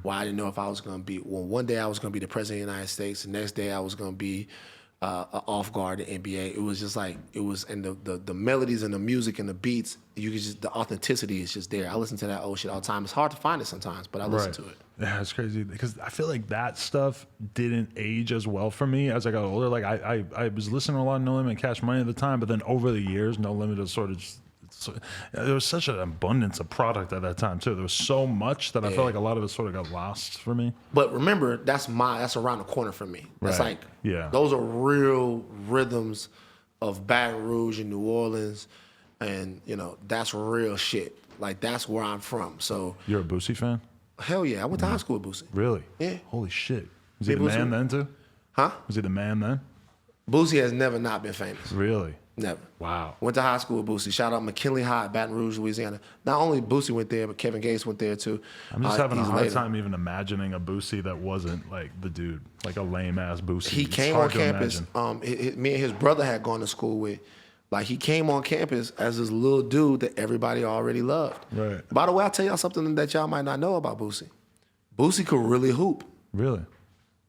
where I didn't know if I was going to be, one day I was going to be the president of the United States, the next day I was going to be off guard in NBA. It was just like, and the melodies and the music and the beats, the authenticity is just there. I listen to that old shit all the time. It's hard to find it sometimes, but I listen to it. Yeah, it's crazy because I feel like that stuff didn't age as well for me as I got older. Like I was listening to a lot of No Limit and Cash Money at the time, but then over the years, No Limit is sort of just, there was such an abundance of product at that time too. There was so much that I felt like a lot of it sort of got lost for me. But remember, that's around the corner for me. That's like, those are real rhythms of Baton Rouge and New Orleans, and that's real shit. Like that's where I'm from. So you're a Boosie fan? Hell yeah, I went to high school with Boosie. Really? Yeah. Holy shit. Was he the Boosie? man then too? Huh? Was he the man then? Boosie has never not been famous. Really? Never. Wow. Went to high school with Boosie. Shout out McKinley High, Baton Rouge, Louisiana. Not only Boosie went there, but Kevin Gates went there too. I'm just having a years hard later. time even imagining a Boosie that wasn't like the dude, like a lame ass Boosie. He It's came on hard to campus. imagine. Me and his brother had gone to school with. Like, he came on campus as this little dude that everybody already loved. Right. By the way, I'll tell y'all something that y'all might not know about Boosie. Boosie could really hoop. Really?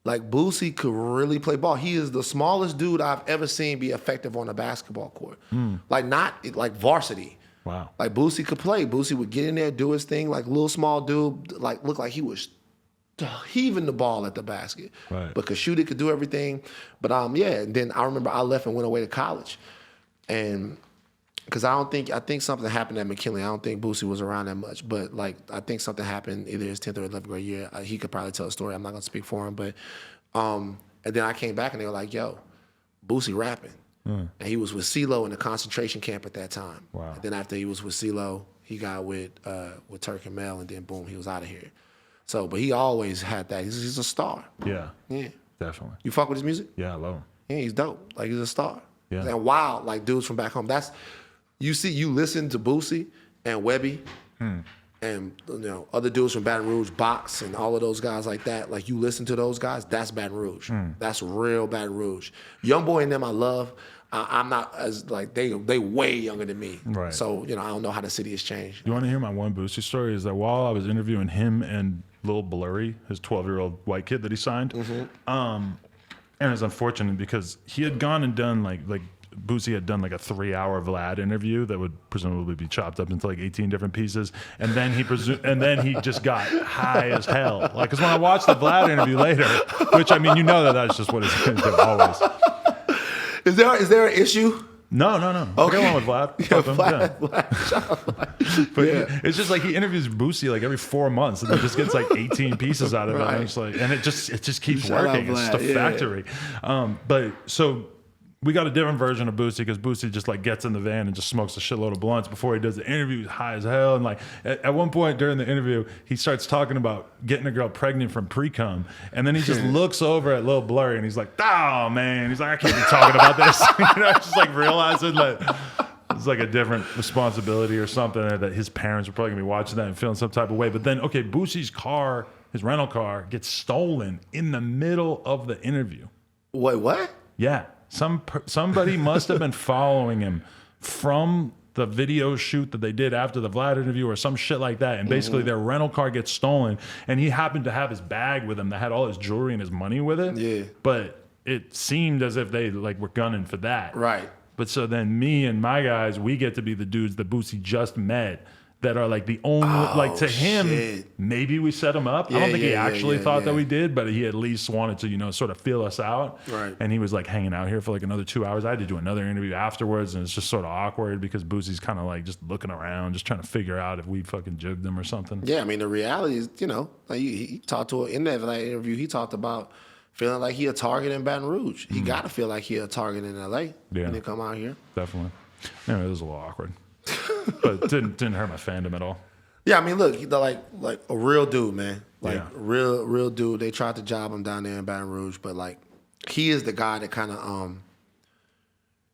Like, Boosie could really play ball. He is the smallest dude I've ever seen be effective on a basketball court. Like, not like varsity. Wow. Like, Boosie could play. Boosie would get in there, do his thing. Like, little small dude, like, looked like he was heaving the ball at the basket. Right. But could shoot it, could do everything. But yeah, and then I remember I left and went away to college. And because I think something happened at McKinley. I don't think Boosie was around that much, but like I think something happened either his 10th or 11th grade year. He could probably tell a story. I'm not gonna speak for him, but and then I came back and they were like, "Yo, Boosie rapping," and he was with CeeLo in the concentration camp at that time. Wow. And then after he was with CeeLo, he got with Turk and Mel, and then boom, he was out of here. So, but he always had that. He's a star. Yeah. Yeah. Definitely. You fuck with his music? Yeah, I love him. Yeah, he's dope. Like, he's a star. Yeah. And wild, like dudes from back home. That's you listen to Boosie and Webby and other dudes from Baton Rouge, Box and all of those guys like that. Like, you listen to those guys, that's Baton Rouge. That's real Baton Rouge. Young Boy and them I love. I'm not as like they way younger than me. Right. So, I don't know how the city has changed. You want to hear my one Boosie story? Is that while I was interviewing him and Lil Blurry, his 12-year-old white kid that he signed, and it's unfortunate because he had gone and done like Boosie had done like a 3-hour Vlad interview that would presumably be chopped up into like 18 different pieces, and then he just got high as hell. Like, because when I watched the Vlad interview later, which I mean, that's just what he's gonna do always. Is there an issue? No. Okay. Get along with Vlad. Yeah, Fuck him, Vlad. But Yeah. it's just like he interviews Boosie like every 4 months, and he just gets like 18 pieces out of it. Right. And it's like, and it just keeps Shout out working. It's just a Vlad, yeah. factory. But so we got a different version of Boosie because Boosie just like gets in the van and just smokes a shitload of blunts before he does the interview. He's high as hell. And like at one point during the interview, he starts talking about getting a girl pregnant from pre-cum. And then he just looks over at Lil Blurry and he's like, "Oh man," he's like, "I can't be talking about this." Just like realizing that it's like a different responsibility or something, that his parents are probably gonna be watching that and feeling some type of way. But then, okay, Boosie's car, his rental car, gets stolen in the middle of the interview. Wait, what? Yeah. Somebody must have been following him from the video shoot that they did after the Vlad interview or some shit like that. And basically their rental car gets stolen, and he happened to have his bag with him that had all his jewelry and his money with it. Yeah. But it seemed as if they like were gunning for that. Right. But so then me and my guys, we get to be the dudes that Boosie just met that are like the only, like to him, shit. maybe we set him up. I don't think he actually thought that yeah. we did, but he at least wanted to, sort of feel us out. Right. And he was like hanging out here for like another 2 hours. I had to do another interview afterwards, and it's just sort of awkward because Boosie's kind of like just looking around, just trying to figure out if we fucking jugged him or something. Yeah, I mean, the reality is, like he talked to in that interview, he talked about feeling like he a target in Baton Rouge. He got to feel like he a target in LA when they come out here. Definitely. Anyway, it was a little awkward, but it didn't hurt my fandom at all. Yeah, I mean, look, like a real dude, man. Like Yeah. real dude. They tried to job him down there in Baton Rouge, but like he is the guy that kind of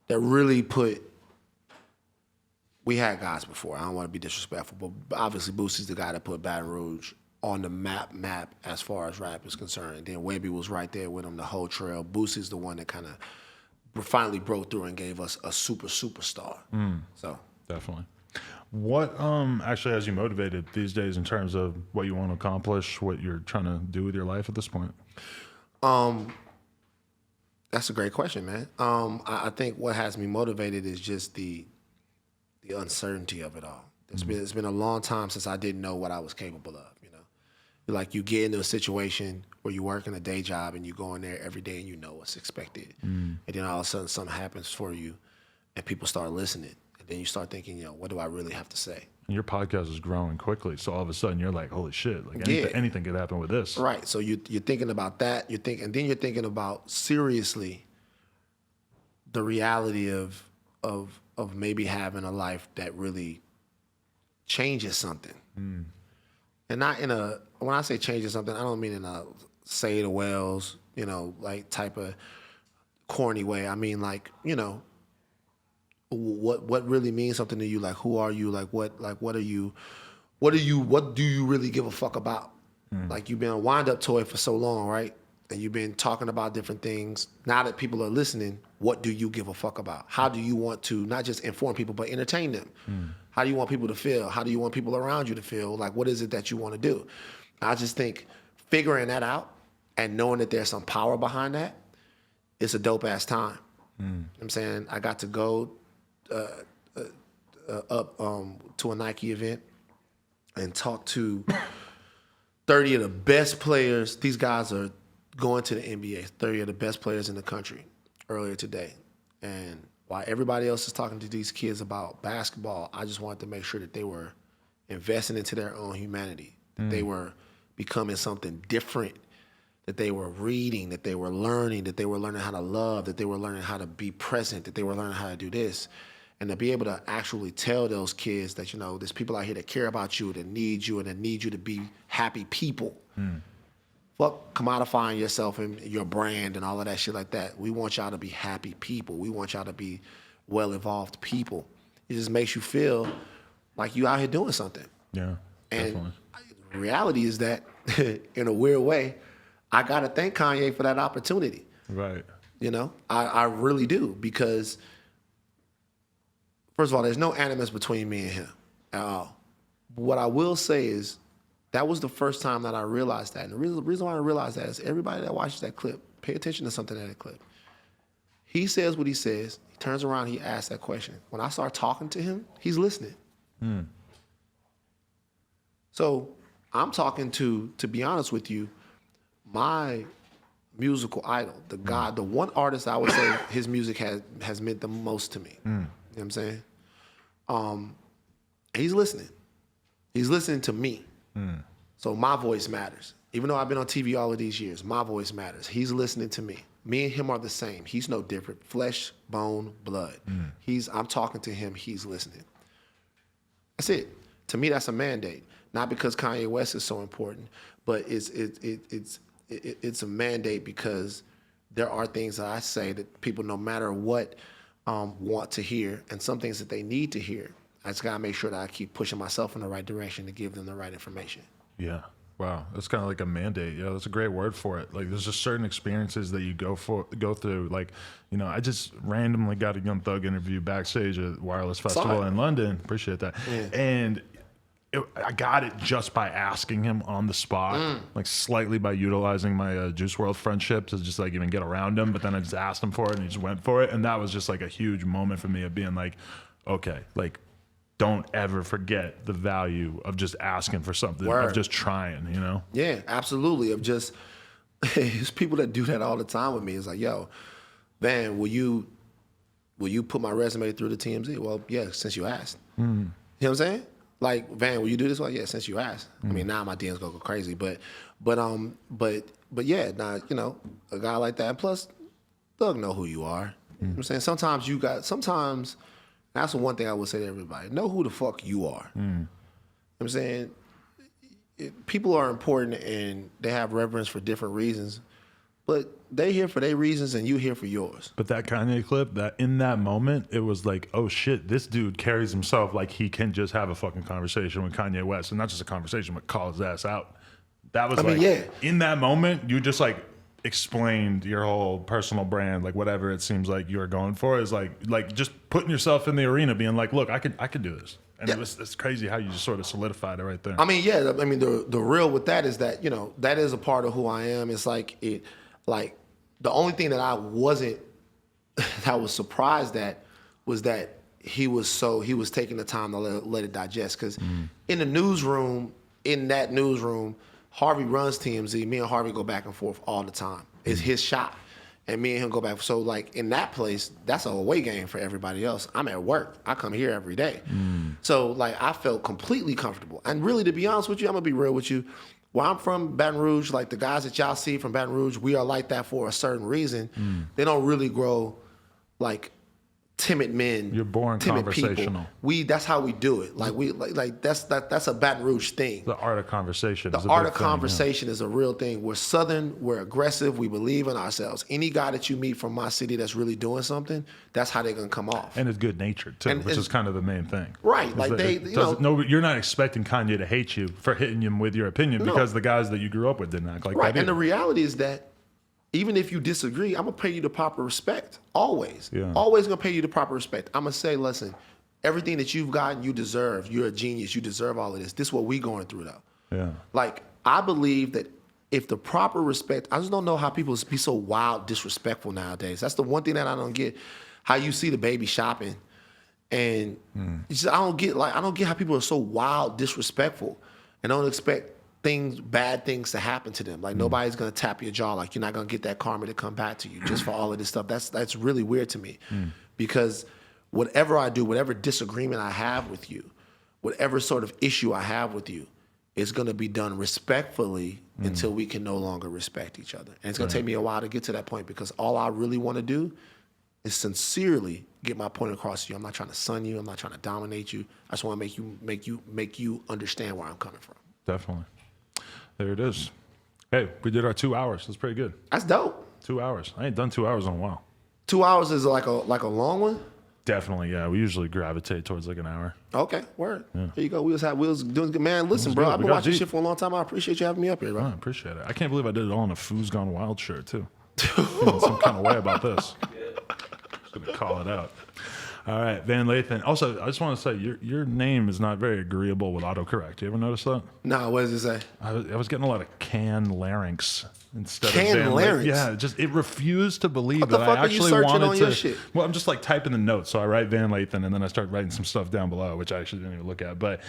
that really put. We had guys before. I don't want to be disrespectful, but obviously Boosie's the guy that put Baton Rouge on the map as far as rap is concerned. And then Webby was right there with him the whole trail. Boosie's the one that kind of finally broke through and gave us a superstar. So Definitely. What actually has you motivated these days in terms of what you want to accomplish, what you're trying to do with your life at this point? That's a great question, man. I think what has me motivated is just the uncertainty of it all. It's been a long time since I didn't know what I was capable of. Like, you get into a situation where you work in a day job and you go in there every day and you know what's expected, and then all of a sudden something happens for you, and people start listening, and then you start thinking, what do I really have to say? And your podcast is growing quickly, so all of a sudden you're like, holy shit, like anything could happen with this. Right. So you're thinking about that. And then you're thinking about seriously the reality of maybe having a life that really changes something. and not in a, when I say changing something, I don't mean in a say the wells, like type of corny way. I mean like, what really means something to you? Like, who are you? What do you really give a fuck about? Like, you've been a wind-up toy for so long, right? And you've been talking about different things. Now that people are listening, what do you give a fuck about? How do you want to not just inform people, but entertain them? How do you want people to feel? How do you want people around you to feel? Like, what is it that you want to do? I just think figuring that out and knowing that there's some power behind that, it's a dope-ass time. You know what I'm saying? I got to go up to a Nike event and talk to 30 of the best players. These guys are going to the NBA, 30 of the best players in the country earlier today. And while everybody else is talking to these kids about basketball, I just wanted to make sure that they were investing into their own humanity, that they were becoming something different, that they were reading, that they were learning how to love, that they were learning how to be present, that they were learning how to do this. And to be able to actually tell those kids that, there's people out here that care about you, that need you, and that need you to be happy people. Fuck commodifying yourself and your brand and all of that shit like that. We want y'all to be happy people. We want y'all to be well-evolved people. It just makes you feel like you out here doing something. Yeah, and definitely. The reality is that, in a weird way, I got to thank Kanye for that opportunity. Right. I really do, because first of all, there's no animus between me and him at all. But what I will say is that was the first time that I realized that. And the reason why I realized that is everybody that watches that clip, pay attention to something in that clip. He says what he says. He turns around, he asks that question. When I start talking to him, he's listening. So I'm talking to be honest with you, my musical idol, the guy, the one artist I would say his music has meant the most to me. You know what I'm saying? He's listening. He's listening to me. So my voice matters. Even though I've been on TV all of these years, my voice matters. He's listening to me. Me and him are the same. He's no different. Flesh, bone, blood. I'm talking to him. He's listening. That's it. To me, that's a mandate. Not because Kanye West is so important, but it's a mandate because there are things that I say that people, no matter what, want to hear, and some things that they need to hear. I just gotta make sure that I keep pushing myself in the right direction to give them the right information. Yeah. Wow. That's kind of like a mandate. Yeah, that's a great word for it. Like, there's just certain experiences that you go through. Like, I just randomly got a Young Thug interview backstage at Wireless Festival in London. Appreciate that. Yeah. And I got it just by asking him on the spot, like slightly by utilizing my Juice WRLD friendship to just like even get around him. But then I just asked him for it and he just went for it. And that was just like a huge moment for me of being like, okay, like, don't ever forget the value of just asking for something, of just trying, Yeah, absolutely. Of just, there's people that do that all the time with me. It's like, yo, Van, will you put my resume through the TMZ? Well, yeah, since you asked. You know what I'm saying? Like, Van, will you do this? Well, yeah, since you asked. I mean, now my DMs go crazy, but yeah, now, a guy like that. And plus, Thug know who you are. You know what I'm saying? Sometimes that's the one thing I would say to everybody. Know who the fuck you are. You know what I'm saying? People are important and they have reverence for different reasons, but they here for their reasons and you here for yours. But that Kanye clip, that in that moment, it was like, oh shit, this dude carries himself like he can just have a fucking conversation with Kanye West. And not just a conversation, but call his ass out. That was in that moment, you just like explained your whole personal brand, like whatever it seems like you're going for is like just putting yourself in the arena, being like, look, I could do this. And it's crazy how you just sort of solidified it right there. I mean, yeah, the real with that is that, that is a part of who I am. It's like the only thing that I was surprised at was that he was taking the time to let it digest. Because in that newsroom, Harvey runs TMZ. Me and Harvey go back and forth all the time. It's his shop. And me and him go back. So, like, in that place, that's an away game for everybody else. I'm at work. I come here every day. So, like, I felt completely comfortable. And really, to be honest with you, I'm going to be real with you. Where I'm from, Baton Rouge, like the guys that y'all see from Baton Rouge, we are like that for a certain reason. They don't really grow, like, timid men. You're born timid conversational. People. That's how we do it. Like that's a Baton Rouge thing. The art of conversation. The art of conversation is a real thing. We're Southern. We're aggressive. We believe in ourselves. Any guy that you meet from my city that's really doing something, that's how they're gonna come off. And it's good natured too, which is kind of the main thing. Right. Like you're not expecting Kanye to hate you for hitting him with your opinion because the guys that you grew up with didn't act like that. Right. Either. And the reality is that even if you disagree, I'm gonna pay you the proper respect. Always. Yeah. Always gonna pay you the proper respect. I'm gonna say, listen, everything that you've gotten, you deserve. You're a genius. You deserve all of this. This is what we going through though. Yeah. Like, I believe that if the proper respect, I just don't know how people be so wild disrespectful nowadays. That's the one thing that I don't get. How you see the baby shopping, and I don't get how people are so wild disrespectful and don't expect bad things to happen to them. Like nobody's gonna tap your jaw. Like you're not gonna get that karma to come back to you just for all of this stuff. That's really weird to me, because whatever I do, whatever disagreement I have with you, whatever sort of issue I have with you, is gonna be done respectfully until we can no longer respect each other. And it's gonna take me a while to get to that point, because all I really want to do is sincerely get my point across to you. I'm not trying to sun you. I'm not trying to dominate you. I just want to make you understand where I'm coming from. Definitely. There it is. Hey, we did our 2 hours. That's pretty good. That's dope. 2 hours. I ain't done 2 hours in a while. 2 hours is like a long one? Definitely, yeah. We usually gravitate towards like an hour. Okay, word. Yeah. Here you go. We was doing good. Man, listen, bro. I've been watching shit for a long time. I appreciate you having me up here, bro. I appreciate it. I can't believe I did it all in a Foos Gone Wild shirt, too. Feeling some kind of way about this. Just going to call it out. All right, Van Lathan. Also, I just want to say, your name is not very agreeable with autocorrect. You ever notice that? No, what does it say? I was getting a lot of can larynx instead can of Van larynx. Yeah, it refused to believe what that the fuck I are you actually searching wanted on to. Your shit? Well, I'm just like typing the notes, so I write Van Lathan, and then I start writing some stuff down below, which I actually didn't even look at. But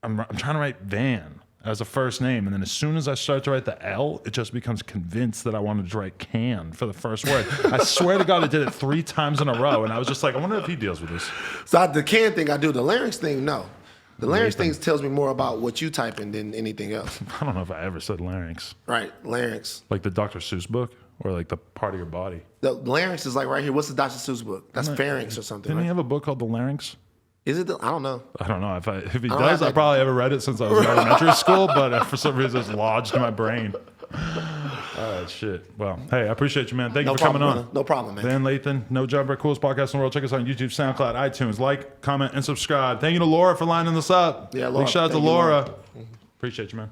I'm trying to write Van as a first name, and then as soon as I start to write the L, it just becomes convinced that I wanted to write can for the first word. I swear to God, I did it 3 times in a row, and I was just like, I wonder if he deals with this. So the can thing I do, the larynx thing, no. The larynx thing tells me more about what you typing than anything else. I don't know if I ever said larynx. Right, larynx. Like the Dr. Seuss book, or like the part of your body. The larynx is like right here. What's the Dr. Seuss book? That's pharynx or something. Didn't he have a book called The Larynx? Is it? I don't know. I don't know. If he does, I probably haven't read it since I was in elementary school, but for some reason it's lodged in my brain. All right, shit. Well, hey, I appreciate you, man. Thank you for coming on. No problem, man. Van Lathan, No Jumper, coolest podcast in the world. Check us out on YouTube, SoundCloud, iTunes. Like, comment, and subscribe. Thank you to Laura for lining this up. Yeah, Laura. Big shout out to Laura. Appreciate you, man.